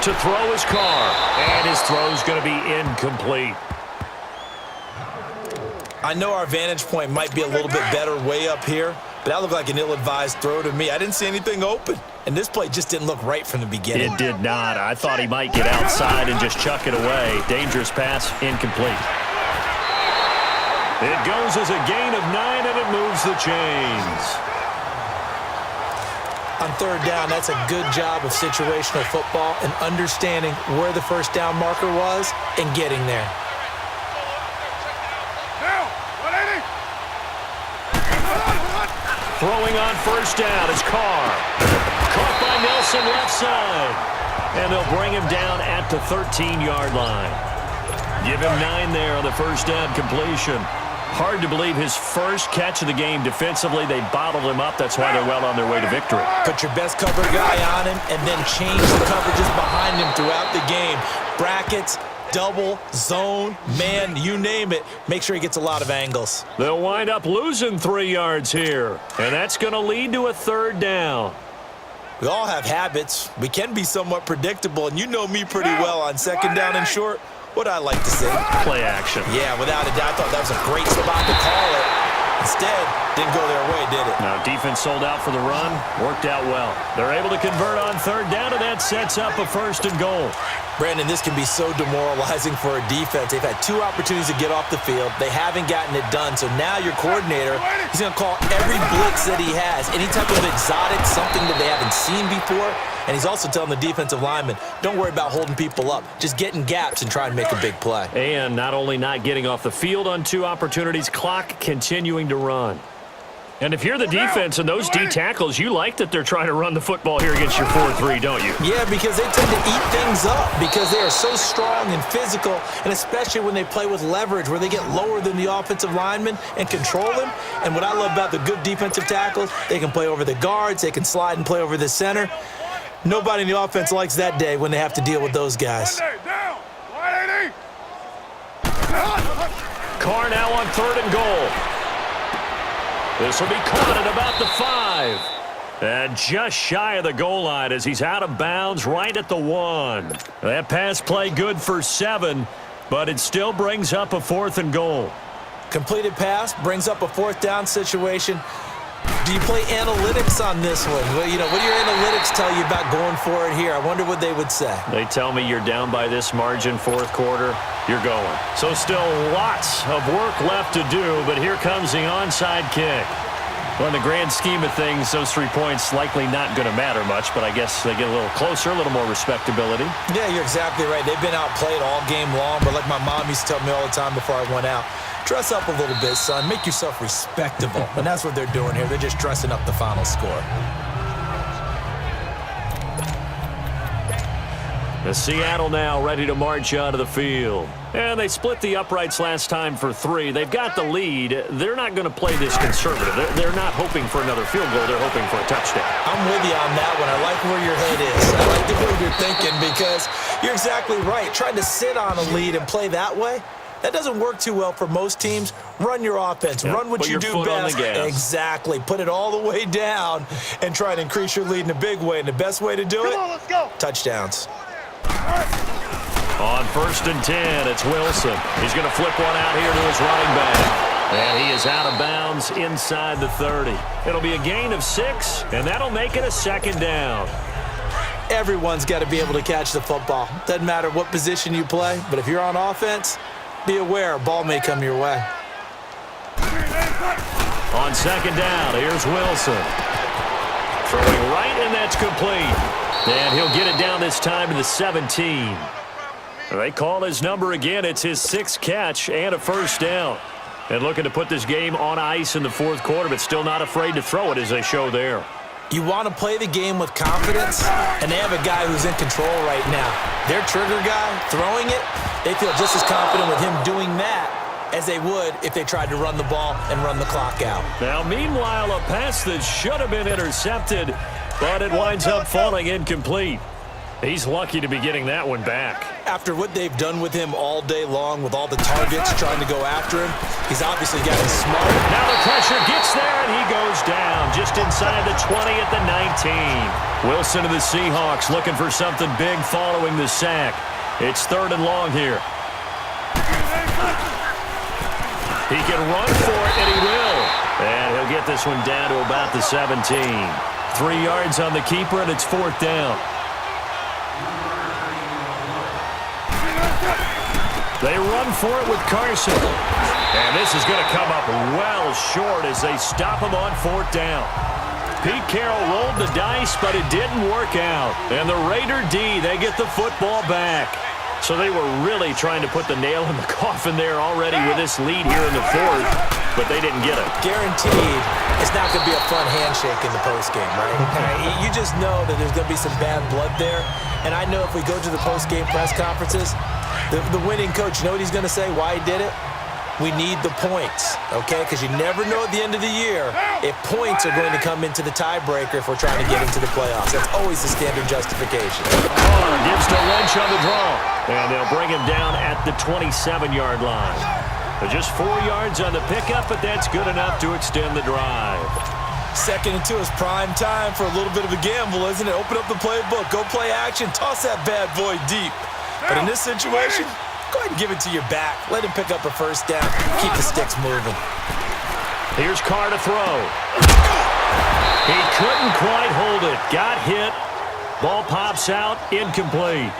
To throw is Carr, and his throw's going to be incomplete.
I know our vantage point might be a little bit better way up here, but that looked like an ill-advised throw to me. I didn't see anything open, and this play just didn't look right from the beginning.
It did not. I thought he might get outside and just chuck it away. Dangerous pass, incomplete. It goes as a gain of 9, and it moves the chains.
On third down, that's a good job of situational football and understanding where the first down marker was and getting there.
Throwing on first down is Carr. Caught by Nelson left side. And they'll bring him down at the 13-yard line. Give him 9 there on the first down completion. Hard to believe his first catch of the game defensively. They bottled him up. That's why they're well on their way to victory.
Put your best cover guy on him and then change the coverages behind him throughout the game. Brackets, double, zone, man, you name it. Make sure he gets a lot of angles.
They'll wind up losing 3 yards here. And that's going to lead to a third down.
We all have habits. We can be somewhat predictable, and you know me pretty well on second down and short. What I like to say?
Play action.
Yeah, without a doubt. I thought that was a great spot to call it. Instead, didn't go their way, did it?
Now, defense sold out for the run. Worked out well. They're able to convert on third down, and that sets up a first and goal.
Brandon, this can be so demoralizing for a defense. They've had 2 opportunities to get off the field. They haven't gotten it done. So now your coordinator, he's going to call every blitz that he has, any type of exotic, something that they haven't seen before. And he's also telling the defensive lineman, don't worry about holding people up. Just get in gaps and try and make a big play.
And not only not getting off the field on 2 opportunities, clock continuing to run. And if you're the defense and those D tackles, you like that they're trying to run the football here against your 4-3, don't you?
Yeah, because they tend to eat things up because they are so strong and physical, and especially when they play with leverage where they get lower than the offensive lineman and control him. And what I love about the good defensive tackles, they can play over the guards, they can slide and play over the center. Nobody in the offense likes that day when they have to deal with those guys.
Carr now on third and goal. This will be caught at about the 5. And just shy of the goal line as he's out of bounds right at the 1. That pass play good for 7, but it still brings up a 4th and goal.
Completed pass brings up a 4th down situation. Do you play analytics on this one? Well, you know, what do your analytics tell you about going for it here? I wonder what they would say.
They tell me you're down by this margin, 4th quarter, you're going. So still lots of work left to do, but here comes the onside kick. Well, in the grand scheme of things, those 3 points likely not going to matter much, but I guess they get a little closer, a little more respectability.
Yeah, you're exactly right. They've been outplayed all game long, but like my mom used to tell me all the time before I went out, dress up a little bit, son. Make yourself respectable. And that's what they're doing here. They're just dressing up the final score.
The Seattle now ready to march out of the field. And they split the uprights last time for 3. They've got the lead. They're not going to play this conservative. They're not hoping for another field goal. They're hoping for a touchdown.
I'm with you on that one. I like where your head is. I like the way you're thinking because you're exactly right. Trying to sit on a lead and play that way, that doesn't work too well for most teams. Run your offense.
Yep.
Run what
Put
you
your
do
foot on
best.
the gas.
Exactly. Put it all the way down and try to increase your lead in a big way. And the best way to do it,
Come on, let's go.
touchdowns.
On 1st and 10, it's Wilson. He's going to flip one out here to his running back. And he is out of bounds inside the 30. It'll be a gain of 6, and that'll make it a 2nd down.
Everyone's got to be able to catch the football. Doesn't matter what position you play, but if you're on offense, be aware a ball may come your way.
On 2nd down, here's Wilson. Throwing right, and that's complete. And he'll get it down this time to the 17. They call his number again. It's his 6th catch and a 1st down. And looking to put this game on ice in the 4th quarter, but still not afraid to throw it as they show there.
You want to play the game with confidence, and they have a guy who's in control right now. Their trigger guy throwing it, they feel just as confident with him doing that as they would if they tried to run the ball and run the clock out.
Now, meanwhile, a pass that should have been intercepted, but it winds up falling incomplete. He's lucky to be getting that one back.
After what they've done with him all day long with all the targets trying to go after him, he's obviously gotten smart.
Now the pressure gets there, and he goes down just inside the 20 at the 19. Wilson of the Seahawks looking for something big following the sack. It's 3rd and long here. He can run for it, and he will. And he'll get this one down to about the 17. 3 yards on the keeper, and it's 4th down. They run for it with Carson. And this is going to come up well short as they stop him on 4th down. Pete Carroll rolled the dice, but it didn't work out. And the Raider D, they get the football back. So they were really trying to put the nail in the coffin there already with this lead here in the 4th, but they didn't get it.
Guaranteed it's not going to be a fun handshake in the postgame, right? You just know that there's going to be some bad blood there. And I know if we go to the postgame press conferences, the winning coach, you know what he's going to say, why he did it? We need the points, okay? Because you never know at the end of the year if points are going to come into the tiebreaker if we're trying to get into the playoffs. That's always the standard justification.
Carr gives to Lynch on the draw, and they'll bring him down at the 27-yard line. Just 4 yards on the pickup, but that's good enough to extend the drive.
2nd and 2 is prime time for a little bit of a gamble, isn't it? Open up the playbook, go play action, toss that bad boy deep. But in this situation, go ahead and give it to your back. Let him pick up a 1st down. Keep the sticks moving.
Here's Carr to throw. He couldn't quite hold it. Got hit. Ball pops out. Incomplete.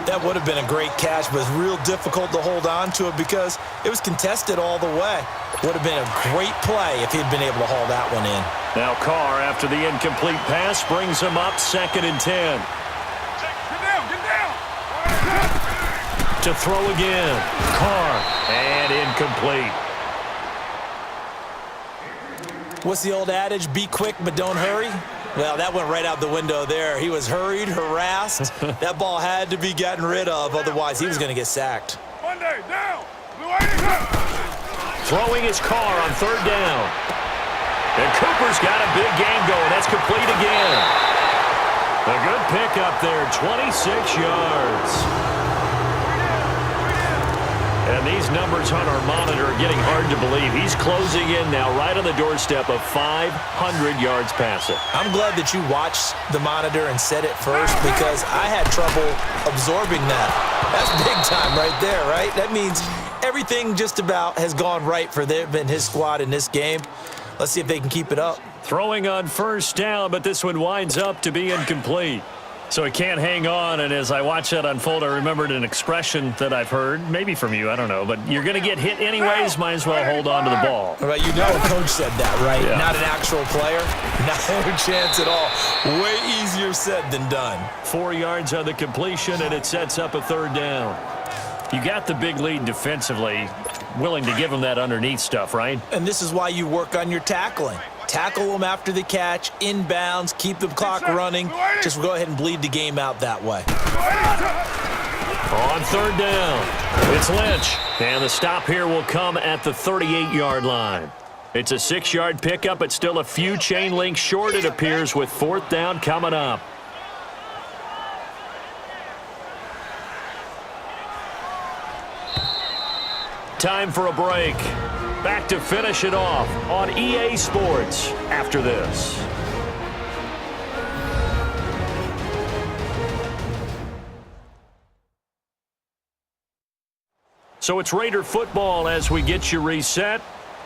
That would have been a great catch, but it's real difficult to hold on to it because it was contested all the way. Would have been a great play if he'd been able to haul that one in.
Now Carr, after the incomplete pass, brings him up 2nd and 10.
Get down!
To throw again. Carr, and incomplete.
What's the old adage? Be quick, but don't hurry? Well, that went right out the window there. He was hurried, harassed. That ball had to be gotten rid of, otherwise he was going to get sacked.
Monday, down! Blue 80!
Throwing his Carr on 3rd down. And Cooper's got a big game going. That's complete again. A good pickup there, 26 yards. And these numbers on our monitor are getting hard to believe. He's closing in now right on the doorstep of 500 yards passing.
I'm glad that you watched the monitor and said it first because I had trouble absorbing that. That's big time right there, right? That means everything just about has gone right for them and his squad in this game. Let's see if they can keep it up.
Throwing on 1st down, but this one winds up to be incomplete. So he can't hang on, and as I watch that unfold, I remembered an expression that I've heard, maybe from you, I don't know, but you're going to get hit anyways, might as well hold on to the ball.
Right, you know a coach said that, right?
Yeah.
Not an actual player. No chance at all. Way easier said than done.
4 yards on the completion, and it sets up a 3rd down. You got the big lead defensively, willing to give him that underneath stuff, right?
And this is why you work on your tackling. Tackle them after the catch, inbounds, keep the clock running. Just go ahead and bleed the game out that way.
On 3rd down, it's Lynch. And the stop here will come at the 38-yard line. It's a 6-yard pickup, but still a few chain links short, it appears, with 4th down coming up. Time for a break. Back to finish it off on EA Sports after this. So it's Raider football as we get you reset.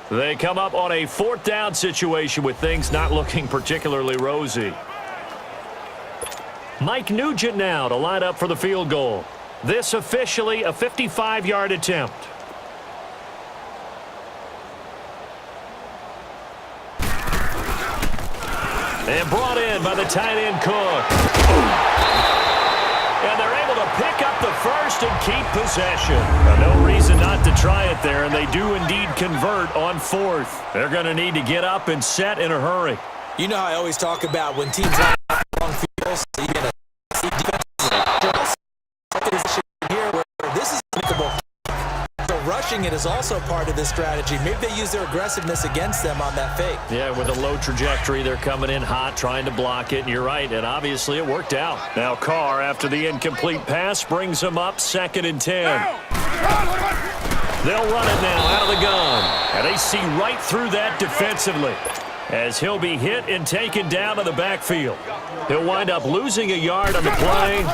They come up on a 4th down situation with things not looking particularly rosy. Mike Nugent now to line up for the field goal. This officially a 55-yard attempt. And brought in by the tight end Cook. And they're able to pick up the 1st and keep possession. No reason not to try it there, and they do indeed convert on 4th. They're going to need to get up and set in a hurry.
You know how I always talk about when teams line up long fields, so you're going to see defense here where this is applicable. So rushing it is also part of this strategy. Maybe they use their aggressiveness against them on that fake.
Yeah, with a low trajectory, they're coming in hot, trying to block it, and you're right, and obviously it worked out. Now Carr, after the incomplete pass, brings him up 2nd and 10. They'll run it now out of the gun, and they see right through that defensively as he'll be hit and taken down to the backfield. He'll wind up losing a yard on the play.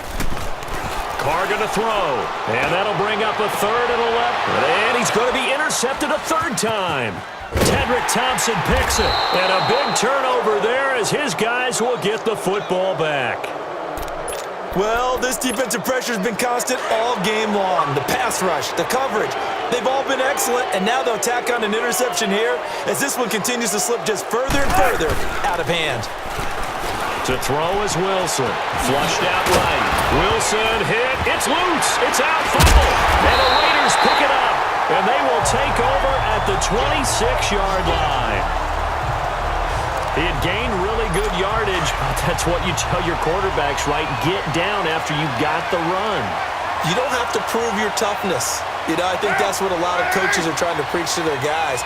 Carr going to throw, and that'll bring up a 3rd and 11. And he's going to be intercepted a 3rd time. Tedrick Thompson picks it, and a big turnover there as his guys will get the football back.
Well, this defensive pressure has been constant all game long. The pass rush, the coverage, they've all been excellent, and now they'll tack on an interception here as this one continues to slip just further and further out of hand.
To throw is Wilson. Flushed out right. Wilson hit. It's loose. It's out. Fumble. And the Raiders pick it up. And they will take over at the 26-yard line. He had gained really good yardage, but that's what you tell your quarterbacks, right? Get down after you got the run.
You don't have to prove your toughness. You know, I think that's what a lot of coaches are trying to preach to their guys.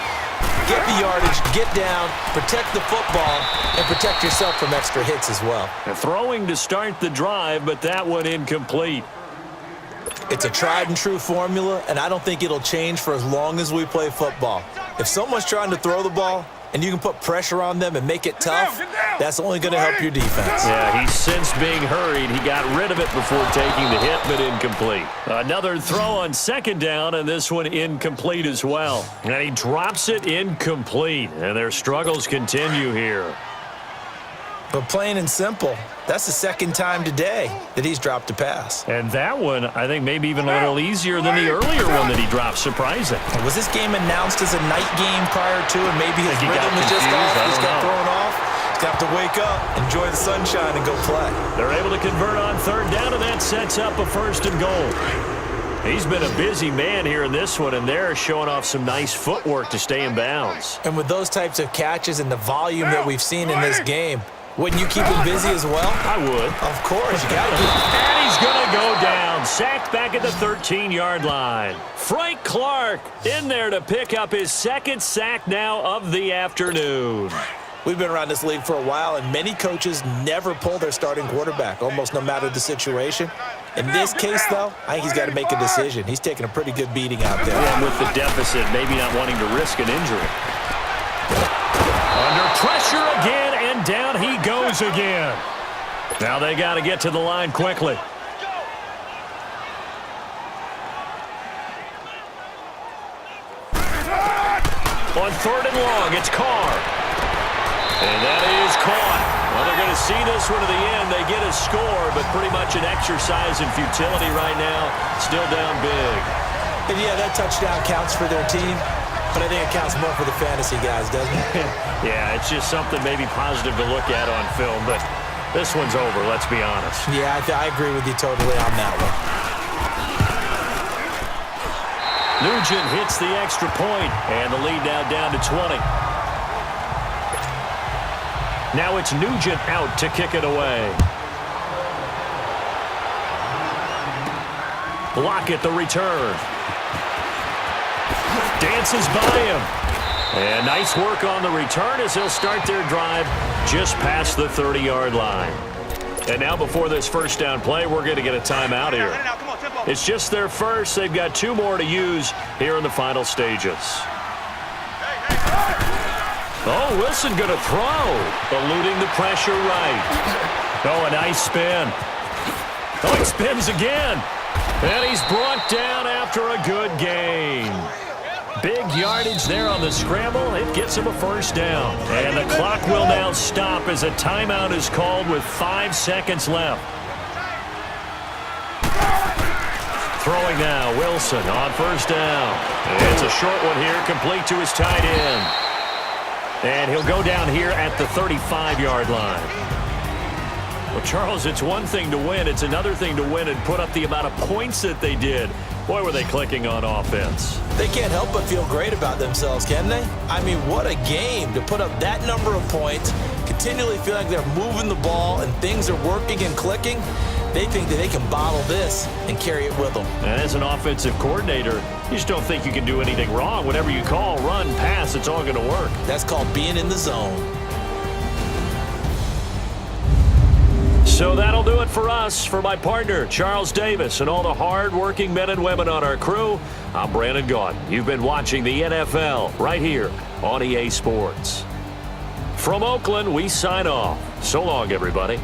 Get the yardage, get down, protect the football, and protect yourself from extra hits as well.
And throwing to start the drive, but that one incomplete.
It's a tried and true formula, and I don't think it'll change for as long as we play football. If someone's trying to throw the ball and you can put pressure on them and make it tough, that's only going to help your defense.
Yeah, he's since being hurried. He got rid of it before taking the hit, but incomplete. Another throw on 2nd down, and this one incomplete as well. And he drops it incomplete, and their struggles continue here.
But plain and simple, that's the 2nd time today that he's dropped a pass.
And that one, I think, maybe even a little easier than the earlier one that he dropped. Surprising.
Was this game announced as a night game prior to, and maybe his rhythm was just off? He's got thrown off. He's got to wake up, enjoy the sunshine, and go play.
They're able to convert on 3rd down, and that sets up a 1st and goal. He's been a busy man here in this one, and they're showing off some nice footwork to stay in bounds.
And with those types of catches and the volume that we've seen in this game, wouldn't you keep him busy as well?
I would.
Of course, you got to keep him.
And he's going to go down. Sacked back at the 13-yard line. Frank Clark in there to pick up his 2nd sack now of the afternoon.
We've been around this league for a while, and many coaches never pull their starting quarterback, almost no matter the situation. In this case, though, I think he's got to make a decision. He's taking a pretty good beating out there.
Yeah, with the deficit, maybe not wanting to risk an injury. Under pressure again, and down he goes again. Now they got to get to the line quickly. On 3rd and long, it's Carr. And that is caught. Well, they're going to see this one to the end. They get a score, but pretty much an exercise in futility right now. Still down big.
And yeah, that touchdown counts for their team, but I think it counts more for the fantasy guys, doesn't it?
Yeah, it's just something maybe positive to look at on film, but this one's over, let's be honest.
Yeah, I agree with you totally on that one.
Nugent hits the extra point, and the lead now down to 20. Now it's Nugent out to kick it away. Block at the return. Dances by him. And nice work on the return as he'll start their drive just past the 30-yard line. And now before this 1st down play, we're going to get a timeout here. It's just their first. They've got 2 more to use here in the final stages. Oh, Wilson going to throw. Eluding the pressure right. Oh, a nice spin. Oh, he spins again. And he's brought down after a good gain. Big yardage there on the scramble. It gets him a 1st down. And the clock will now stop as a timeout is called with 5 seconds left. Throwing now, Wilson on 1st down. It's a short one here, complete to his tight end. And he'll go down here at the 35-yard line. Well, Charles, it's one thing to win. It's another thing to win and put up the amount of points that they did. Boy, were they clicking on offense.
They can't help but feel great about themselves, can they? I mean, what a game to put up that number of points, continually feeling like they're moving the ball and things are working and clicking. They think that they can bottle this and carry it with them.
And as an offensive coordinator, you just don't think you can do anything wrong. Whatever you call, run, pass, it's all going to work.
That's called being in the zone.
So that'll do it for us. For my partner, Charles Davis, and all the hard-working men and women on our crew, I'm Brandon Gaudin. You've been watching the NFL right here on EA Sports. From Oakland, we sign off. So long, everybody.